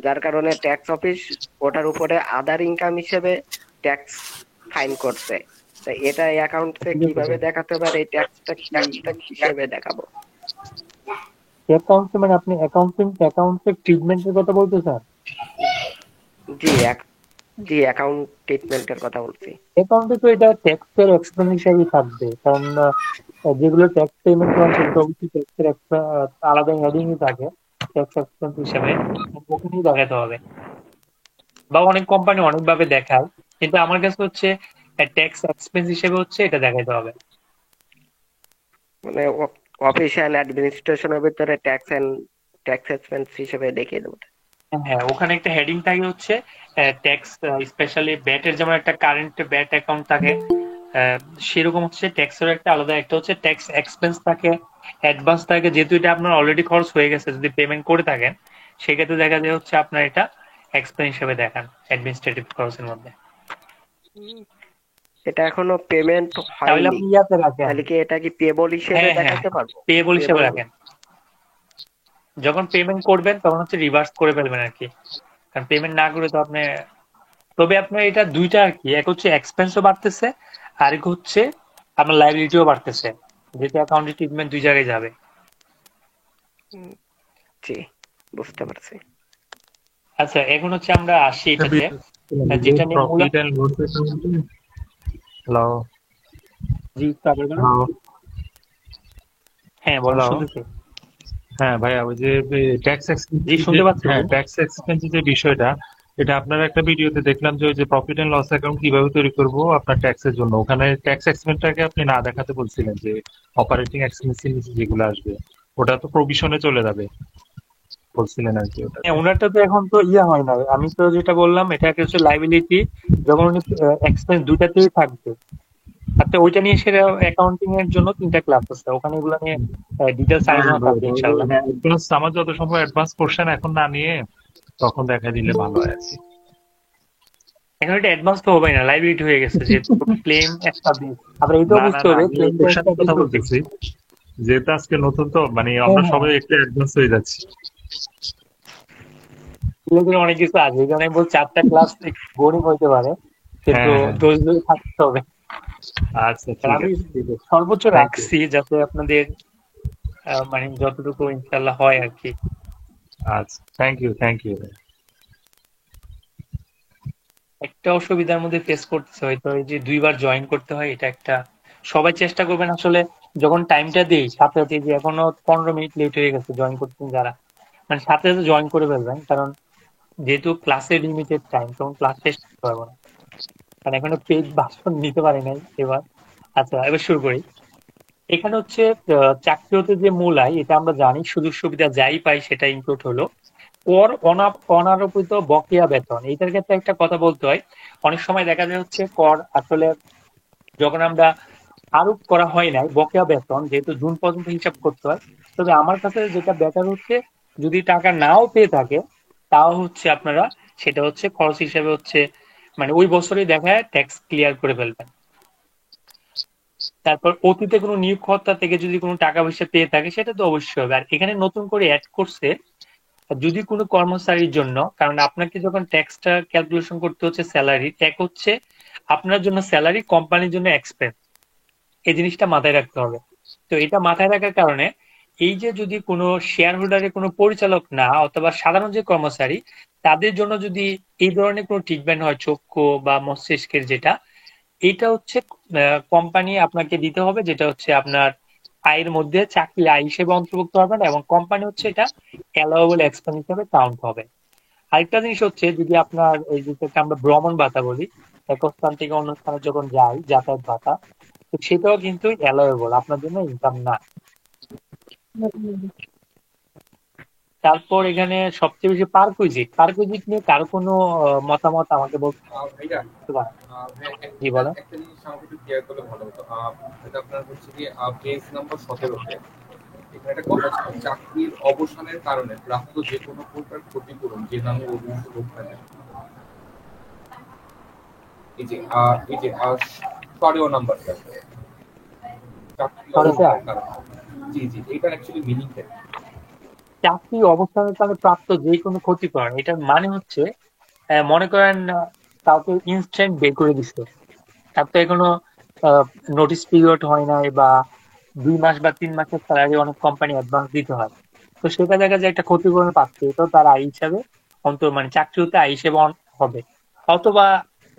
যার কারণে ট্যাক্স অফিস ওটার উপরে আদার ইনকাম হিসেবে ট্যাক্স ফাইন করছে। তো এটা অ্যাকাউন্টে কিভাবে দেখাতে পারে, এই ট্যাক্সটা কিভাবে দেখাবো? অ্যাকাউন্টে মানে আপনি অ্যাকাউন্টের ট্রিটমেন্টের কথা বলতেছেন? জি, অ্যাকাউন্ট ট্রিটমেন্টের কথা বলছি। অ্যাকাউন্টে তো এটা ট্যাক্সের এক্সপেন্স হিসাবেই থাকবে, কারণ যেগুলো ট্যাক্স পেমেন্ট করেন সেগুলো অবশ্যই ট্যাক্সের আলাদা হেডিংই থাকে ট্যাক্স এক্সপেন্স হিসাবে, ওখানেই দেখাতে হবে। বা অনেক কোম্পানি অনেকভাবে দেখায়, কিন্তু আমার কাছে ট্যাক্স এক্সপেন্স হিসেবে এটা দেখাতে হবে। মানে অফিস এন্ড অ্যাডমিনিস্ট্রেশনের ভিতরে ট্যাক্স এক্সপেন্স হিসেবে দেখিয়ে দেবো। হ্যাঁ, ওখানে একটা হেডিং থাকে ট্যাক্স, স্পেশালি ব্যাটের যেমন একটা কারেন্ট ব্যাট অ্যাকাউন্ট থাকে, সেরকম ট্যাক্সের একটা আলাদা একটা ট্যাক্স এক্সপেন্স থাকে, অ্যাডভান্স থাকে। যেহেতু এটা আপনার অলরেডি খরচ হয়ে গেছে, যদি পেমেন্ট করে থাকেন সেক্ষেত্রে দেখা যায় আপনার এটা এক্সপেন্স হিসেবে দেখান অ্যাডমিনিস্ট্রেটিভ খরচের মধ্যে। এটা এখনো পেমেন্ট হয়নি, তাহলে আপনি ইয়াতে রাখেন, তাহলে কি এটা কি পেবল হিসেবে দেখাতে পারবো? পেবল হিসেবে রাখেন, যখন পেমেন্ট করবেন তখন রিভার্স করে ফেলবেন আর কি, কারণ পেমেন্ট না করে তো আপনি। তবে আপনার এটা দুইটা আর কি, এক এক্সপেন্সও বাড়তেছে, আর এক আপনার লাইবিলিটিও বাড়তেছে, যেটা অ্যাকাউন্টে ট্রিটমেন্ট দুই জায়গায় যাবে। জি, বুঝতে পারছি। আচ্ছা, এখন আমরা আসি এটাতে, যেটা নিয়ে হ্যালো জি হ্যাঁ বলো, শুনতেছি। হ্যাঁ ভাইয়া, ওই যে ট্যাক্স এক্সপেন্স যে বিষয়টা, এটা আপনার একটা ভিডিওতে দেখলাম যে ওই যে প্রফিট এন্ড লস অ্যাকাউন্ট কিভাবে তৈরি করব আপনার ট্যাক্সের জন্য, ওখানে ট্যাক্স এক্সপেন্সটাকে আপনি না দেখাতে বলছিলেন, যে অপারেটিং এক্সপেন্সের নিচে যেগুলো আসবে ওটা তো প্রভিশনে চলে যাবে বলছিলেন আর কি। ওটা ওনারটা তো এখন তো হয় না, আমি তো যেটা বললাম এটা লাইবিলিটি, যখন উনি এক্সপেন্স দুটাতেই থাকবে। আচ্ছা, ওইটা নিয়ে সেটা অ্যাকাউন্টিং এর জন্য 3টা ক্লাস আছে, ওখানে এগুলো নিয়ে ডিটেইলস আলোচনা থাকবে ইনশাআল্লাহ। আমার যত সম্ভব অ্যাডভান্স পোরশন এখন না নিয়ে তখন দেখা দিলে ভালো হয় আর কি। এখন এটা অ্যাডভান্স তো হবে না, লাইবিলিটি হয়ে গেছে, যে ক্লেম একটা দিন আবার এইটাও বুঝতে হবে ক্লেম পোরশনের কথা বলতেছি, যেটা আজকে নতুন তো মানে আমরা সবাই একটু অ্যাডভান্স হয়ে যাচ্ছি, অনেক কিছু আছে, এই কারণে আমি বলছি 4টা ক্লাস বোরিং হইতে পারে, কিন্তু ধৈর্য থাকতে হবে। আচ্ছা, আমি সর্বোচ্চ রাখছি যাতে আপনাদের মানে যতটুকু ইনশাআল্লাহ হয় আর কি। আচ্ছা, থ্যাংক ইউ। একটা অসুবিধার মধ্যে ফেস করতেছে হয়তো, এই যে 2বার জয়েন করতে হয়, এটা একটা। সবাই চেষ্টা করবেন আসলে যখন টাইমটা দেই সাথে সাথে, যে এখনো 15 মিনিট লেট হয়ে গেছে জয়েন করতে যারা, মানে সাথে সাথে জয়েন করে ফেলবেন, কারণ যেহেতু ক্লাসে লিমিটেড টাইম, তখন ক্লাস শেষ করতে পারবো না, কারণ এখনো পেজ ভাষণ নিতে পারি নাই এবার। আচ্ছা, এবার শুরু করি। এখানে হচ্ছে চাকরি হতে যে মূল আয়, এটা আমরা জানি, সুযোগ সুবিধা যাই পাই সেটা ইনক্লুড হলো। কর অনারোপিত বকেয়া বেতন, এইটার ক্ষেত্রে একটা কথা বলতে হয়। অনেক সময় দেখা যায় হচ্ছে কর আসলে যখন আমরা আরোপ করা হয় নাই বকেয়া বেতন, যেহেতু জুন পর্যন্ত হিসাব করতে হয়। তবে আমার কাছে যেটা বেটার হচ্ছে, যদি টাকা নাও পেয়ে থাকে তাও হচ্ছে আপনারা সেটা হচ্ছে খরচ হিসেবে হচ্ছে মানে ওই বছরই দেখায় ট্যাক্স ক্লিয়ার করে ফেলবেন। তারপর অতীতে কোনো নিয়োগকর্তা থেকে যদি কোনো টাকা পয়সা পেয়ে থাকে সেটা তো অবশ্যই হবে। আর এখানে নতুন করে অ্যাড করছে, যদি কোনো কর্মচারীর জন্য, কারণ আপনাকে যখন ট্যাক্সটা ক্যালকুলেশন করতে হচ্ছে স্যালারি, ট্যাক্স হচ্ছে আপনার জন্য স্যালারি, কোম্পানির জন্য এক্সপেন্স, এই জিনিসটা মাথায় রাখতে হবে। তো এটা মাথায় রাখার কারণে এই যে যদি কোনো শেয়ার হোল্ডারের কোনো পরিচালক না অথবা সাধারণ যে কর্মচারী, তাদের জন্য যদি এই ধরনের কোনো ট্রিটমেন্ট হয় চক্ষু বা মস্তিষ্কের, যেটা এটা হচ্ছে কোম্পানি আপনাকে দিতে হবে, যেটা হচ্ছে আপনার আয়ের মধ্যে চাকরি আয় হিসেবে অন্তর্ভুক্ত হবে না, এবং কোম্পানি হচ্ছে এটা অ্যালাওয়েবল এক্সপেন্স হিসেবে কাউন্ট হবে। আরেকটা জিনিস হচ্ছে, যদি আপনার এই যেটাকে আমরা ভ্রমণ ভাতা বলি, এক স্থান থেকে অন্য স্থানে যখন যাই, যাতায়াত ভাতা, তো সেটাও কিন্তু অ্যালাওয়েবল, আপনার জন্য ইনকাম না। তারপর এখানে সবচেয়ে বেশি পার্কুইজিট নিয়ে কারো কোনো মতামত আমাকে বলতে ভাইয়া পারেন? ভাইয়া, জি বলেন। একটা জিনিস আমাকে একটু ক্লিয়ার করলে ভালো হতো। এটা আপনার হচ্ছে কি পেজ নাম্বার 17-তে এখানে একটা কথা ছিল, চাকরির অবসানের কারণে প্রাপ্ত যে কোনো প্রকার ক্ষতিপূরণ যে নামে অভিযুক্ত হোক না কেন। এই যে 16 নাম্বারটা, চাকরির অবসানের কারণে। জি জি, এটার অ্যাকচুয়ালি মিনিং কি? চাকরি অবস্থানের কারণে প্রাপ্ত যে কোনো ক্ষতিপূরণ, এটার মানে হচ্ছে মনে করেন কাউকে ইনস্ট্যান্ট বের করে দিচ্ছে, তার তো এখনো নোটিস পিরিয়ড হয় নাই, বা 2 মাস বা 3 মাসের স্যালারি অনেক কোম্পানি অ্যাডভান্স দিতে হয়, তো সেটা দেখা যায় একটা ক্ষতিপূরণ পাচ্ছে, এটাও তার আয় হিসাবে মানে চাকরি হতে আয় হিসেবে হবে। অথবা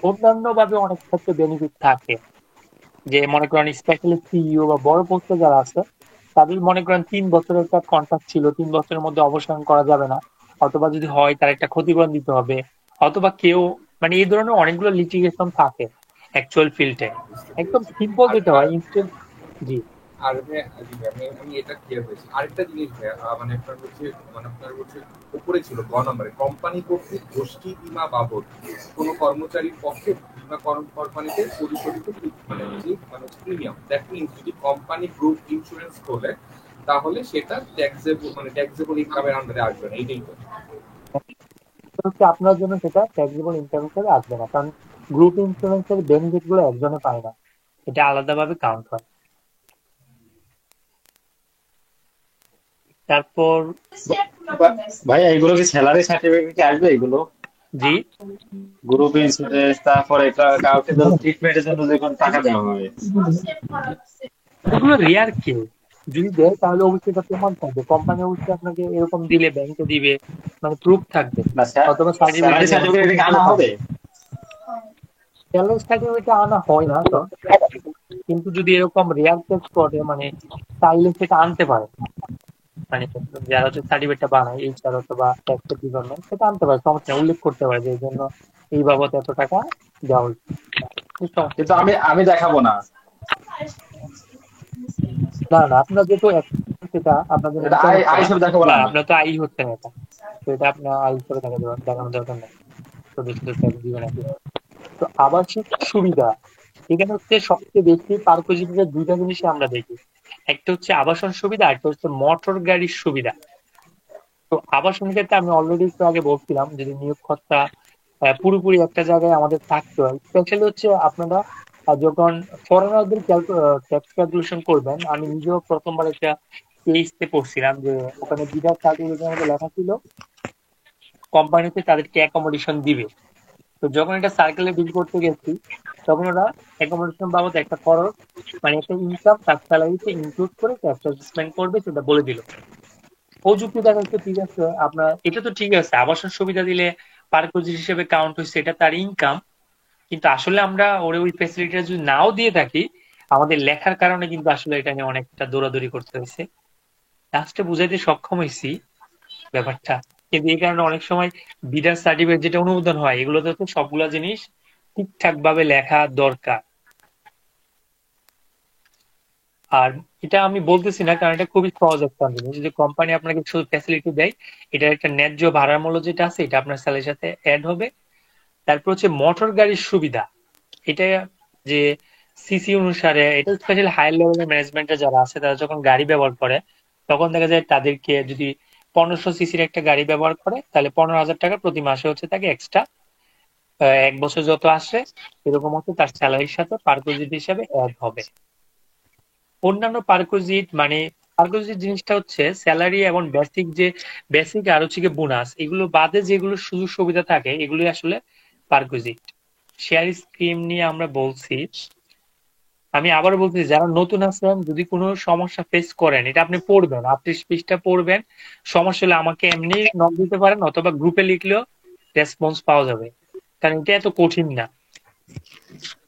অন্যান্য ভাবে অনেক ক্ষেত্রে বেনিফিট থাকে, যে মনে করেন স্পেশালি সিইও বা বড় পোস্টে যারা আছে, তাদের মনে করেন 3 বছরের একটা কন্ট্রাক্ট ছিল, 3 বছরের মধ্যে অবসান করা যাবে না, অথবা যদি হয় তার একটা ক্ষতিপূরণ দিতে হবে, অথবা কেউ মানে এই ধরনের অনেকগুলো লিটিগেশন থাকে অ্যাকচুয়াল ফিল্ডে। একদম সিম্পল যেটা হয় ইনস্ট্যান্ট। জি। আর আমি এটা ক্লিয়ার হয়েছি। আরেকটা জিনিস ভাইয়া, আপনার হচ্ছে উপরে ছিল গ নম্বরে, কোম্পানি কর্তৃক গোষ্ঠী বীমা বাবদ কোনো কর্মচারীর পক্ষে বীমা কোম্পানিতে পরিশোধিত প্রিমিয়াম। দ্যাট মিনস যদি কোম্পানি গ্রুপ ইন্স্যুরেন্স খোলে তাহলে সেটা ট্যাক্সেবল ইনকামের আন্ডারে আসবে না, এইটাই তো। হচ্ছে আপনার জন্য সেটা ট্যাক্সেবল ইনকাম হিসেবে আসবে না, কারণ গ্রুপ ইন্স্যুরেন্সের বেনিফিট গুলো একজনে পায় না, এটা আলাদাভাবে কাউন্ট হয়। তারপর ভাই এগুলো কি স্যালারি সার্টিফিকেটে আসবে এগুলো? জি, গ্রুপ ইন্স্যুরেন্স, তারপরে কাউকে ধরো ট্রিটমেন্টের জন্য যখন টাকা দেওয়া হয়, এগুলো রেয়ার কেউ যদি দেয় তাহলে অবশ্যই এটা প্রমাণ থাকবে, কোম্পানি অবশ্যই আপনাকে এরকম দিলে, ব্যাংকে দিবে, মানে প্রুফ থাকবে, না অথবা স্যালারি সার্টিফিকেট আনা হবে। স্যালারি সার্টিফিকেট আনা হয় না তো, কিন্তু যদি এরকম রেয়ার কেস করে মানে চাইলে সেটা আনতে পারে, মানে যারা হচ্ছে সার্টিফিকেটটা বানায় এইচআর অথবা ট্যাক্স ডিপার্টমেন্ট, সেটা আনতে পারে, সমস্যা নেই, উল্লেখ করতে পারে যে এই জন্য এই বাবদ এত টাকা দেওয়া হয়েছে। কিন্তু আমি দেখাবো না। না না, আপনার যেহেতু সেটা আপনার জন্য আই হিসেবে দেখাবো না, আপনার তো আই হচ্ছে না এটা, তো এটা আপনার আই হিসেবে দেখানোর দরকার নেই, শুধু শুধু ট্যাক্স দিবেন আপনি। তো আবাসিক সুবিধা, এখানে হচ্ছে সবচেয়ে বেশি পার্কোজিটিতে দুইটা জিনিসই আমরা দেখি, একটা হচ্ছে আবাসন সুবিধা, একটা হচ্ছে মোটর গাড়ির সুবিধা। তো আবাসন ক্ষেত্রে আমি অলরেডি একটু আগে বলছিলাম, যদি নিয়োগকর্তা পুরোপুরি একটা জায়গায় আমাদের থাকতে হয়, স্পেশালি হচ্ছে আপনারা যখন ফরেনারদের ট্যাক্স ক্যালকুলেশন করবেন, আমি নিজেও প্রথমবার একটা কেসে পড়ছিলাম, যে ওখানে বিধার সার্টিফিকেটের মধ্যে লেখা ছিল কোম্পানিতে তাদেরকে অ্যাকোমোডেশন দিবে। তো যখন এটা সার্কেলে ডিল করতে গেছি, তখন ওরা অ্যাকোমোডেশন বাবদ একটা খরচ মানে একটা ইনকাম তার স্যালারিতে ইনক্লুড করে ট্যাক্স অ্যাডজাস্টমেন্ট করবে, সেটা বলে দিল। ও যুক্তি দেখা যাচ্ছে ঠিক আছে, আপনার এটা তো ঠিক আছে, আবাসন সুবিধা দিলে পার্কোজিট হিসেবে কাউন্ট হচ্ছে, এটা তার ইনকাম, কিন্তু আসলে আমরা ওরে ওই ফ্যাসিলিটিটা যদি নাও দিয়ে থাকি, আমাদের লেখার কারণে কিন্তু আসলে এটা নিয়ে অনেকটা দৌড়াদৌড়ি করতে হয়েছে। লাস্টে বুঝাইতে সক্ষম হয়েছি ব্যাপারটা। কিন্তু এই কারণে অনেক সময় বিডার সার্টিফিকেট যেটা অনুমোদন হয় এগুলোতে তো সবগুলা জিনিস ঠিকঠাক ভাবে লেখা দরকার। আর এটা আমি বলতেছি না, কারণ এটা খুবই সহজ একটা জিনিস, যে কোম্পানি আপনাকে শুধু ফ্যাসিলিটি দেয়, এটার একটা ন্যায্য ভাড়ার মূল্য যেটা আছে এটা আপনার স্যালারির সাথে অ্যাড হবে। তারপর হচ্ছে মোটর গাড়ির সুবিধা, এটা যে সিসি অনুসারে, এটা স্পেশালি হাই লেভেলের ম্যানেজমেন্টে যারা আছে তারা যখন গাড়ি ব্যবহার করে তখন দেখা যায় তাদেরকে যদি 1500 সিসির একটা গাড়ি ব্যবহার করে তাহলে 15,000 টাকা প্রতি মাসে হচ্ছে তাকে এক্সট্রা, এক বছর যত আসে এরকম হচ্ছে তার স্যালারির সাথে পারকোজিট হিসাবে অ্যাড হবে। অন্যান্য পারকোজিট মানে পারকোজিট জিনিসটা হচ্ছে স্যালারি এবং বেসিক আর হচ্ছে কি বোনাস, এগুলো বাদে যেগুলো সুযোগ সুবিধা থাকে এগুলো আসলে পারকোজিট। শেয়ার স্কিম নিয়ে আমরা বলছি, আমি আবার বলছি যারা নতুন আছেন যদি কোনো সমস্যা ফেস করেন এটা আপনি পড়বেন, আপনি পৃষ্ঠা পড়বেন, সমস্যা হলে আমাকে এমনি নক দিতে পারেন অথবা গ্রুপে লিখলেও রেসপন্স পাওয়া যাবে, কারণ এটা এত কঠিন না।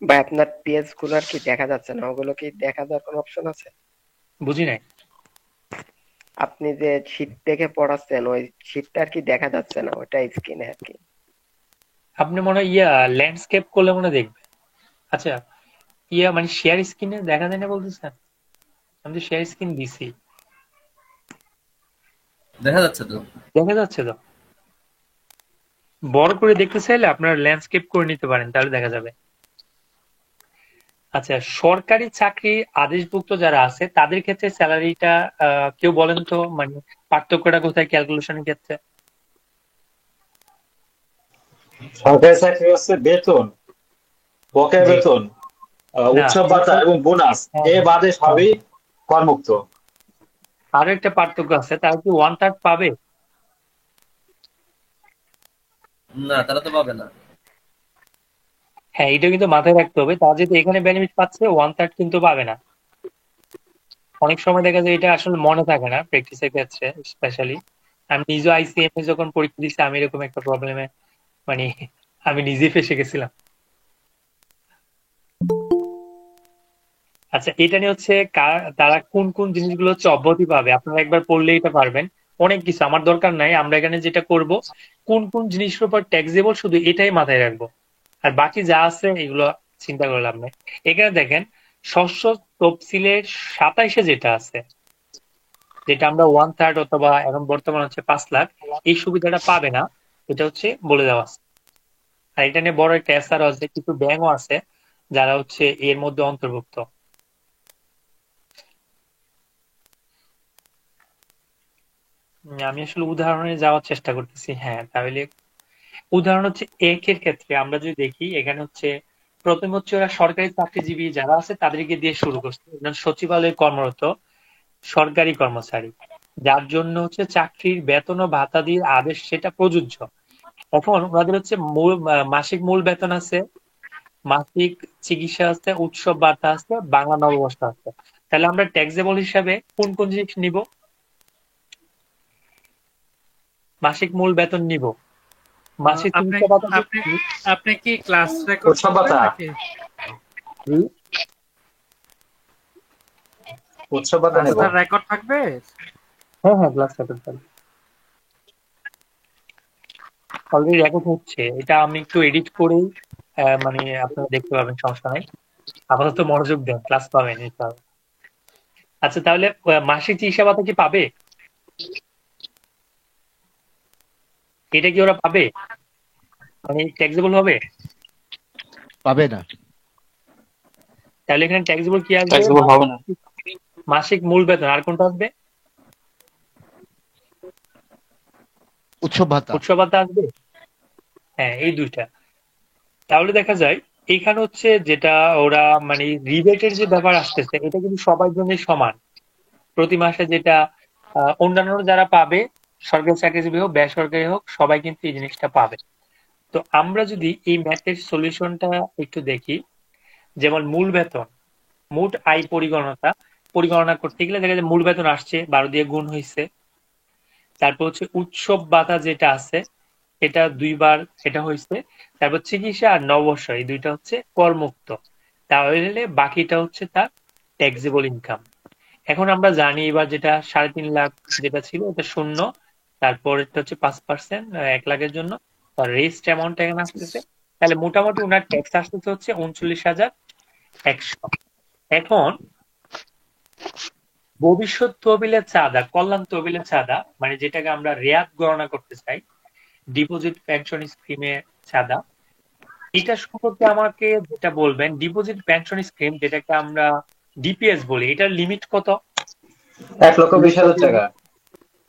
ভাই আপনার পেজ গুলো আর কি দেখা যাচ্ছে না, ওগুলো কি দেখা যাওয়ার কোনো অপশন আছে? বুঝি নাই। আপনি যে শীট দেখে পড়াচ্ছেন ওই শীটটা আর কি দেখা যাচ্ছে না, ওটা স্ক্রিনে আর কি। আপনি মনে হয় ল্যান্ডস্কেপ করলে মনে হয় দেখবেন। আচ্ছা মানে শেয়ার স্ক্রিনে দেখা যায় না বলতেছেন? আমি তো শেয়ার স্ক্রিন দিছি। দেখা যাচ্ছে তো? দেখা যাচ্ছে তো। বড় করে দেখতে চাইলে আপনার ল্যান্ডস্কেপ করে নিতে পারেন, তাহলে দেখা যাবে। আচ্ছা, সরকারি চাকরি আদেশভুক্ত যারা আছে তাদের ক্ষেত্রে স্যালারিটা কেউ বলেন তো, মানে পার্থক্যটা কোথায় ক্যালকুলেশনের ক্ষেত্রে? সরকারি চাকরি হচ্ছে বেতন, বকেয়া জি। বেতন, না, উৎসব ভাতা এবং বোনাস হ্যাঁ, এ বাদে সবই করমুক্ত। আরো একটা পার্থক্য আছে, তারা কি 1/3 পাবে? না, তারা তো পাবে না। হ্যাঁ, এটা কিন্তু মাথায় রাখতে হবে, তারা যদি এখানে বেনিফিট পাচ্ছে 1/3 কিন্তু পাবে না। অনেক সময় দেখা যায় এটা আসলে মনে থাকে না প্র্যাকটিসের ক্ষেত্রে স্পেশালি। আমি নিজে আইসিএম এ যখন পরীক্ষা দিচ্ছি আমি এরকম একটা প্রবলেমে মানে আমি নিজেই ফেসে গেছিলাম। আচ্ছা, এটা নিয়ে হচ্ছে তারা কোন কোন জিনিসগুলো হচ্ছে অব্যাহতি পাবে, আপনারা একবার পড়লেই এটা পারবেন। অনেক কিছু আমার দরকার নাই, আমরা এখানে যেটা করব কোন কোন জিনিসের উপর ট্যাক্সেবল শুধু এটাই মাথায় রাখবো, আর বাকি যা আছে এগুলো চিন্তা করে লাভ নেই। এখানে দেখেন শস্য তফসিলের 27-এ যেটা আছে, যেটা আমরা 1/3 অথবা এখন বর্তমান হচ্ছে 5 লাখ, এই সুবিধাটা পাবে না, এটা হচ্ছে বলে দেওয়া আছে। আর এটা নিয়ে বড় একটা এসআরও আছে, কিছু ব্যাংকও আছে যারা হচ্ছে এর মধ্যে অন্তর্ভুক্ত। আমি আসলে উদাহরণে যাওয়ার চেষ্টা করতেছি। হ্যাঁ, তাহলে উদাহরণ হচ্ছে একের ক্ষেত্রে আমরা যদি দেখি, এখানে হচ্ছে প্রথম হচ্ছে ওরা সরকারি চাকরিজীবী যারা আছে তাদেরকে দিয়ে শুরু করছে, সচিবালয়ে কর্মরত সরকারি কর্মচারী, যার জন্য হচ্ছে চাকরির বেতন ও ভাতা দিয়ে আদেশ সেটা প্রযোজ্য। এখন ওনাদের হচ্ছে মাসিক মূল বেতন আছে, মাসিক চিকিৎসা আছে, উৎসব ভাতা আছে, বাংলা নববর্ষ আছে। তাহলে আমরা ট্যাক্সেবল হিসাবে কোন কোন জিনিস নিব? মাসিক মূল বেতন নিব, মাসিক আপনি চিকিৎসা ভাতা আপনি আপনি কি ক্লাস রেকর্ড উৎসব করবেন ভাতা, নাকি? উৎসব ভাতা নেব। ক্লাসটা রেকর্ড থাকবে? হ্যাঁ হ্যাঁ, ক্লাস রেকর্ড অলরেডি রেকর্ড হচ্ছে, এটা আমি একটু এডিট করেই মানে আপনারা দেখতে পাবেন, সমস্যা নাই। আপাতত মনোযোগ দেন, ক্লাস পাবেন ইনশাআল্লাহ। আচ্ছা, তাহলে মাসিক চিকিৎসা ভাতা কি পাবে? এটা কি ওরা পাবে, মানে ট্যাক্সেবল হবে? পাবে না। তাহলে এখানে ট্যাক্সেবল কি আসবে? ট্যাক্সেবল হবে না। মাসিক মূল বেতন, আর কোনটা আসবে? উৎসব ভাতা। উৎসব ভাতা আসবে। হ্যাঁ, এই দুইটা। তাহলে দেখা যায় এইখানে হচ্ছে যেটা ওরা মানে রিবেটের যে ব্যাপার আসতেছে এটা কিন্তু সবার জন্য সমান। প্রতি মাসে যেটা অন্যান্য যারা পাবে, সরকারি চাকরিজীবী হোক বেসরকারি হোক, সবাই কিন্তু এই জিনিসটা পাবে। তো আমরা যদি এই ম্যাথের সলিউশনটা একটু দেখি, যেমন মূল বেতন, মোট আয় পরিগণনা করতে গেলে দেখা যায় মূল বেতন আসছে 12 দিয়ে গুণ হয়েছে। তারপর হচ্ছে উৎসব ভাতা যেটা আছে এটা 2 বার এটা হয়েছে। তারপর চিকিৎসা আর নববর্ষ এই দুইটা হচ্ছে করমুক্ত, তাহলে বাকিটা হচ্ছে তার ট্যাক্সেবল ইনকাম। এখন আমরা জানি এবার যেটা 3.5 লাখ যেটা ছিল এটা শূন্য, তারপর এটা হচ্ছে 5% 1 লাখের জন্য, আর রেস্ট অ্যামাউন্ট এখানে আসতেছে। তাহলে মোটামুটি ওনার ট্যাক্স আসতেছে হচ্ছে 39,100। এখন ভবিষ্যৎ তহবিলের চাঁদা, কল্যাণ তহবিলের চাঁদা, মানে যেটাকে আমরা রেয়াত গণনা করতে চাই, ডিপোজিট পেনশন স্কিমে চাঁদা, এটা সম্পর্কে আমাকে যেটা বলবেন। ডিপোজিট পেনশন স্কিম যেটাকে আমরা ডিপিএস বলি, এটার লিমিট কত? 1,20,000 টাকা।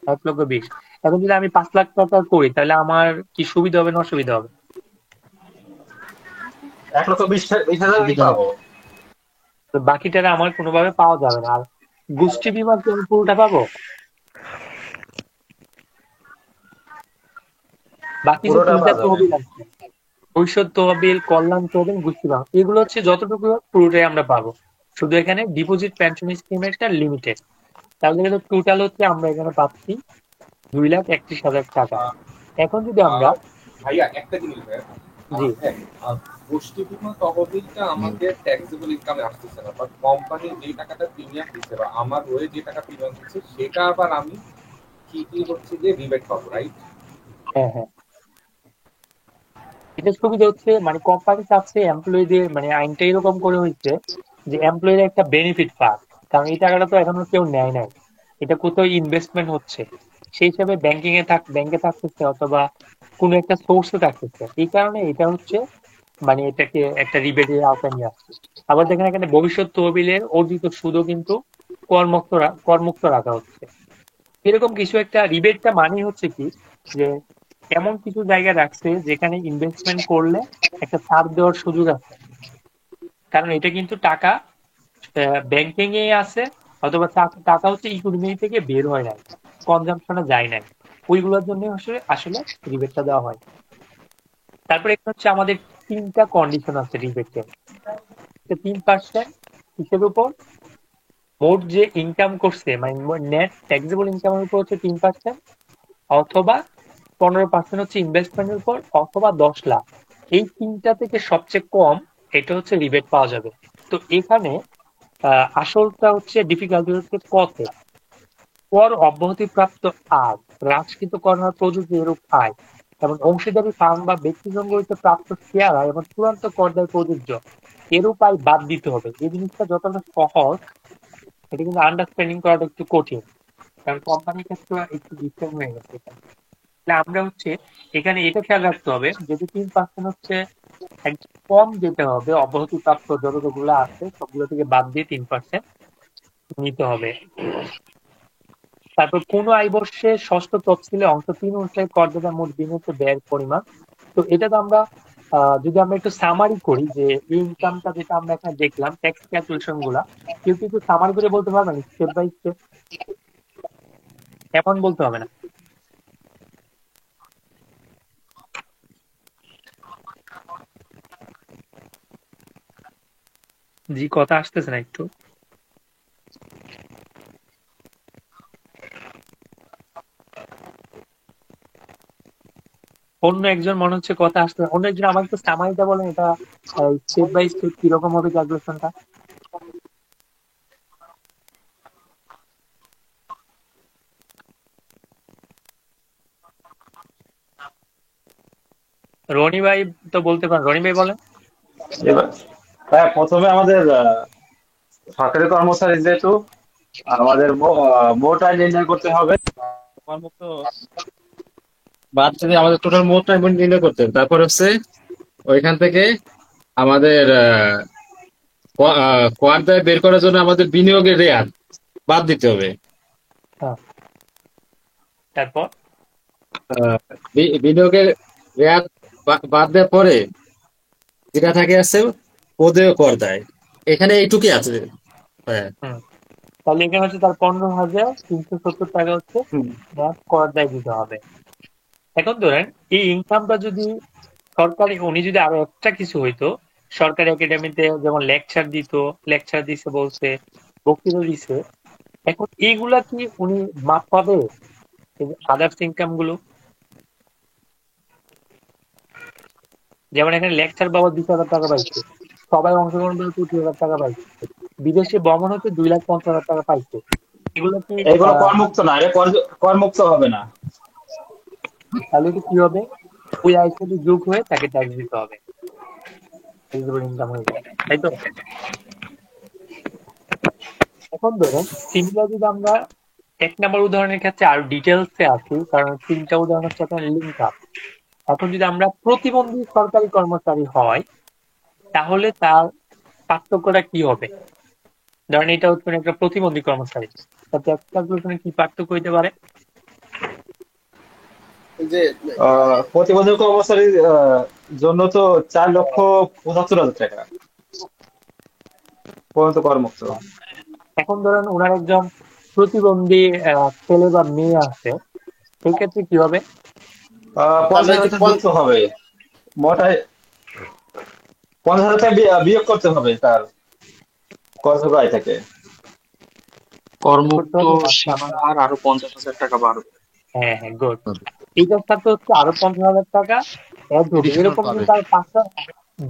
1,20,000। এখন যদি আমি 5 লাখ টাকা করি তাহলে আমার কি সুবিধা হবে না অসুবিধা হবে? 1,20,000 পাবো। তো বাকিটা আমার কোনোভাবে পাওয়া যাবে না। আর গোষ্ঠী বিমা কি আমি পুরোটা পাবো? বাকি যে পুরোটা 3টা পাওয়া যাবে। তহবিল আছে, ভবিষ্যৎ তহবিল, কল্যাণ তহবিল, গোষ্ঠী বিমা, এগুলো হচ্ছে যতটুকু পুরোটাই আমরা পাবো। শুধু এখানে ডিপোজিট পেনশন স্কিমের একটা লিমিটেড। তাহলে কিন্তু টোটাল হচ্ছে আমরা এখানে পাচ্ছি 2,31,000 টাকা। এখন যদি আমরা ভাইয়া একটা জিনিস ভাইয়া, জি গোষ্ঠী বীমা তহবিলটা আমাদের ট্যাক্সেবল ইনকামে আসতেছে না, বাট কোম্পানি যে টাকাটা প্রিমিয়াম দিচ্ছে বা আমার হয়ে যে টাকা প্রিমিয়াম দিচ্ছে সেটা আবার আমি কি হচ্ছে যে রিবেট পাবো, রাইট? হ্যাঁ, এটা সুবিধা হচ্ছে মানে কোম্পানি চাচ্ছে এমপ্লয়ীদের, মানে আইনটা এরকম করে হচ্ছে যে এমপ্লয়ীরা একটা বেনিফিট পাক, কারণ এই টাকাটা তো এখনো কেউ নেয় নাই, এটা কোথাও ইনভেস্টমেন্ট হচ্ছে, সেই হিসাবে ব্যাংকে থাকতেছে অথবা কোনো একটা সোর্সে থাকতেছে। এই কারণে এটা হচ্ছে মানে এটাকে একটা রিবেটের আওতায় নিয়ে আসছে। আবার দেখেন এখানে ভবিষ্যৎ তহবিলের অর্জিত সুদও কিন্তু করমুক্ত রাখা হচ্ছে। এরকম কিছু একটা রিবেটটা মানে হচ্ছে কি, যে এমন কিছু জায়গা রাখছে যেখানে ইনভেস্টমেন্ট করলে একটা ছাড় দেওয়ার সুযোগ আছে। কারণ এটা কিন্তু টাকা ব্যাংকিং এ আছে, অথবা টাকা হচ্ছে ইকোনমি থেকে বের হয় নাই, কনজাম্পশনে যায় নাই, ওইগুলোর জন্য আসলে রিবেটটা দেওয়া হয়। তারপরে এখানে হচ্ছে আমাদের 3টা কন্ডিশন আছে রিবেটের। 3% কিসের উপর? মোট যে ইনকাম করছে, মানে নেট ট্যাক্সেবল ইনকামের উপর হচ্ছে 3%, অথবা 15% হচ্ছে ইনভেস্টমেন্টের উপর, অথবা 10 লাখ। এই 3টা থেকে সবচেয়ে কম এটা হচ্ছে রিবেট পাওয়া যাবে। তো এখানে আসলটা হচ্ছে ডিফিকাল্টি হচ্ছে কতে, কর অব্যাহতিপ্রাপ্ত আয়, হ্রাসকৃত কর হার প্রযোজ্য এরূপ আয়, এবং অংশীদারি ফার্ম বা ব্যক্তিজঙ্গ হইতে প্রাপ্ত শেয়ার আয় এবং চূড়ান্ত কর দায় প্রযোজ্য এরূপ আয় বাদ দিতে হবে। এই জিনিসটা যতটা সহজ, এটা কিন্তু আন্ডারস্ট্যান্ডিং করাটা একটু কঠিন, কারণ কোম্পানির ক্ষেত্রে একটু ডিফারেন্ট হয়ে গেছে। তাহলে আমরা হচ্ছে এখানে এটা খেয়াল রাখতে হবে, যদি 3% হচ্ছে একদম কম যেতে হবে, অব্যাহতিপ্রাপ্ত যতগুলো আছে সবগুলো থেকে বাদ দিয়ে 3% নিতে হবে। তারপর কোন আয় বর্ষে ষষ্ঠ তফসিলে অংশ 3 অনুসারে করদাতা মোট বিনিয়োগ ব্যয়ের পরিমাণ। তো এটা তো আমরা যদি আমরা একটু সামারি করি, যে এই ইনকামটা যেটা আমরা এখানে দেখলাম ট্যাক্স ক্যালকুলেশন গুলা, কেউ কিন্তু সামারি করে বলতে পারবেন স্টেপ বাই স্টেপ? এমন বলতে হবে না। জি, কথা আসতেছে না একটু। অন্য একজন মনে হচ্ছে কথা আসতে, অন্য একজন আমাকে একটু সামারিটা বলেন, এটা স্টেপ বাই স্টেপ কিরকম হবে ক্যালকুলেশনটা? রনি ভাই তো বলতে পারেন, রনি ভাই বলেন। হ্যাঁ, প্রথমে আমাদের সরকারি কর্মচারী যেহেতু আমাদের মোট আয় নির্ণয় করতে হবে, আমার মতো বাদ যদি আমাদের টোটাল মোট আয় নির্ণয় করতে হবে। তারপর হচ্ছে ওইখান থেকে আমাদের কর দায় বের করার জন্য আমাদের বিনিয়োগের রেয়াত বাদ দিতে হবে। তারপর বিনিয়োগের রেয়াত বাদ দেওয়ার পরে যেটা থাকে আছে প্রদেয় কর দায়, এখানে এইটুকুই আছে। হ্যাঁ, তাহলে এখানে হচ্ছে তার 15,370 টাকা হচ্ছে কর দায় দিতে হবে। এখন ধরেন এই ইনকামটা যদি সরকারি, উনি যদি আরো একটা কিছু হইতো, সরকারি একাডেমিতে যেমন লেকচার দিছে বলছে, বক্তৃতা দিছে, এখন এইগুলা কি উনি মাপ পাবে? আদার্স ইনকাম গুলো, যেমন এখানে লেকচার বাবা 20,000 টাকা পাইছে, সবাই অংশগ্রহণ করে 20,000 টাকা পাইছে, বিদেশে ভ্রমণ হতে 2,50,000 টাকা পাইছে, এগুলো কি এগুলো করমুক্ত না, করমুক্ত হবে না। তাহলে তো কি হবে, ওই আয়ের সাথে যোগ হয়ে তাকে ট্যাক্স দিতে হবে, ট্যাক্সেবল ইনকাম হয়ে যাবে, তাই তো? এখন ধরেন সিমিলার যদি আমরা 1 নম্বর উদাহরণের ক্ষেত্রে আরো ডিটেলসে আসি, কারণ 3টা উদাহরণ হচ্ছে আপনার লিঙ্ক আপ। এখন যদি আমরা প্রতিবন্ধী সরকারি কর্মচারী হয়, তাহলে তার পার্থক্যটা কি হবে? ধরেন এটা হচ্ছে একটা প্রতিবন্ধী কর্মচারী, তার ট্যাক্স ক্যালকুলেশনে কি পার্থক্য হইতে পারে? যে প্রতিবন্ধী কর্মচারীর জন্য তো 4,75,000 টাকা পর্যন্ত করমুক্ত। এখন ধরেন ওনার একজন প্রতিবন্ধী ছেলে বা মেয়ে আছে, সেই ক্ষেত্রে কি হবে? 50,000 যুক্ত হবে, মোটায় 50,000 টাকা বিয়োগ করতে হবে তার করযোগ্য আয় থেকে। কর্মুক্ত সীমার হার আরো 50,000 টাকা বাড়বে। হ্যাঁ হ্যাঁ, গুড। এইটার সাথে হচ্ছে আরো 50,000 টাকা অ্যাড হবে। এরকম যদি তার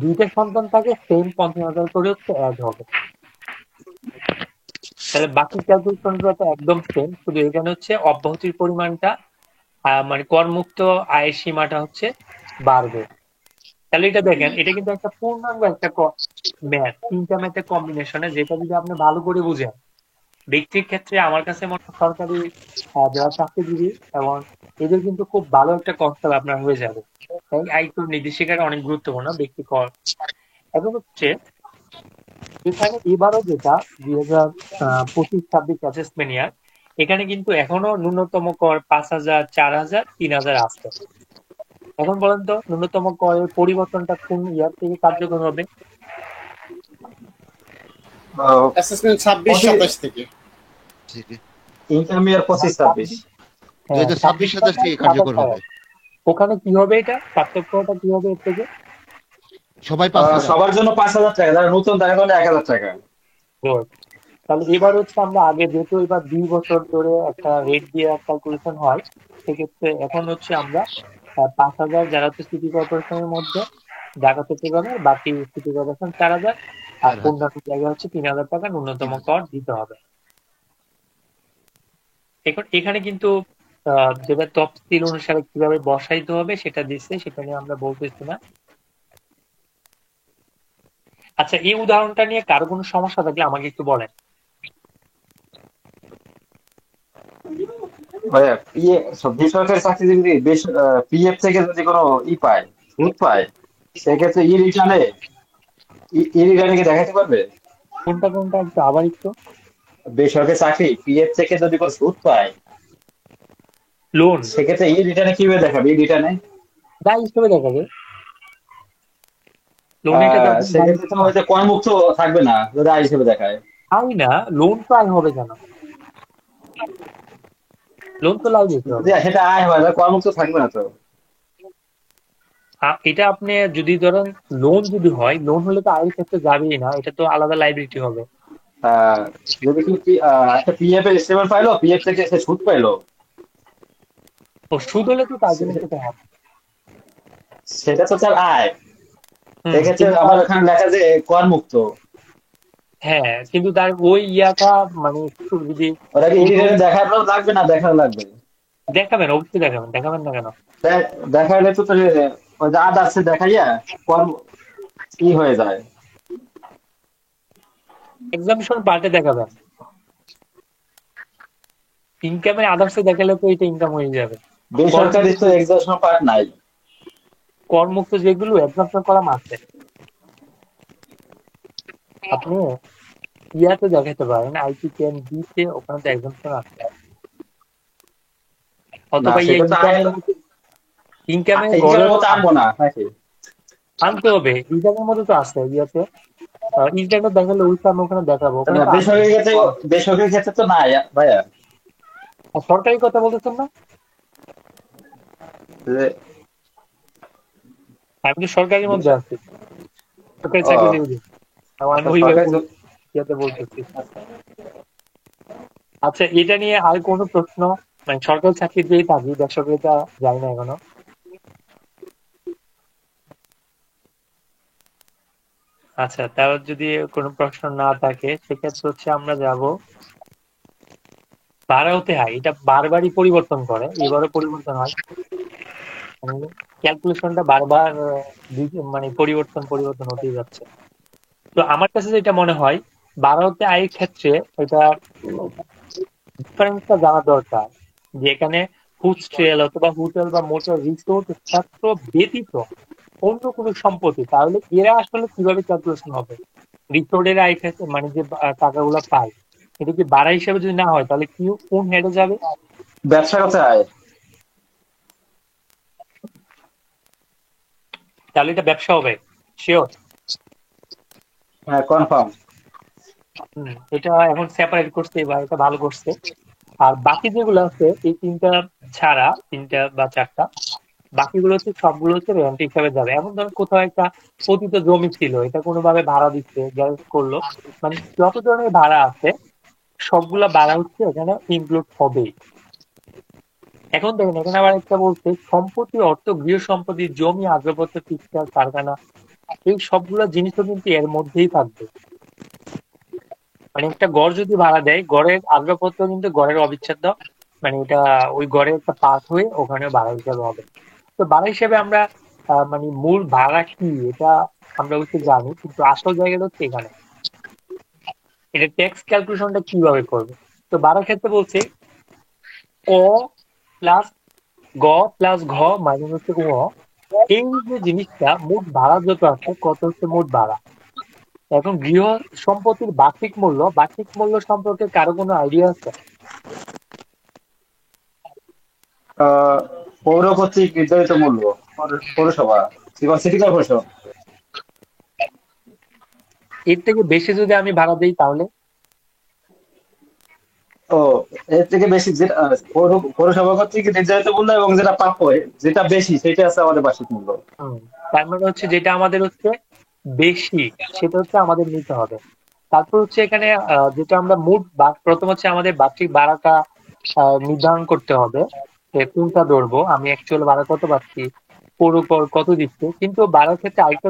2টা সন্তান থাকে, সেম 50,000 করে হচ্ছে অ্যাড হবে। তাহলে বাকি ক্যালকুলেশনগুলো তো একদম সেম, শুধু এখানে হচ্ছে অব্যাহতির পরিমাণটা মানে করমুক্ত আয়ের সীমাটা হচ্ছে বাড়বে। তাহলে এটা দেখেন, এটা কিন্তু একটা পূর্ণাঙ্গ একটা ম্যাথ, 3টা ম্যাথের কম্বিনেশনে, যেটা যদি আপনি ভালো করে বুঝেন। ব্যক্তির ক্ষেত্রে আমার কাছে মনে হয় সরকারি যারা চাকরিজীবী এবং এদের কিন্তু খুব ভালো একটা কনসেপ্ট আপনার হয়ে যাবে। তাই আয়কর নির্দেশিকাটা অনেক গুরুত্বপূর্ণ ব্যক্তি কর। এখন হচ্ছে এখানে এবারও যেটা 2025-26 অ্যাসেসমেন্ট ইয়ার, এখানে কিন্তু এখনো ন্যূনতম কর 5,000, 4,000, 3,000 আসছে। এখন বলেন তো ন্যূনতম করের পরিবর্তনটা কোন ইয়ার থেকে কার্যকর হবে? অ্যাসেসমেন্ট 26-27 থেকে। ইনকাম ইয়ার 25-26। 26,000 থেকে কার্যকর হবে। ওখানে কি হবে, এটা পার্থক্যটা কি হবে এর থেকে? সবাই 5,000, সবার জন্য 5,000 টাকা, যারা নতুন তাদের জন্য 1,000 টাকা। তাহলে এবার হচ্ছে আমরা আগে যেহেতু এবার 2 বছর ধরে একটা রেট দিয়ে ক্যালকুলেশন হয়, সেক্ষেত্রে এখন হচ্ছে আমরা 5,000 যারা হচ্ছে সিটি কর্পোরেশনের মধ্যে ঢাকা চট্টগ্রামের, বাকি সিটি কর্পোরেশন 4,000, আর অন্যান্য জায়গায় হচ্ছে 3,000 টাকা ন্যূনতম কর দিতে হবে। এখন এখানে কিন্তু যেটা তফসিল অনুসারে কিভাবে বসাইতে হবে সেটা দিচ্ছে, সেটা নিয়ে আমরা বলতেছি না। আচ্ছা, এই উদাহরণটা নিয়ে কারো কোনো সমস্যা থাকলে আমাকে একটু বলেন। ভাইয়া বেসরকারি চাকরিজীবী পিএফ থেকে যদি কোনো পায়, সুদ পায়, সেক্ষেত্রে রিটার্নে কি দেখাতে পারবে? কোনটা কোনটা একটু আবার একটু। বেসরকারি চাকরি পিএফ থেকে যদি কোনো সুদ পায়, লোন, সেক্ষেত্রে রিটার্নে কিভাবে দেখাবে? রিটার্নে দায় হিসেবে দেখাবে। সেক্ষেত্রে তো হয়তো করমুক্ত থাকবে না যদি আয় হিসেবে দেখায়। আয় না, লোন তো আয় হবে কেন? লোন তো লাভ দিতে হবে। সেটা আয় হয়, করমুক্ত থাকবে না তো। এটা আপনি যদি ধরেন লোন যদি হয়, লোন হলে তো আয়ের ক্ষেত্রে যাবেই না, এটা তো আলাদা লাইবিলিটি হবে। যদি একটা পিএফ এর স্টেটমেন্ট পাইলো, পিএফ থেকে সে সুদ পাইলো, ও সুদ হলে তো তার জন্য সেটা হবে, সেটা তো তার আয়। সেক্ষেত্রে আমার ওখানে লেখা যে করমুক্ত। হ্যাঁ, কিন্তু তার ওই ইয়াটা মানে যদি ওটা কি দেখানো লাগবে না দেখানো লাগবে? দেখাবেন, অবশ্যই দেখাবেন। দেখাবেন না কেন? দেখাইলে তো ওই যে আদার্সে দেখাইয়া কি হয়ে যায়, এক্সামিনেশন পার্টে দেখাবেন। ইনকামে আদার্সে দেখালে তো এটা ইনকাম হয়ে যাবে। বেসরকারি তো এক্সামিনেশন পার্ট নাই। করমুক্ত যেগুলো এক্সামিনেশন করা মাসে আপনি ইয়াতে দেখাতে পারেন, IPTN তে ওখানে তো এক্সামিনেশন আছে। অথবা ইনকামের আনতে হবে, ইনকামের মধ্যে তো আছে ইয়াতে। ইনকামটা দেখালে ওই সামনে ওখানে দেখাবো। বেসরকারি ক্ষেত্রে তো নাই ভাইয়া। সরকারি কথা বলতেছেন না? আমি তো সরকারের মধ্যে আছি, সরকারি চাকরিজীবী। আমি ওইভাবে ইয়াতে বলতেছি। আচ্ছা, এটা নিয়ে আর কোনো প্রশ্ন? মানে সরকারি চাকরিতেই থাকি, বেসরকারিটা যাই না এখনো। আচ্ছা, তার যদি কোনো প্রশ্ন না থাকে সেক্ষেত্রে হচ্ছে আমরা যাব ভাড়া হতে হয়। এটা বারবারই পরিবর্তন করে, এবারও পরিবর্তন হয়। ক্যালকুলেশনটা বারবার মানে পরিবর্তন হতেই যাচ্ছে। তো আমার কাছে যেটা মনে হয়, ভারতে আয়ের ক্ষেত্রে এটা ডিফারেন্সটা জানা দরকার, যে এখানে ফুড স্টেল অথবা হোটেল বা মোটর রিসোর্ট ক্ষেত্র ব্যতীত অন্য কোনো সম্পত্তি, তাহলে এরা আসলে কিভাবে ক্যালকুলেশন হবে? রিসোর্টের আয় ক্ষেত্রে মানে যে টাকাগুলো পায়, এটা কি ভাড়া হিসেবে যদি না হয়, তাহলে কি কোন হেডে যাবে? ব্যবসাগত আয়। তাহলে এটা ব্যবসা হবে, শিওর? হ্যাঁ, কনফার্ম। এটা এখন সেপারেট করছে বা এটা ভালো করছে। আর বাকি যেগুলো আছে এই তিনটা ছাড়া, তিনটা বা চারটা, বাকিগুলো হচ্ছে সবগুলো হচ্ছে রেন্ট হিসাবে যাবে। এমন ধরুন কোথাও একটা পতিত জমি ছিল, এটা কোনোভাবে ভাড়া দিচ্ছে, গ্যারেজ করলো, মানে যত ধরনের ভাড়া আছে সবগুলা ভাড়া হচ্ছে এখানে ইনক্লুড হবেই। এখন দেখেন এখানে আবার একটা বলছে সম্পত্তি অর্থ গৃহ সম্পত্তি, জমি, আসবাবপত্র, টিকটাক, কারখানা, এই সবগুলো জিনিসও কিন্তু এর মধ্যেই থাকবে। মানে একটা গড় যদি ভাড়া দেয়, গড়ের আসবাবপত্র কিন্তু গড়ের অবিচ্ছেদ্য, মানে এটা ওই গড়ের একটা পার্ট হয়ে ওখানে ভাড়া হিসাবে হবে। তো ভাড়া হিসেবে আমরা মানে মূল ভাড়া কি এটা আমরা হচ্ছে জানি, কিন্তু আসল জায়গাটা হচ্ছে এখানে। এটা ট্যাক্স ক্যালকুলেশনটা কিভাবে করবে? তো ভাড়ার ক্ষেত্রে বলছে ক প্লাস গ প্লাস ঘ মাইনাস হচ্ছে উ, এই যে জিনিসটা মোট ভাড়া যত আছে কত হচ্ছে মোট ভাড়া। এখন গৃহ সম্পত্তির বার্ষিক মূল্য সম্পর্কে কারো কোনো আইডিয়া আছে? পৌর কর্তৃক নির্ধারিত মূল্য, পৌরসভা, সিটি কর্পোরেশন। এর থেকে বেশি যদি আমি ভাড়া দিই তাহলে? ও, এর থেকে বেশি যেটা পৌরসভা কর্তৃক নির্ধারিত মূল্য এবং যেটা প্রাপ্য, যেটা বেশি সেটা আছে আমাদের বার্ষিক মূল্য। তার মানে হচ্ছে যেটা আমাদের হচ্ছে বেশি সেটা হচ্ছে আমাদের নিতে হবে। তারপর হচ্ছে এখানে যেটা আমরা প্রথম হচ্ছে আমাদের বার্ষিক ভাড়াটা নির্ধারণ করতে হবে, কোনটা ধরবো, আমি অ্যাকচুয়ালি ভাড়া কত পাচ্ছি, পৌর কর কত দিচ্ছে। কিন্তু ভাড়ার ক্ষেত্রে আরেকটা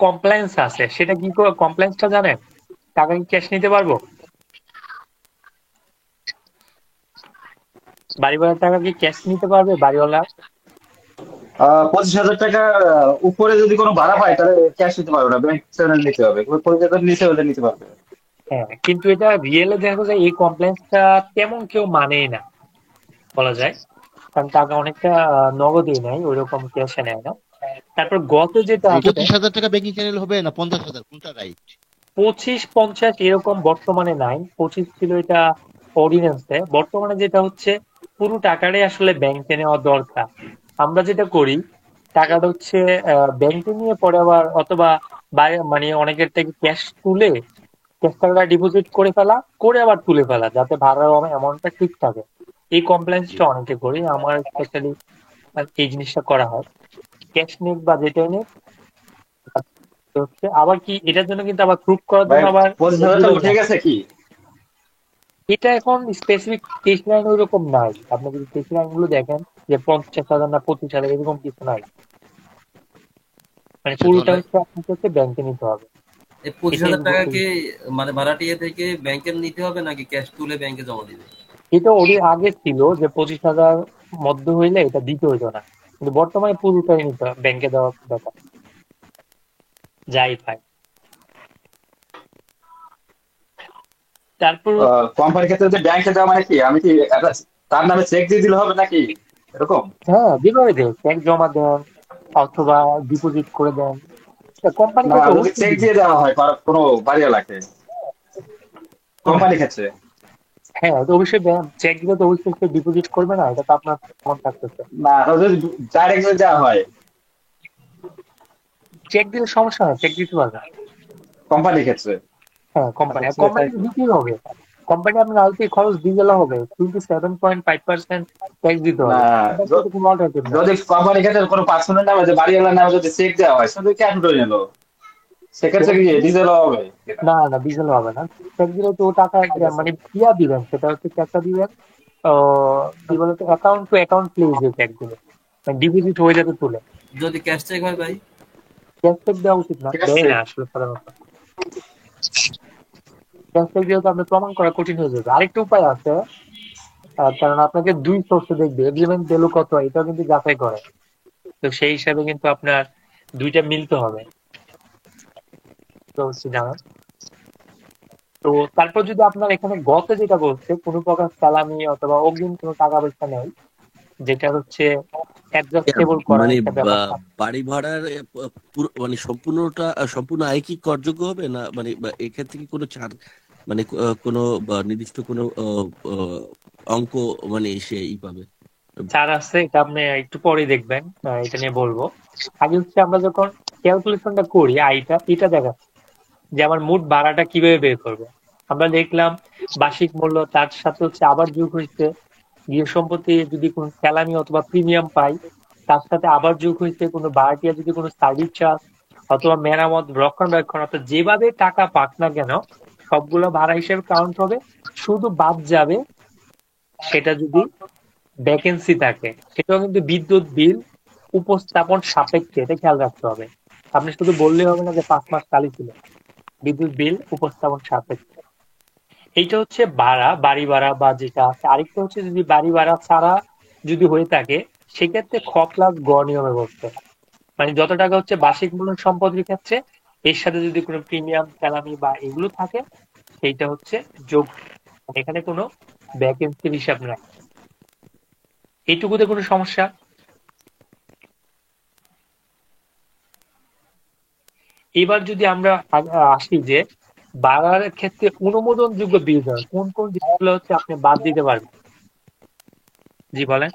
কমপ্লায়েন্স আছে, সেটা কি কমপ্লায়েন্সটা জানেন? টাকা কি ক্যাশ নিতে পারবো? বাড়ি ভাড়ার টাকা কি ক্যাশ নিতে পারবে বাড়িওয়ালা? 25,000 টাকা উপরে যদি কোনো ভাড়া পায় তাহলে ক্যাশ নিতে পারবে না, ব্যাংক স্টেটমেন্ট নিতে হবে। 25,000 নিচে হলে নিতে পারবে। হ্যাঁ, কিন্তু এটা রিয়েলে দেখা যায় এই কমপ্লেন্সটা তেমন কেউ মানেই না বলা যায়, কারণ টাকা অনেকটা নগদই নেয়, ওইরকম ক্যাশে নেয় না। তারপর গত যেটা আছে 25,000 টাকা ব্যাংকিং চ্যানেল হবে না 50,000, কোনটা রাইট? 25-50 এরকম বর্তমানে নাই, 25 ছিল এটা অর্ডিন্যান্সে। বর্তমানে যেটা হচ্ছে পুরো টাকাটাই আসলে ব্যাংকে নেওয়া দরকার। আমরা যেটা করি টাকাটা হচ্ছে ব্যাংকে নিয়ে পরে আবার অথবা মানে অনেকের থেকে ক্যাশ তুলে ক্যাশ টাকাটা ডিপোজিট করে ফেলা, করে আবার তুলে ফেলা, যাতে ভাড়ার অ্যামাউন্টটা ঠিক থাকে। এই কমপ্লেন্সটা অনেকে করি, আমার স্পেশালি এই জিনিসটা করা হয়। ক্যাশ নিক বা যেটাই নিক হচ্ছে আবার কি এটার জন্য কিন্তু আবার প্রুফ করার জন্য আবার 25,000 উঠে গেছে কি? এটা এখন স্পেসিফিক টেস্ট লাইন ওইরকম নাই। আপনি যদি টেস্ট লাইন গুলো দেখেন যে 50,000 না 25,000 এরকম কিছু নাই, মানে পুরোটা হচ্ছে আপনাকে হচ্ছে ব্যাংকে নিতে হবে। এই 25,000 টাকা কি মানে ভাড়াটিয়া থেকে ব্যাংকে নিতে হবে নাকি ক্যাশ তুলে ব্যাংকে জমা দিবে? এটা ওদের আগে ছিল যে 25,000 মধ্য হইলে এটা দিতে হইতো না, কিন্তু বর্তমানে পুরোটাই নিতে হবে, ব্যাংকে দেওয়ার ব্যাপার যাই পায়। তারপর কোম্পানির ক্ষেত্রে যে ব্যাংকে দেওয়া মানে কি, আমি কি তার নামে চেক দিয়ে দিলে হবে নাকি এরকম? হ্যাঁ, যেভাবে দেন, চেক জমা দেন অথবা ডিপোজিট করে দেন, কোম্পানি না, যদি চেক দিয়ে দেওয়া হয় কোনো বাড়িওয়ালাকে কোম্পানির ক্ষেত্রে। হ্যাঁ, তো অবশ্যই চেক দিলে তো অবশ্যই ডিপোজিট করবে না, এটা তো আপনার মন থাকতেছে না, যদি ডাইরেক্ট যদি দেওয়া হয় চেক দিলে সমস্যা হয়, চেক দিতে পারবে কোম্পানির ক্ষেত্রে। হ্যাঁ, কোম্পানি দিতেই হবে। কোম্পানি আপনার আলতি খরচ দিয়ে গেলে হবে, 27.5% ট্যাক্স দিতে হবে। যদি কোম্পানির ক্ষেত্রে কোনো পার্সোনাল নামে যে বাড়িওয়ালার নামে যদি চেক দেওয়া হয় শুধু ক্যাশ উঠে নিল, সেক্ষেত্রে কি ডিজেল হবে? না না, ডিজেল হবে না। চেক দিলে তো টাকা মানে দিবেন, সেটা হচ্ছে টাকা দিবেন কি বলতো অ্যাকাউন্ট টু অ্যাকাউন্ট প্লেজ চেক দিবেন, ডিপোজিট হয়ে যাবে তুলে। যদি ক্যাশ চেক হয় ভাই, ক্যাশ চেক দেওয়া উচিত না, দেয় না আসলে সাধারণত। ক্যাশ চেক দিয়ে তো আপনি প্রমাণ করা কঠিন হয়ে যাবে। আরেকটা উপায় আছে, কারণ আপনাকে 2 সোর্সে দেখবে এগ্রিমেন্ট ভ্যালু কত এটাও কিন্তু যাচাই করে। তো সেই হিসাবে কিন্তু আপনার 2টা মিলতে হবে। তো হচ্ছে জানান। তো তারপর যদি আপনার এখানে গতে যেটা বলছে কোনো প্রকার সালামি অথবা অগ্রিম কোনো টাকা পয়সা নেই, যেটা হচ্ছে অ্যাডজাস্টেবল করার মানে একটা ব্যাপার থাকে। বাড়ি ভাড়ার মানে সম্পূর্ণ আয় কি করযোগ্য হবে না, মানে এক্ষেত্রে কি কোনো ছাড়, মানে কোনো নির্দিষ্ট কোনো অঙ্ক মানে সে পাবে? ছাড় আছে, এটা আপনি একটু পরে দেখবেন, এটা নিয়ে বলবো। আগে হচ্ছে আমরা যখন ক্যালকুলেশনটা করি আয়টা এটা দেখাচ্ছে যে আমার মোট ভাড়াটা কিভাবে বের করবো। আমরা দেখলাম বার্ষিক মূল্য, তার সাথে হচ্ছে আবার যোগ হয়েছে গৃহ সম্পত্তি যদি কোনো স্যালামি অথবা প্রিমিয়াম পাই, তার সাথে আবার যোগ হয়েছে কোনো ভাড়াটিয়া যদি কোনো সার্ভিস চার্জ অথবা মেরামত রক্ষণাবেক্ষণ, অর্থাৎ যেভাবে টাকা পাক না কেন সবগুলো ভাড়া হিসেবে কাউন্ট হবে। শুধু বাদ যাবে সেটা যদি ভ্যাকেন্সি থাকে, সেটাও কিন্তু বিদ্যুৎ বিল উপস্থাপন সাপেক্ষে, এটা খেয়াল রাখতে হবে। আপনি শুধু বললেই হবে না যে 5 মাস খালি ছিল, বিদ্যুৎ বিল উপস্থাপন সাপেক্ষে। এইটা হচ্ছে ভাড়া, বাড়ি ভাড়া বা যেটা আছে। আরেকটা হচ্ছে যদি বাড়ি ভাড়া ছাড়া যদি হয়ে থাকে সেক্ষেত্রে খ প্লাস গ নিয়মে বলতে, মানে যত টাকা হচ্ছে বার্ষিক মূল্য সম্পত্তির ক্ষেত্রে এর সাথে যদি কোনো প্রিমিয়াম স্যালামি বা এগুলো থাকে সেইটা হচ্ছে যোগ, এখানে কোনো ভ্যাকেন্সির হিসাব নাই। এইটুকুতে কোনো সমস্যা? এবার যদি আমরা আসি যে ভাড়ার ক্ষেত্রে অনুমোদনযোগ্য বিষয় কোন কোন জিনিসগুলো হচ্ছে আপনি বাদ দিতে পারবেন। জি বলেন।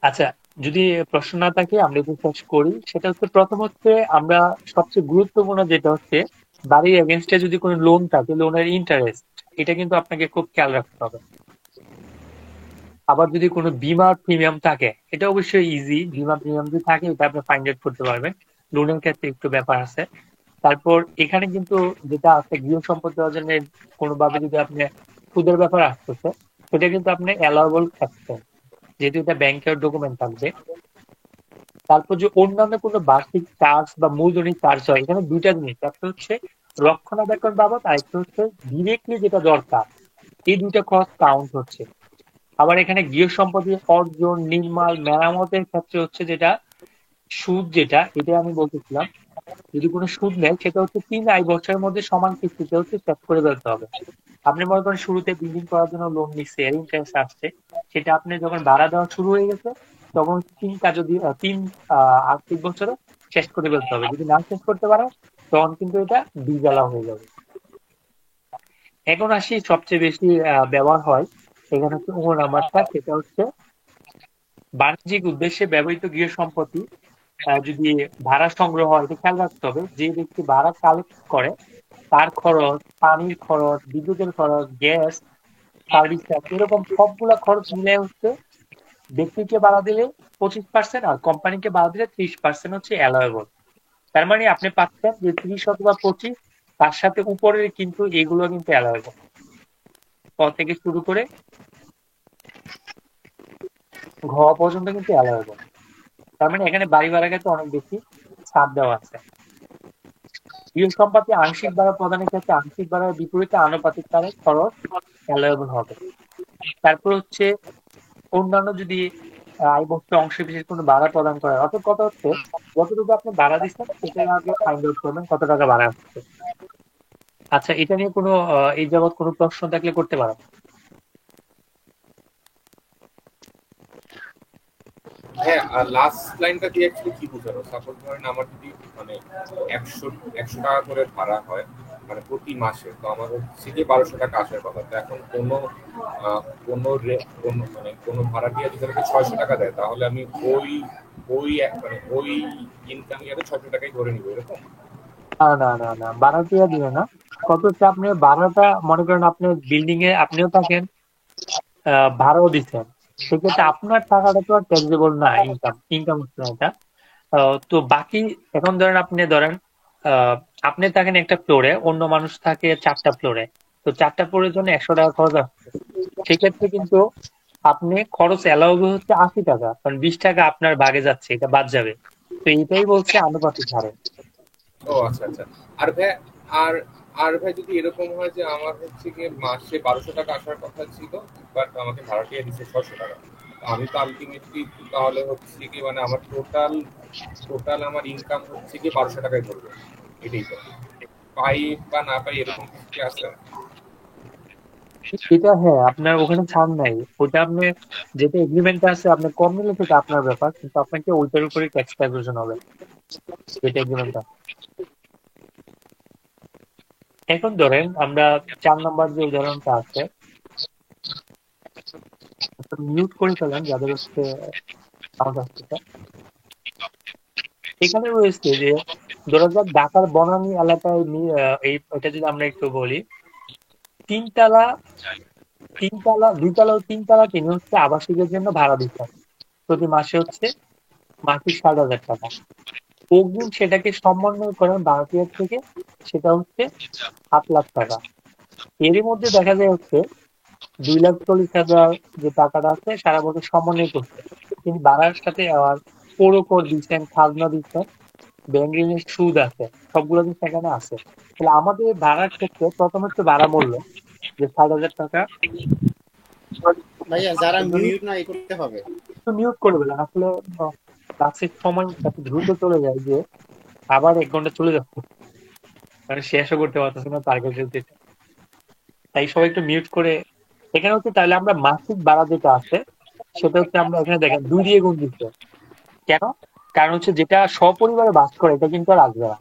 আচ্ছা, যদি প্রশ্ন না থাকে আমরা একটু শেষ করি। সেটা হচ্ছে প্রথম হচ্ছে আমরা সবচেয়ে গুরুত্বপূর্ণ যেটা হচ্ছে বাড়ির এগেনস্টে যদি কোনো লোন থাকে লোনের ইন্টারেস্ট, এটা কিন্তু আপনাকে খুব খেয়াল রাখতে হবে। আবার যদি কোনো বীমার প্রিমিয়াম থাকে, এটা অবশ্যই ইজি, বীমা প্রিমিয়াম যদি থাকে এটা আপনি ফাইন্ড আউট করতে পারবেন। লোনের ক্ষেত্রে একটু ব্যাপার আছে। তারপর এখানে কিন্তু যেটা আছে গৃহ সম্পত্তি অর্জনের কোনোভাবে যদি আপনি সুদের ব্যাপার আসতেছে, সেটা কিন্তু আপনি অ্যালাউয়েবল থাকছেন, যেহেতু এটা ব্যাংকের ডকুমেন্ট থাকবে। তারপর যে অন্যান্য কোনো বার্ষিক চার্জ বা মূলধনী চার্জ হয়, এখানে 2টা জিনিস, একটা হচ্ছে রক্ষণাবেক্ষণ বাবদ, আরেকটা হচ্ছে ডিরেক্টলি যেটা দরকার, এই 2টা কস্ট কাউন্ট হচ্ছে। আবার এখানে গৃহ সম্পত্তি অর্জন, নির্মাণ, মেরামতের ক্ষেত্রে হচ্ছে যেটা সুদ, যেটা এটা আমি বলতেছিলাম, যদি কোনো সুদ নেয় সেটা হচ্ছে 3 আয় বছরের মধ্যে সমান কিস্তিতে হচ্ছে শেষ করে ফেলতে হবে। আপনি মনে করেন শুরুতে বিল্ডিং করার জন্য লোন নিচ্ছে, এর ইন্টারেস্ট আসছে, সেটা আপনি যখন ভাড়া দেওয়া শুরু হয়ে গেছে তখন 3 আর্থিক বছরে শেষ করে ফেলতে হবে। যদি না শেষ করতে পারে তখন কিন্তু এটা ডিজালা হয়ে যাবে। এখন আসি সবচেয়ে বেশি ব্যবহার হয় এখানে হচ্ছে নাম্বারটা, সেটা হচ্ছে বাণিজ্যিক উদ্দেশ্যে ব্যবহৃত গৃহ সম্পত্তি যদি ভাড়া সংগ্রহ হয়, এটা খেয়াল রাখতে হবে যে ব্যক্তি ভাড়া কালেক্ট করে তার খরচ, পানির খরচ, বিদ্যুতের খরচ, গ্যাস, সার্ভিস চার্জ, এরকম সবগুলা খরচ মিলে হচ্ছে ব্যক্তিকে ভাড়া দিলে 25% আর কোম্পানিকে ভাড়া দিলে 30% হচ্ছে অ্যালাউয়েবল। তার মানে আপনি পাচ্ছেন যে 30 অথবা 25, তার সাথে উপরের কিন্তু এগুলো কিন্তু অ্যালাউয়েবল, ক থেকে শুরু করে ঘ পর্যন্ত কিন্তু অ্যালাউয়েবল। তার মানে এখানে বাড়ি ভাড়া ক্ষেত্রে অনেক বেশি ছাড় দেওয়া আছে। গৃহ সম্পত্তি আংশিক ভাড়া প্রদানের ক্ষেত্রে আংশিক ভাড়ার বিপরীতে আনুপাতিক হারে খরচ অ্যালাউয়েবল হবে। তারপর হচ্ছে অন্যান্য যদি আয় বস্তু অংশ বিশেষ কোনো ভাড়া প্রদান করা হয়, অর্থাৎ কথা হচ্ছে যতটুকু আপনি ভাড়া দিচ্ছেন সেটা আগে ফাইন্ড আউট করবেন কত টাকা ভাড়া হচ্ছে। আচ্ছা, এটা নিয়ে কোনো এই যাবৎ কোনো প্রশ্ন থাকলে করতে পারেন। হ্যাঁ, আর লাস্ট লাইনটা দিয়ে অ্যাকচুয়ালি কি বোঝানো? সাপোজ ধরেন আমার যদি মানে 100 টাকা করে ভাড়া হয় মানে প্রতি মাসে, তো আমার হচ্ছে যে 1200 টাকা আসার কথা। তো এখন কোনো ভাড়াটিয়া যদি আমাকে 600 টাকা দেয়, তাহলে আমি ওই ইনকাম ইয়ারে 600 টাকাই ধরে নিব, এরকম? না, ভাড়াটিয়া দিবে না। কত হচ্ছে আপনি ভাড়াটা মনে করেন আপনি বিল্ডিং এ আপনিও থাকেন, ভাড়াও দিচ্ছেন, সেক্ষেত্রে আপনার টাকাটা তো আর ট্যাক্সেবল না, ইনকাম হচ্ছে না এটা। তো বাকি এখন ধরেন আপনি থাকেন একটা ফ্লোরে, অন্য মানুষ থাকে 4টা ফ্লোরে, তো 4টা ফ্লোরের জন্য 100 টাকা খরচ আসছে। সেক্ষেত্রে কিন্তু আপনি খরচ অ্যালাউবেল হচ্ছে 80 টাকা, কারণ 20 টাকা আপনার ভাগে যাচ্ছে, এটা বাদ যাবে। তো এটাই বলছে আনুপাতিক হারে। ও আচ্ছা। আর ভাই, আর আর ভাই যদি এরকম হয় যে আমার হচ্ছে গিয়ে মাসে 1200 টাকা আসার কথা ছিল, বাট আমাকে ভাড়াটিয়া দিচ্ছে 600 টাকা, আমি তো আলটিমেটলি তাহলে হচ্ছে কি মানে আমার টোটাল আমার ইনকাম হচ্ছে কি 1200 টাকায় ধরবে, এটাই তো পাই বা না পাই এরকম কিছু কি আছে? এটা হ্যাঁ, আপনার ওখানে ছাড় নাই, ওটা আপনি যেটা এগ্রিমেন্ট আছে আপনার কম নিলে সেটা আপনার ব্যাপার, কিন্তু আপনাকে ওইটার উপরে ট্যাক্স ক্যালকুলেশন হবে যেটা এগ্রিমেন্টটা। এখন ধরেন আমরা 4 নম্বর যে উদাহরণটা আছে মিউট করে ফেলেন যাদের হচ্ছে সাউন্ড আসতেছে। এখানে রয়েছে যে ধরা যাক ঢাকার বনানী এলাকায় এটা যদি আমরা একটু বলি, তিনতলা দুইতলা ও তিনতলা তিনি হচ্ছে আবাসিকের জন্য ভাড়া দিচ্ছেন, প্রতি মাসে হচ্ছে মাসিক 60,000 টাকা। অগ্রিম সেটাকে সমন্বয় করেন ভাড়াটিয়ার থেকে, সেটা হচ্ছে 7 লাখ টাকা। এরই মধ্যে দেখা যায় হচ্ছে 2,40,000 যে টাকাটা আছে সারা বছর সমন্বয় করছে, তিনি ভাড়ার সাথে আবার পৌর কর দিচ্ছেন, খাজনা দিচ্ছেন, ব্যাংক ঋণের সুদ আছে, সবগুলো কিন্তু সেখানে আছে। তাহলে আমাদের ভাড়ার ক্ষেত্রে প্রথম হচ্ছে ভাড়া মূল্য যে 60,000 টাকা। ভাইয়া যারা মিউট না করতে হবে একটু মিউট করে বলেন, আসলে ক্লাসের সময় এত দ্রুত চলে যায় যে আবার 1 ঘন্টা চলে যাচ্ছে, মানে শেষও করতে পারতেছে না টার্গেট দিতে। তাই সবাই একটু মিউট করে। এখানে হচ্ছে তাহলে আমরা মাসিক ভাড়া যেটা আছে সেটা হচ্ছে আমরা এখানে দেখেন 2 দিয়ে গুণ দিচ্ছে। কেন? কারণ হচ্ছে যেটা সপরিবারে বাস করে এটা কিন্তু আর আসবে না,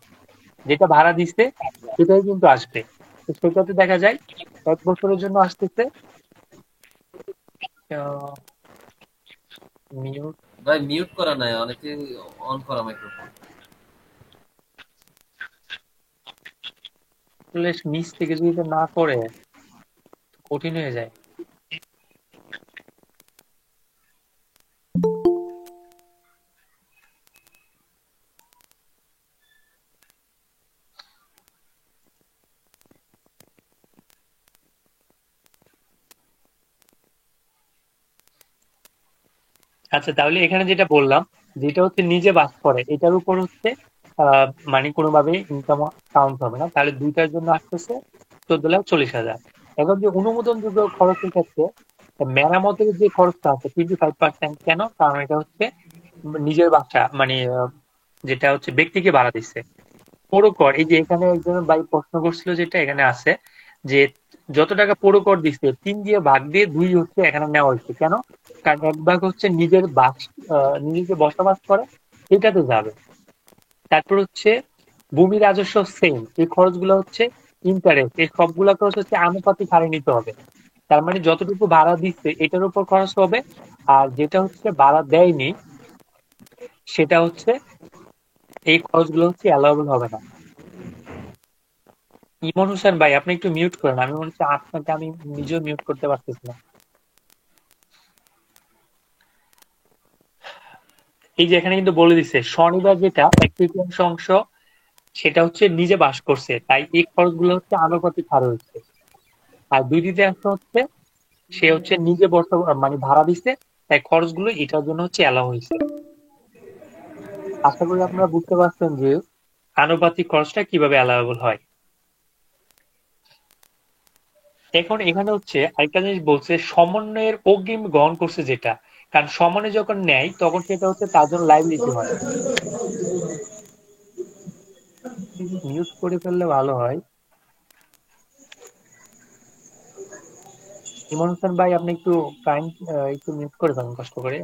যেটা ভাড়া দিচ্ছে সেটাই কিন্তু আসবে। তো সেটাতে দেখা যায় 1 বছরের জন্য আসতেছে মিউট। ভাই মিউট করা নাই, অনেকে অন করা মাইক্রোফোন। নিচ থেকে যদি এটা না করে কঠিন হয়ে যায়। আচ্ছা, তাহলে এখানে যেটা বললাম যেটা হচ্ছে নিজে বাস করে এটার উপর হচ্ছে মানে কোনোভাবে ইনকাম কাউন্ট হবে না, তাহলে দুইটার জন্য আসতেছে 14,40,000। এখন যে অনুমোদনযোগ্য খরচের ক্ষেত্রে মেরামতের যে খরচটা আছে 25%। কেন? কারণ এটা হচ্ছে নিজের বাসা, মানে যেটা হচ্ছে ব্যক্তিকে ভাড়া দিচ্ছে। পৌর কর, এই যে এখানে একজন ভাই প্রশ্ন করছিল যেটা এখানে আছে যে যত টাকা পৌর কর দিচ্ছে 3 দিয়ে ভাগ দিয়ে 2 হচ্ছে এখানে নেওয়া হয়েছে। কেন? কারণ 1 ভাগ হচ্ছে নিজের নিজে যে বসবাস করে এটাতে যাবে। তারপর হচ্ছে ভূমি রাজস্ব সেম, এই খরচগুলো হচ্ছে ইন্টারেস্ট, এই সবগুলা খরচ হচ্ছে আনুপাতিক হারে নিতে হবে। তার মানে যতটুকু ভাড়া দিচ্ছে এটার উপর খরচ হবে, আর যেটা হচ্ছে ভাড়া দেয়নি সেটা হচ্ছে এই খরচগুলো হচ্ছে অ্যালাউবল হবে না। ইমন হোসেন ভাই আপনি একটু মিউট করেন, আমি মনে হচ্ছে আপনাকে আমি নিজেও মিউট করতে পারতেছি না। এই যে এখানে কিন্তু বলে দিচ্ছে শনিবার যেটা 1/3 অংশ সেটা হচ্ছে নিজে বাস করছে, তাই এই খরচগুলো হচ্ছে আনুপাতিক হারে হচ্ছে। আর 2/3 হচ্ছে সে হচ্ছে নিজে মানে ভাড়া দিচ্ছে, তাই খরচগুলো এটার জন্য হচ্ছে অ্যালাউ হয়েছে। আশা করি আপনারা বুঝতে পারছেন যে আনুপাতিক খরচটা কিভাবে অ্যালাউবল হয়। এখন এখানে হচ্ছে আরেকটা জিনিস বলছে সমন্বয়ের অগ্রিম গ্রহণ করছে যেটা, কারণ সমন্বয় যখন নেয় তখন সেটা হচ্ছে তার জন্য লাইবিলিটি হয়। মিউট করে ফেললে ভালো হয়। ইমন হোসেন ভাই আপনি একটু কাইন্ড একটু মিউট করে ফেলেন কষ্ট করে।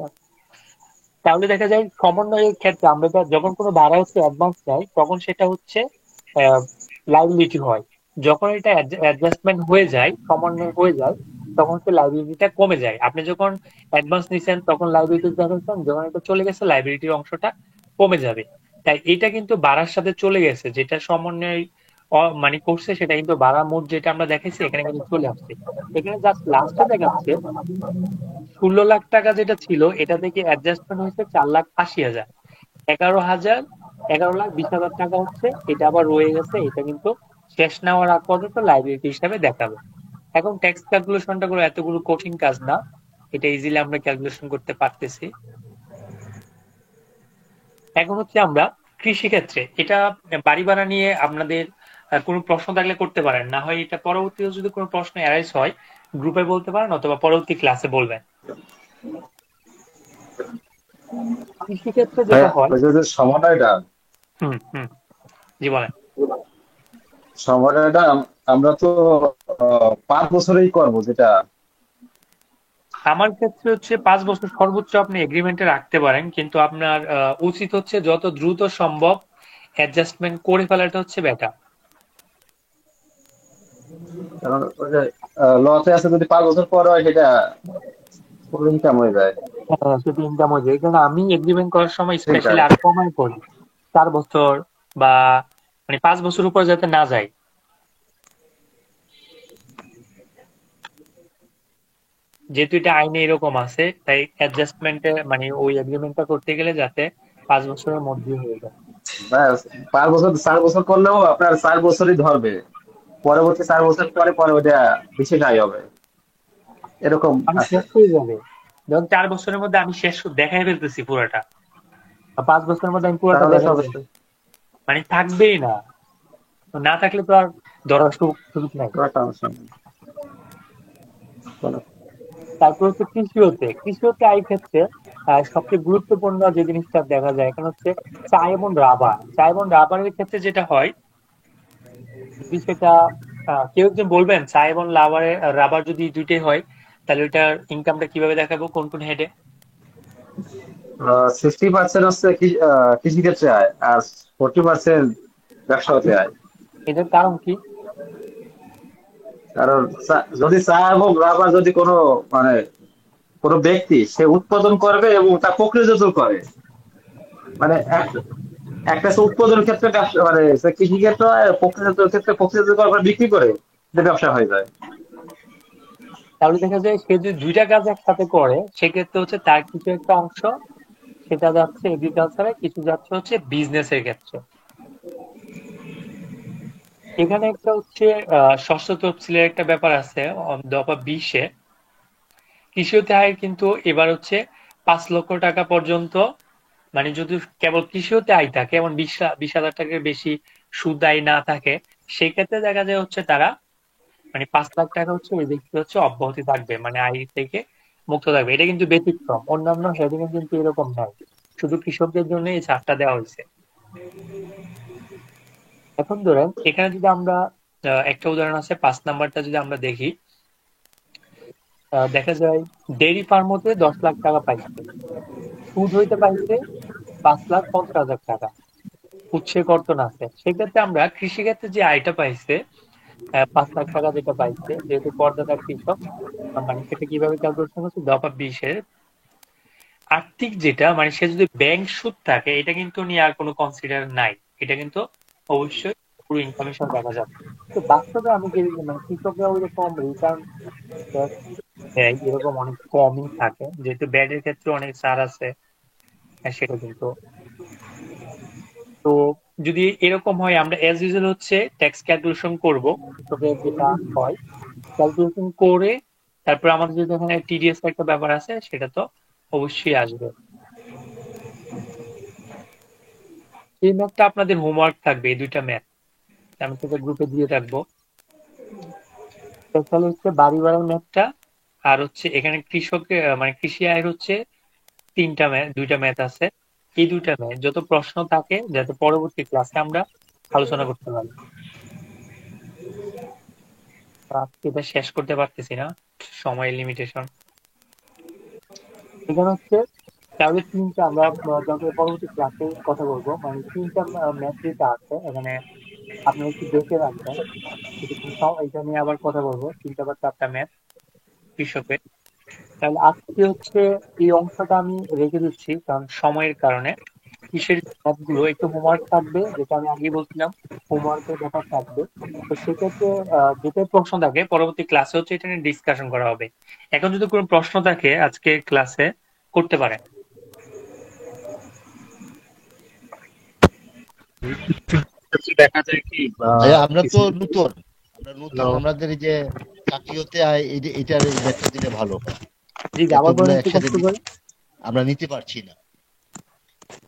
তাহলে দেখা যায় সমন্বয়ের ক্ষেত্রে আমরা যখন কোনো ভাড়া হচ্ছে অ্যাডভান্স নেয় তখন সেটা হচ্ছে লাইবিলিটি হয়। যখন এটা অ্যাডজাস্টমেন্ট হয়ে যায়, সমন্বয় হয়ে যায়, তখন সে লাইবিলিটিটা কমে যায়। আপনি যখন অ্যাডভান্স নিছেন তখন লাইবিলিটি দেখাচ্ছেন, যখন এটা চলে গেছে লাইবিলিটির অংশটা কমে যাবে। তাই এটা কিন্তু ভাড়ার সাথে চলে গেছে, যেটা সমন্বয় মানে করছে সেটা কিন্তু ভাড়া মোট যেটা আমরা দেখাইছি এখানে কিন্তু চলে আসছে। এখানে জাস্ট লাস্টে দেখাচ্ছে 16 লাখ টাকা যেটা ছিল এটা থেকে অ্যাডজাস্টমেন্ট হয়েছে 4,80,000। 11,20,000 টাকা হচ্ছে এটা আবার রয়ে গেছে, এটা কিন্তু শেষ নেওয়ার আগ পর্যন্ত লাইবিলিটি হিসাবে দেখাবে। এখন ট্যাক্স ক্যালকুলেশনটা করে এতগুলো কঠিন কাজ না, এটা ইজিলি আমরা ক্যালকুলেশন করতে পারতেছি। এখন হচ্ছে আমরা কৃষি ক্ষেত্রে এটা বাড়ি ভাড়া নিয়ে আপনাদের কোনো প্রশ্ন থাকলে করতে পারেন, না হয় এটা পরবর্তীতে যদি কোনো প্রশ্ন অ্যারাইজ হয় গ্রুপে বলতে পারেন অথবা পরবর্তী ক্লাসে বলবেন। কৃষিক্ষেত্রে যেটা হয়, ওই যে সময়টা হুম জি বলেন। সময়টা আমরা তো 5 বছরেই করবো, যেটা আমার ক্ষেত্রে হচ্ছে 5 বছর সর্বোচ্চ আপনি এগ্রিমেন্টে রাখতে পারেন, কিন্তু আপনার উচিত হচ্ছে যত দ্রুত সম্ভব অ্যাডজাস্টমেন্ট করে ফেলাটা হচ্ছে বেটার। কারণ ওই যে লতে আছে, যদি 5 বছর পর হয় সেটা পুরো ইনকাম হয়ে যায়। হ্যাঁ, সেটা ইনকাম হয়ে যায়। কারণ আমি এগ্রিমেন্ট করার সময় স্পেশালি সেটাই। আরো কমাই করি, 4 বছর বা মানে 5 বছর উপর যাতে না যায়। যেহেতু এটা আইনে এরকম আছে, তাই অ্যাডজাস্টমেন্টে মানে ওই এগ্রিমেন্টটা করতে গেলে যাতে 5 বছরের মধ্যে হয়ে যায়। ব্যাস 5 বছর 4 বছর করলেও আপনার 4 বছরই ধরবে, পরবর্তী 4 বছর পরে পরে ওটা বেশি নাই হবে, এরকম আমি আছে। শেষ হয়ে যাবে, যখন 4 বছরের মধ্যে আমি শেষ দেখাই ফেলতেছি পুরোটা, 5 বছরের মধ্যে আমি পুরোটা তাহলে দেখাই সমস্যা। ফেলতেছি, মানে থাকবেই না। তো না থাকলে তো আর ধরার সুযোগ নাই। তারপর হচ্ছে কৃষি হতে এই ক্ষেত্রে সবচেয়ে গুরুত্বপূর্ণ যে জিনিসটা দেখা যায় এখন হচ্ছে চা এবং রাবারের ক্ষেত্রে যেটা হয়, যদি সেটা কেউ একজন বলবেন চা এবং রাবার যদি দুইটাই হয়, তাহলে ওইটার ইনকামটা কিভাবে দেখাবো, কোন কোন হেডে? 60% হচ্ছে কৃষিক্ষেত্রে আয়, আর 40% ব্যবসা হতে আয়। এটার কারণ কি? কারণ যদি চা এবং রাবার যদি মানে কোনো ব্যক্তি সে উৎপাদন করবে এবং তা প্রক্রিয়াজাত করে, মানে একটা হচ্ছে উৎপাদনের ক্ষেত্রে ব্যবসা, মানে কৃষি ক্ষেত্র, প্রক্রিয়াজাত ক্ষেত্রে প্রক্রিয়াজাত করে বিক্রি করে, এটা ব্যবসা হয়ে যায়। তাহলে দেখা যায় সে যদি দুইটা কাজ একসাথে করে, সেক্ষেত্রে হচ্ছে তার কিছু একটা অংশ সেটা যাচ্ছে এগ্রিকালচারে, কিছু যাচ্ছে হচ্ছে বিজনেসের ক্ষেত্রে। এখানে একটা হচ্ছে ষষ্ঠ তফসিলের একটা ব্যাপার আছে, দফা 20-এ কৃষি হতে আয় কিন্তু এবার হচ্ছে 5 লক্ষ টাকা পর্যন্ত, মানে যদি কেবল কৃষি হতে আয় থাকে এবং 20,000 টাকার বেশি সুদ আয় না থাকে, সেই ক্ষেত্রে দেখা যায় হচ্ছে তারা মানে 5 লাখ টাকা হচ্ছে ওই ব্যক্তি হচ্ছে অব্যাহতি থাকবে, মানে আয় থেকে মুক্ত থাকবে। এটা কিন্তু ব্যতিক্রম, অন্যান্য হেডিংয়ে কিন্তু এরকম নয়, শুধু কৃষকদের জন্য এই ছাড়টা দেওয়া হয়েছে। এখন ধরেন এখানে যদি আমরা একটা উদাহরণ আছে, 5 নাম্বারটা যদি আমরা দেখি, দেখা যায় ডেইরি ফার্ম হতে 10 লাখ টাকা পাইছে, সুদ হইতে পাইছে 5,50,000 টাকা, উৎসে কর্তন আছে। সেক্ষেত্রে আমরা কৃষিক্ষেত্রে যে আয়টা পাইছে 5 লাখ টাকা যেটা পাইছে, যেহেতু করদাতা কৃষক, মানে সেটা কিভাবে ক্যালকুলেশন হচ্ছে, দফা 20-এর আর্থিক যেটা, মানে সে যদি ব্যাংক সুদ থাকে এটা কিন্তু নিয়ে আর কোনো কনসিডার নাই, এটা কিন্তু অবশ্যই পুরো ইনফরমেশন দেখা যাবে। তো বাস্তবে আমি যে মানে কৃষকরা ওই রকম রিটার্ন দেয় এরকম অনেক কমই থাকে, যেহেতু ব্যাডের ক্ষেত্রে অনেক ছাড় আছে, সেটা কিন্তু। তো যদি এরকম হয়, আমরা অ্যাজ ইউজুয়াল হচ্ছে ট্যাক্স ক্যালকুলেশন করব, তবে যেটা হয় ক্যালকুলেশন করে তারপর আমাদের যদি এখানে টিডিএস একটা ব্যাপার আছে, সেটা তো অবশ্যই আসবে। এই ম্যাথটা আপনাদের হোমওয়ার্ক থাকবে, এই দুইটা ম্যাথ আমি তোকে গ্রুপে দিয়ে রাখবো। তাহলে হচ্ছে বাড়ি ভাড়ার ম্যাথটা, আর হচ্ছে এখানে কৃষকের মানে কৃষি আয়ের হচ্ছে দুইটা ম্যাথ আছে। এই দুইটা ম্যাথ যত প্রশ্ন থাকে যাতে পরবর্তী ক্লাসে আমরা আলোচনা করতে পারি। আজকে এটা শেষ করতে পারতেছি না, সময়ের লিমিটেশন। এখানে হচ্ছে তাহলে আমরা যখন পরবর্তী ক্লাসে কথা বলবো, মানে 3টা ম্যাথ যেটা আছে এখানে আপনারা একটু দেখে রাখবেন, এটা নিয়ে আবার কথা বলবো, 3টা বা 4টা ম্যাথ কৃষকের। তাহলে আজকে হচ্ছে এই অংশটা আমি রেখে দিচ্ছি, কারণ সময়ের কারণে। কিসের ম্যাথগুলো একটু হোমওয়ার্ক থাকবে, যেটা আমি আগেই বলছিলাম হোমওয়ার্কের ব্যাপার থাকবে। তো সেক্ষেত্রে যেটা প্রশ্ন থাকে পরবর্তী ক্লাসে হচ্ছে এটা নিয়ে ডিসকাশন করা হবে। এখন যদি কোনো প্রশ্ন থাকে আজকে ক্লাসে করতে পারেন। দেখা যায় কি ভাইয়া আমরা তো নতুন, আমাদের এই যে চাকরি হতে হয় এটার ব্যাখ্যা দিলে ভালো হয়। জি আবার এতগুলো বলেন একসাথে আমরা নিতে পারছি না।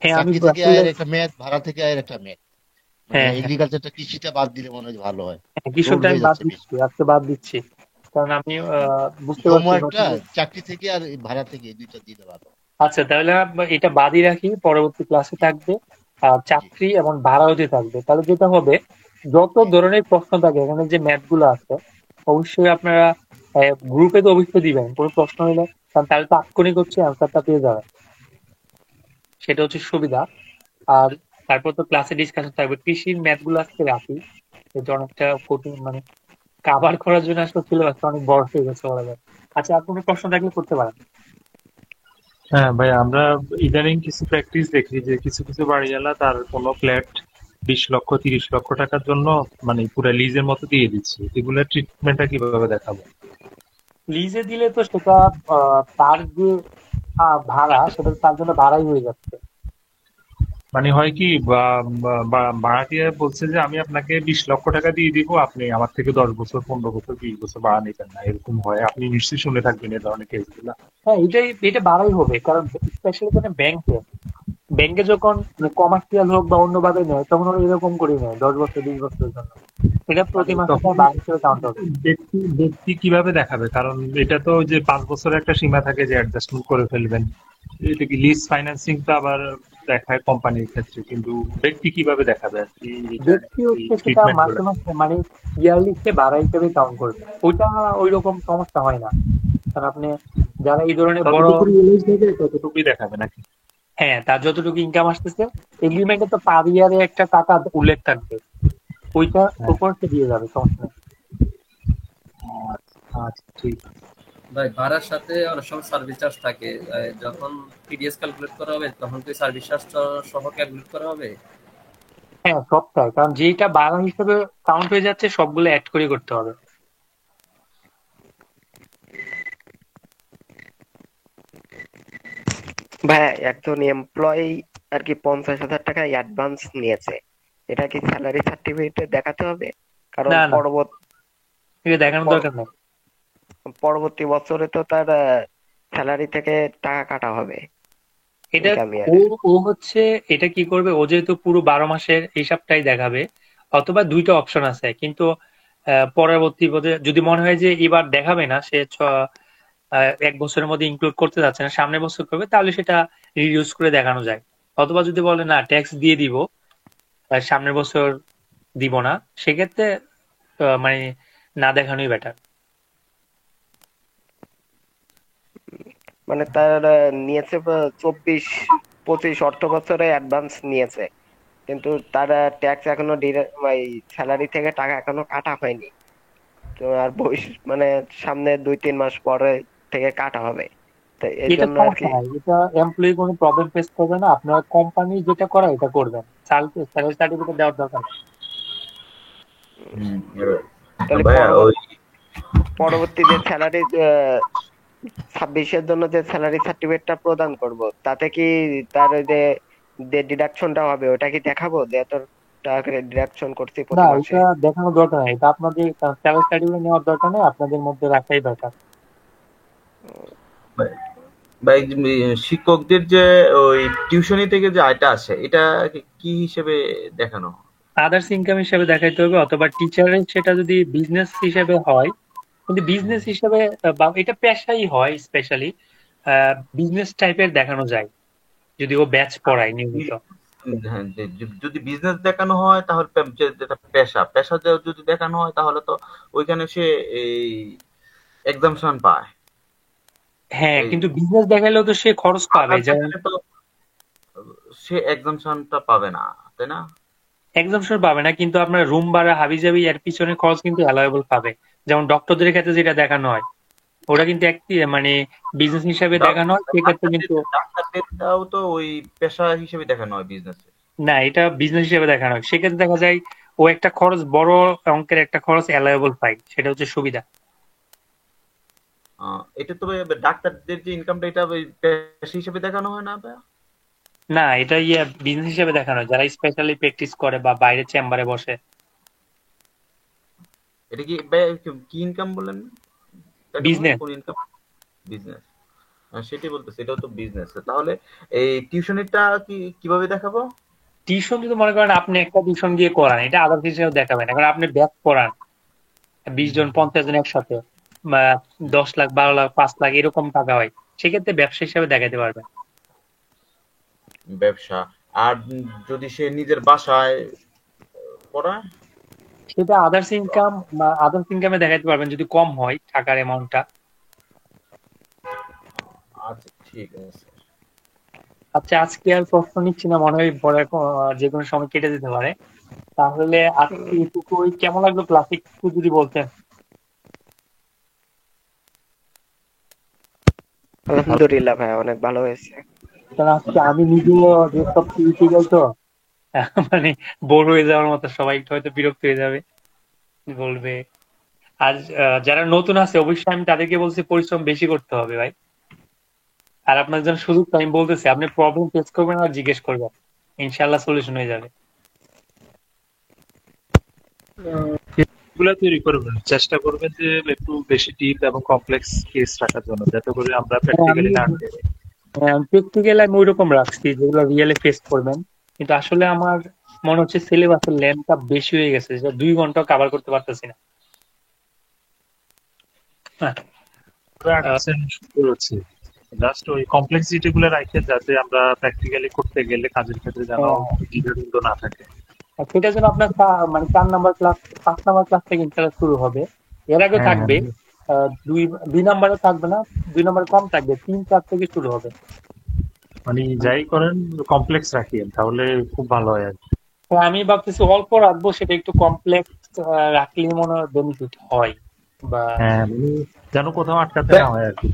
হ্যাঁ আমি চাকরি থেকে আয়ের একটা ম্যাথ, ভাড়া থেকে আয়ের একটা ম্যাথ, মানে হ্যাঁ, হ্যাঁ, এগ্রিকালচারটা, কৃষিটা বাদ দিলে মনে হয় ভালো হয়, হ্যাঁ, লোড কৃষকটা আমি হয়ে বাদ যাচ্ছে বেশি। দিচ্ছি, আজকে বাদ দিচ্ছি। কারণ আমি বুঝতে জমো পারছি একটা নতুন। চাকরি থেকে আর এই ভাড়া থেকে এই দুইটা দিলে ভালো। আচ্ছা, তাহলে এটা বাদই রাখি, পরবর্তী ক্লাসে থাকবে। জি চাকরি এবং ভাড়া হতে থাকবে। তাহলে যেটা হবে, যত ধরনের প্রশ্ন থাকে এখানে যে ম্যাথ গুলো আছে, অবশ্যই আপনারা গ্রুপে তো অবশ্যই দিবেন কোনো প্রশ্ন হলে, কারণ তাহলে তাৎক্ষণিক হচ্ছে অ্যান্সারটা পেয়ে যাবে, সেটা হচ্ছে সুবিধা। আর তারপর তো ক্লাসে ডিসকাশন থাকবে। কৃষির ম্যাথ গুলো আজকে রাখি, এটা অনেকটা কঠিন, মানে কাভার করার জন্য আসলে সিলেবাসটা অনেক বড় হয়ে গেছে বলা যায়। আচ্ছা, আর কোনো প্রশ্ন থাকলে করতে পারেন। হ্যাঁ ভাই, আমরা ইদানিং কিছু প্র্যাকটিস দেখি যে কিছু কিছু বাড়িওয়ালা তার কোনো ফ্ল্যাট 20 লক্ষ 30 লক্ষ টাকার জন্য মানে পুরো লিজের মতো দিয়ে দিচ্ছে। এগুলোর ট্রিটমেন্টটা কিভাবে দেখাবো? লিজে দিলে তো সেটা তার যে ভাড়া, সেটা তো তার জন্য ভাড়াই হয়ে যাচ্ছে। মানে হয় কি, ভাড়াটিয়া বলছে যে আমি আপনাকে 20 লক্ষ টাকা দিয়ে দিব, আপনি আমার থেকে 10 বছর 15 বছর 20 বছর ভাড়া নিতেন না, এরকম হয়। আপনি নিশ্চয়ই শুনে থাকবেন এই ধরনের কেসগুলো। হ্যাঁ, এটা ভাড়াই হবে, কারণ স্পেশালি কোনো ব্যাংকে যখন কমার্শিয়াল হোক বা অন্যভাবে নেয়, তখন ওরা এরকম করে নেয় 10 বছর 20 বছরের জন্য। এটা প্রতি মাসে তখন তার ভাড়া হিসেবে কাউন্ট হবে। ব্যক্তি ব্যক্তি কিভাবে দেখাবে? কারণ এটা তো যে 5 বছরের একটা সীমা থাকে যে অ্যাডজাস্টমেন্ট করে ফেলবেন। এটা কি লিজ ফাইন্যান্সিং তো আবার দেখায় কোম্পানির ক্ষেত্রে, কিন্তু ব্যক্তি কিভাবে দেখাবে আর কি এটার ব্যক্তি এই হচ্ছে সেটা ট্রিটমেন্ট মাসে গুলো? মাসে, মানে ইয়ারলি সে ভাড়া হিসেবে কাউন্ট করবে। ওইটা ওই রকম সমস্যা হয় না, কারণ আপনি যারা এই ধরনের বড়, ততটুকু রিয়েলাইজ হবে, ততটুকুই দেখাবে নাকি? হ্যাঁ, তার যতটুকু ইনকাম আসতেছে, এগ্রিমেন্টে তো পার ইয়ারে একটা টাকা উল্লেখ থাকবে, ওইটা হ্যাঁ, উপর সে দিয়ে যাবে, সমস্যা নেই। আচ্ছা ঠিক আছে। ভাই ভাড়ার সাথে অনেক সময় সার্ভিস চার্জ থাকে, যখন টিডিএস ক্যালকুলেট করা হবে তখন কি সার্ভিস চার্জ সহ ক্যালকুলেট করা হবে? হ্যাঁ, সবটাই, কারণ যেটা ভাড়া হিসেবে কাউন্ট হয়ে যাচ্ছে সবগুলো অ্যাড করে করতে হবে। ভাইয়া, একজন এমপ্লয়ি আর কি 50,000 টাকা অ্যাডভান্স নিয়েছে, এটা কি স্যালারি সার্টিফিকেটে দেখাতে হবে? কারণ না, না, এটা দেখানোর দরকার নেই। পরবর্তী বছরে তো তার স্যালারি থেকে টাকা কাটা হবে এটা ইনকাম ও ইয়ারে। ও হচ্ছে, এটা কি করবে, ও যেহেতু পুরো 12 মাসের হিসাবটাই দেখাবে, অথবা দুইটা অপশন আছে, কিন্তু পরবর্তী যদি মনে হয় যে এবার দেখাবে না, সে 1 বছরের মধ্যে ইনক্লুড করতে যাচ্ছে না, সামনের বছর করবে, তাহলে সেটা রিডিউস করে দেখানো যায়। অথবা যদি বলে না ট্যাক্স দিয়ে দিব, সামনের বছর দিব না, সেক্ষেত্রে মানে না দেখানোই বেটার। মানে তার নিয়েছে 24-25 অর্থ বছরে অ্যাডভান্স নিয়েছে, কিন্তু তার ট্যাক্স এখনো স্যালারি থেকে টাকা এখনো কাটা হয়নি। তো আর মানে সামনে 2-3 মাস পরে থেকে কাটা হবে, তো এই এটা জন্য আর সমস্যা কি। নাই, এটা এমপ্লয়ি কোনো প্রবলেম ফেস করবে না। আপনার কোম্পানি যেটা করা এটা করবেন, স্যালারি সার্টিফিকেট দেওয়ার দরকার নেই। তাহলে ভাইয়া ওই পরবর্তী যে স্যালারি 26-এর জন্য যে স্যালারি সার্টিফিকেটটা প্রদান করব, তাতে কি তার ওই যে ডিডাকশনটা হবে ওটা কি দেখাবো যে এত টাকা করে ডিডাকশন করছি না, প্রতি মাসে? এটা দেখানোর দরকার নেই, এটা আপনাদের স্যালারি সার্টিফিকেট নেওয়ার দরকার নেই, আপনাদের মধ্যে রাখাই দরকার। ভাই, শিক্ষকদের যে ওই টিউশনি থেকে যে আয়টা আসে, এটা কি হিসেবে দেখানো? আদার্স ইনকাম হিসেবে দেখাইতে হবে, অথবা টিচারের সেটা যদি বিজনেস হিসেবে হয়, কিন্তু বিজনেস হিসেবে বা এটা পেশাই হয়, স্পেশালি বিজনেস টাইপের দেখানো যায় যদি ও ব্যাচ পড়ায় নিয়মিত। হ্যাঁ, যদি বিজনেস দেখানো হয় তাহলে যেটা পেশা যদি দেখানো হয় তাহলে তো ওইখানে সে এই এক্সামশন পায়। হ্যাঁ, এই কিন্তু বিজনেস দেখাইলেও তো সে খরচ পাবে, আদার্স যেমন তো সে এক্সামশনটা পাবে না, তাই না? এক্সামশন পাবে না, কিন্তু আপনার রুম ভাড়া হাবিজাবি এর পিছনে খরচ কিন্তু অ্যালাউয়েবল পাবে। যেমন ডক্টরদের ক্ষেত্রে যেটা দেখানো হয়, ওরা কিন্তু একটি মানে বিজনেস হিসাবে দেখানো হয়, সেক্ষেত্রে কিন্তু ডাক্তারদেরটাও তো ওই পেশা হিসেবে দেখানো হয় বিজনেস। না, এটা বিজনেস হিসেবে দেখানো হয়, সেক্ষেত্রে দেখা যায় ও একটা খরচ, বড় অঙ্কের একটা খরচ অ্যালাউয়েবল পায়, সেটা হচ্ছে সুবিধা। এটা তো ডাক্তারদের যে ইনকামটা, এটা ওই পেশা হিসেবে দেখানো হয় না ভাইয়া? না, এটা বিজনেস হিসেবে দেখানো হয়, যারা স্পেশালি প্র্যাকটিস করে বা বাইরে চেম্বারে বসে। এটা কি ভাইয়া কি ইনকাম বললেন? বিজনেস। কোন ইনকাম? বিজনেস। সেটাই বলতেছে, এটাও তো বিজনেস। তাহলে এই টিউশনিটা কিভাবে দেখাবো? টিউশন যদি মনে করেন আপনি একটা টিউশন দিয়ে করান, এটা আদার্স হিসেবে দেখাবেন না, কারণ আপনি ব্যাচ করান 20 জন 50 জন একসাথে, বা 10 লাখ 12 লাখ 5 লাখ এরকম টাকা হয়, সেক্ষেত্রে ব্যবসা হিসেবে দেখাতে পারবেন। ব্যবসা। আর যদি সে নিজের বাসায় পড়ায়, সেটা আদার্স ইনকাম বা আদার্স ইনকামে দেখাতে পারবেন যদি কম হয় টাকার অ্যামাউন্টটা। আচ্ছা ঠিক আছে। আচ্ছা, আজকে আর প্রশ্ন নিচ্ছি না, মনে হয় পরে যে কোনো সময় কেটে যেতে পারে। তাহলে আজকে এটুকুই। কেমন লাগলো ক্লাস একটু যদি বলতেন। আলহামদুলিল্লাহ ভাই, অনেক ভালো হয়েছে। কারণ আজকে আমি নিজেও যেসব ক্রিটিক্যাল তো মানে বোর হয়ে যাওয়ার মতো, সবাই একটু হয়তো বিরক্ত হয়ে যাবে, বলবে। আর যারা নতুন আছে অবশ্যই আমি তাদেরকে বলছি পরিশ্রম বেশি করতে হবে ভাই। আর আপনার জন্য সুযোগ আমি বলতেছি, আপনি প্রবলেম ফেস করবেন আর জিজ্ঞেস করবেন, ইনশাআল্লাহ সলিউশন হয়ে যাবে। গুলা তৈরি করবেন, চেষ্টা করবেন যে একটু বেশি ডিপ এবং কমপ্লেক্স কেস রাখার জন্য, যাতে করে আমরা প্র্যাকটিক্যালি না প্র্যাকটিক্যাল আমি ওইরকম রাখছি যেগুলো রিয়েলি ফেস করবেন, কিন্তু আসলে আমার মনে হচ্ছে সিলেবাসের লেন্থটা বেশি হয়ে গেছে, যেটা 2 ঘন্টা কভার করতে পারতেছি না। হচ্ছে জাস্ট ওই কমপ্লেক্সিটি গুলো রাখেন, যাতে আমরা প্র্যাকটিক্যালি করতে গেলে কাজের ক্ষেত্রে যেন দ্বিধাদ্বন্দ্ব না থাকে। সেটার জন্য আপনার মানে 4 নাম্বার ক্লাস 5 নাম্বার ক্লাস থেকে ইনশাআল্লাহ শুরু হবে। এর আগে থাকবে 2 নাম্বারে থাকবে না, 2 নাম্বার কম থাকবে, 3-4 থেকে শুরু হবে। মানে যাই করেন কমপ্লেক্স রাখিয়েন, তাহলে খুব ভালো হয় আর কি। আমি ভাবতেছি অল্প রাখবো, সেটা একটু কমপ্লেক্স রাখলে মনে হয় বেনিফিট হয়, বা হ্যাঁ, যেন কোথাও আটকাতে না হয় আর কি।